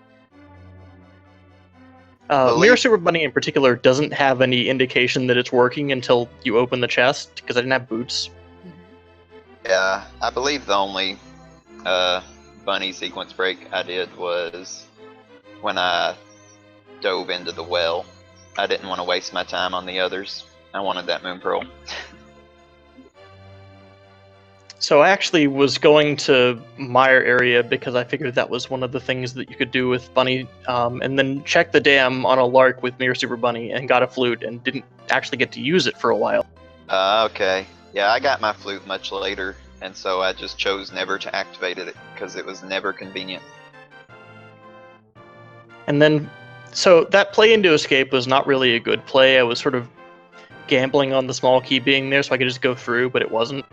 Mirror Super Bunny in particular doesn't have any indication that it's working until you open the chest, because I didn't have boots. Yeah, I believe the only bunny sequence break I did was when I dove into the well. I didn't want to waste my time on the others. I wanted that moon pearl. So I actually was going to Mire area because I figured that was one of the things that you could do with Bunny, and then checked the dam on a lark with Mirror Super Bunny and got a flute and didn't actually get to use it for a while. Okay. Yeah, I got my flute much later, and so I just chose never to activate it because it was never convenient. And then, so that play into escape was not really a good play. I was sort of gambling on the small key being there so I could just go through, but it wasn't.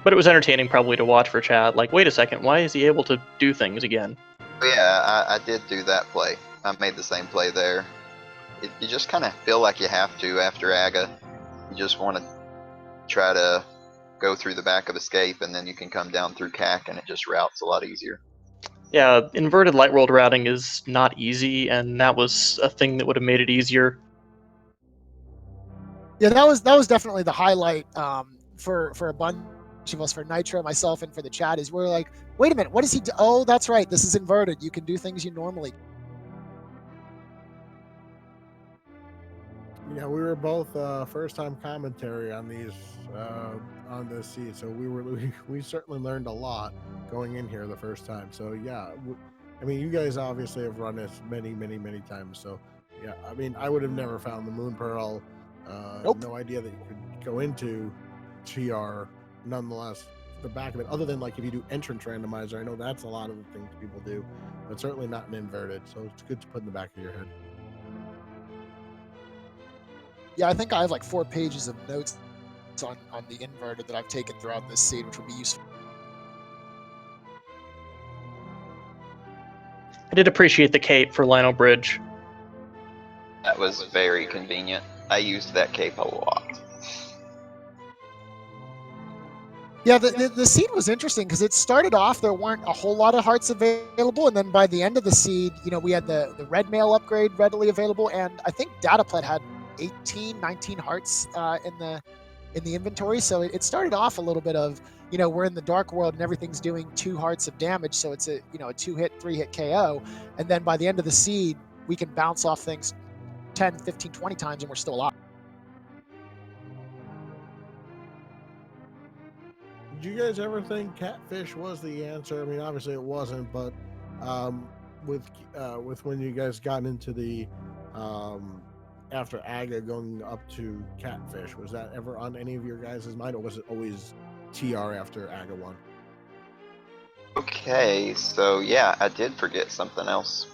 But it was entertaining probably to watch for Chad. Like, wait a second, why is he able to do things again? Yeah, I did do that play. I made the same play there. You just kind of feel like you have to after Aga. You just want to try to go through the back of escape, and then you can come down through CAC, and it just routes a lot easier. Yeah, inverted light world routing is not easy, and that was a thing that would have made it easier. Yeah, that was definitely the highlight for a bunch of us, for Nitro, myself, and for the chat. Is we're like, wait a minute, what does he do? Oh, that's right, this is inverted. You can do things you normally. Yeah, we were both first-time commentary on these on this seed, so we certainly learned a lot going in here the first time. So yeah, I mean, you guys obviously have run this many times. So yeah, I mean, I would have never found the Moon Pearl. Nope. No idea that you could go into TR. Nonetheless, the back of it, other than like if you do entrance randomizer, I know that's a lot of the things people do, but certainly not an inverted. So it's good to put in the back of your head. Yeah, I think I have like 4 pages of notes on the inverted that I've taken throughout this seed, which will be useful. I did appreciate the cape for Lionel Bridge. That was very convenient. I used that cape a lot. Yeah, the seed was interesting because it started off, there weren't a whole lot of hearts available, and then by the end of the seed, you know, we had the red mail upgrade readily available, and I think Dataplet had 18, 19 hearts in the inventory. So it started off a little bit of, you know, we're in the dark world and everything's doing 2 hearts of damage, so it's a, you know, a 2-hit, 3-hit KO, and then by the end of the seed, we can bounce off things 10, 15, 20 times and we're still alive. Did you guys ever think catfish was the answer? I mean, obviously it wasn't, but with when you guys got into the after Aga going up to catfish, was that ever on any of your guys' mind, or was it always TR after Aga 1? Okay, so yeah, I did forget something else.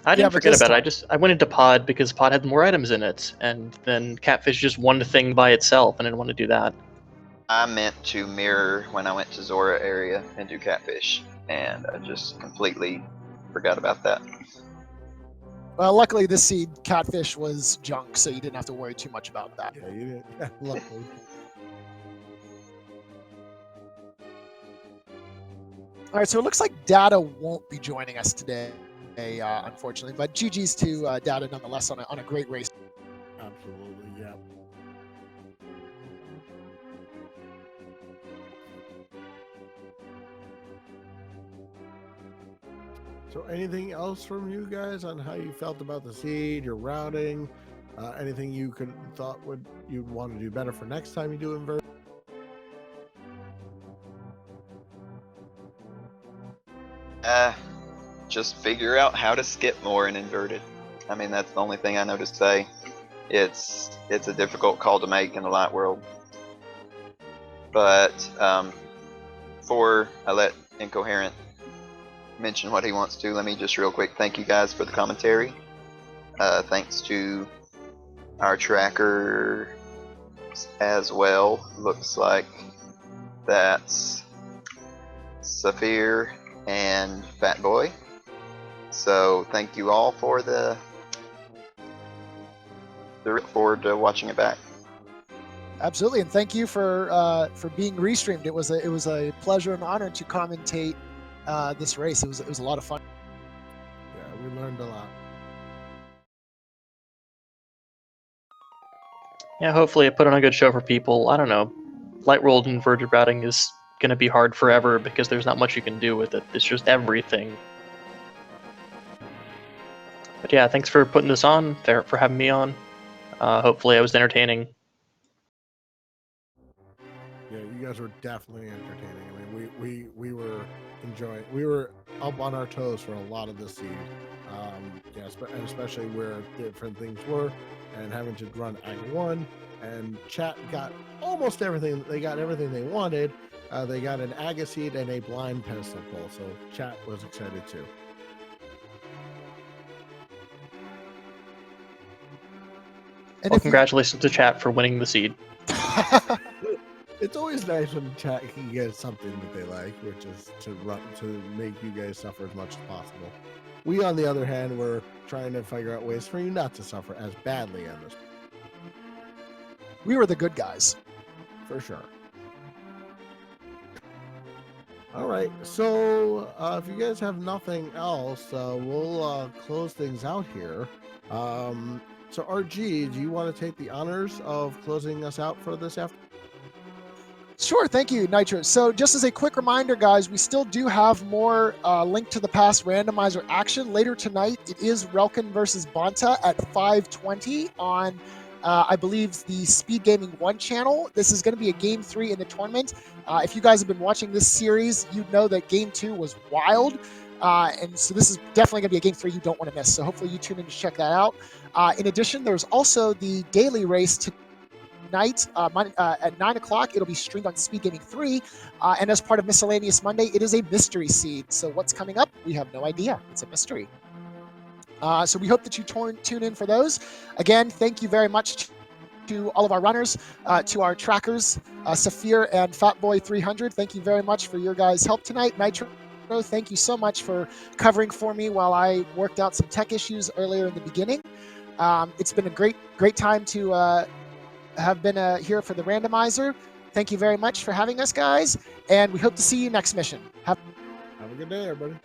I didn't Yeah, but forget this about it. I went into Pod because Pod had more items in it, and then Catfish just one thing by itself, and I didn't want to do that. I meant to mirror when I went to Zora area and do catfish, and I just completely forgot about that. Well, luckily this seed catfish was junk, so you didn't have to worry too much about that. Yeah, you didn't. Yeah, luckily. All right, so it looks like Data won't be joining us today, unfortunately, but GG's to Data nonetheless on a great race. Absolutely, yeah. So anything else from you guys on how you felt about the seed, your routing, anything you thought you'd want to do better for next time you do invert? Just figure out how to skip more in inverted. I mean, that's the only thing I know to say. It's a difficult call to make in the light world. But before I let Incoherent mention what he wants to, let me just real quick thank you guys for the commentary. Thanks to our tracker as well. Looks like that's Saphir and Fat Boy. So thank you all for look forward to watching it back. Absolutely, and thank you for being restreamed. It was a pleasure and honor to commentate this race. It was a lot of fun. Yeah, we learned a lot. Yeah, hopefully I put on a good show for people. I don't know. Light world inverted routing is going to be hard forever because there's not much you can do with it. It's just everything. But yeah, thanks for putting this on, for having me on. Hopefully I was entertaining. Yeah, you guys were definitely entertaining. I mean, we were enjoying. We were up on our toes for a lot of the seed. Yes, but and especially where different things were, and having to run Act 1, and chat got almost everything. They got everything they wanted. They got an Aga seed and a blind pedestal pull, so chat was excited too. And Well, if congratulations to chat for winning the seed. It's always nice when chat can get something that they like, which is to make you guys suffer as much as possible. We, on the other hand, were trying to figure out ways for you not to suffer as badly on this. we were the good guys. For sure. All right, so if you guys have nothing else, we'll close things out here. So RG, do you want to take the honors of closing us out for this afternoon? Sure, thank you, Nitro. So just as a quick reminder, guys, we still do have more Link to the Past randomizer action. Later tonight, it is Relkin versus Bonta at 5:20 on, I believe, the Speed Gaming 1 channel. This is going to be a Game 3 in the tournament. If you guys have been watching this series, you know that Game 2 was wild. And so this is definitely going to be a Game 3 you don't want to miss. So hopefully you tune in to check that out. In addition, there's also the daily race tonight at 9 o'clock. It'll be streamed on Speed Gaming 3. And as part of Miscellaneous Monday, it is a mystery seed. So what's coming up? We have no idea. It's a mystery. So we hope that you tune in for those. Again, thank you very much to all of our runners, to our trackers, Saphir and Fatboy 300. Thank you very much for your guys' help tonight. Nitro, thank you so much for covering for me while I worked out some tech issues earlier in the beginning. It's been a great time to have been here for the randomizer. Thank you very much for having us, guys, and we hope to see you next mission. Have a good day, everybody.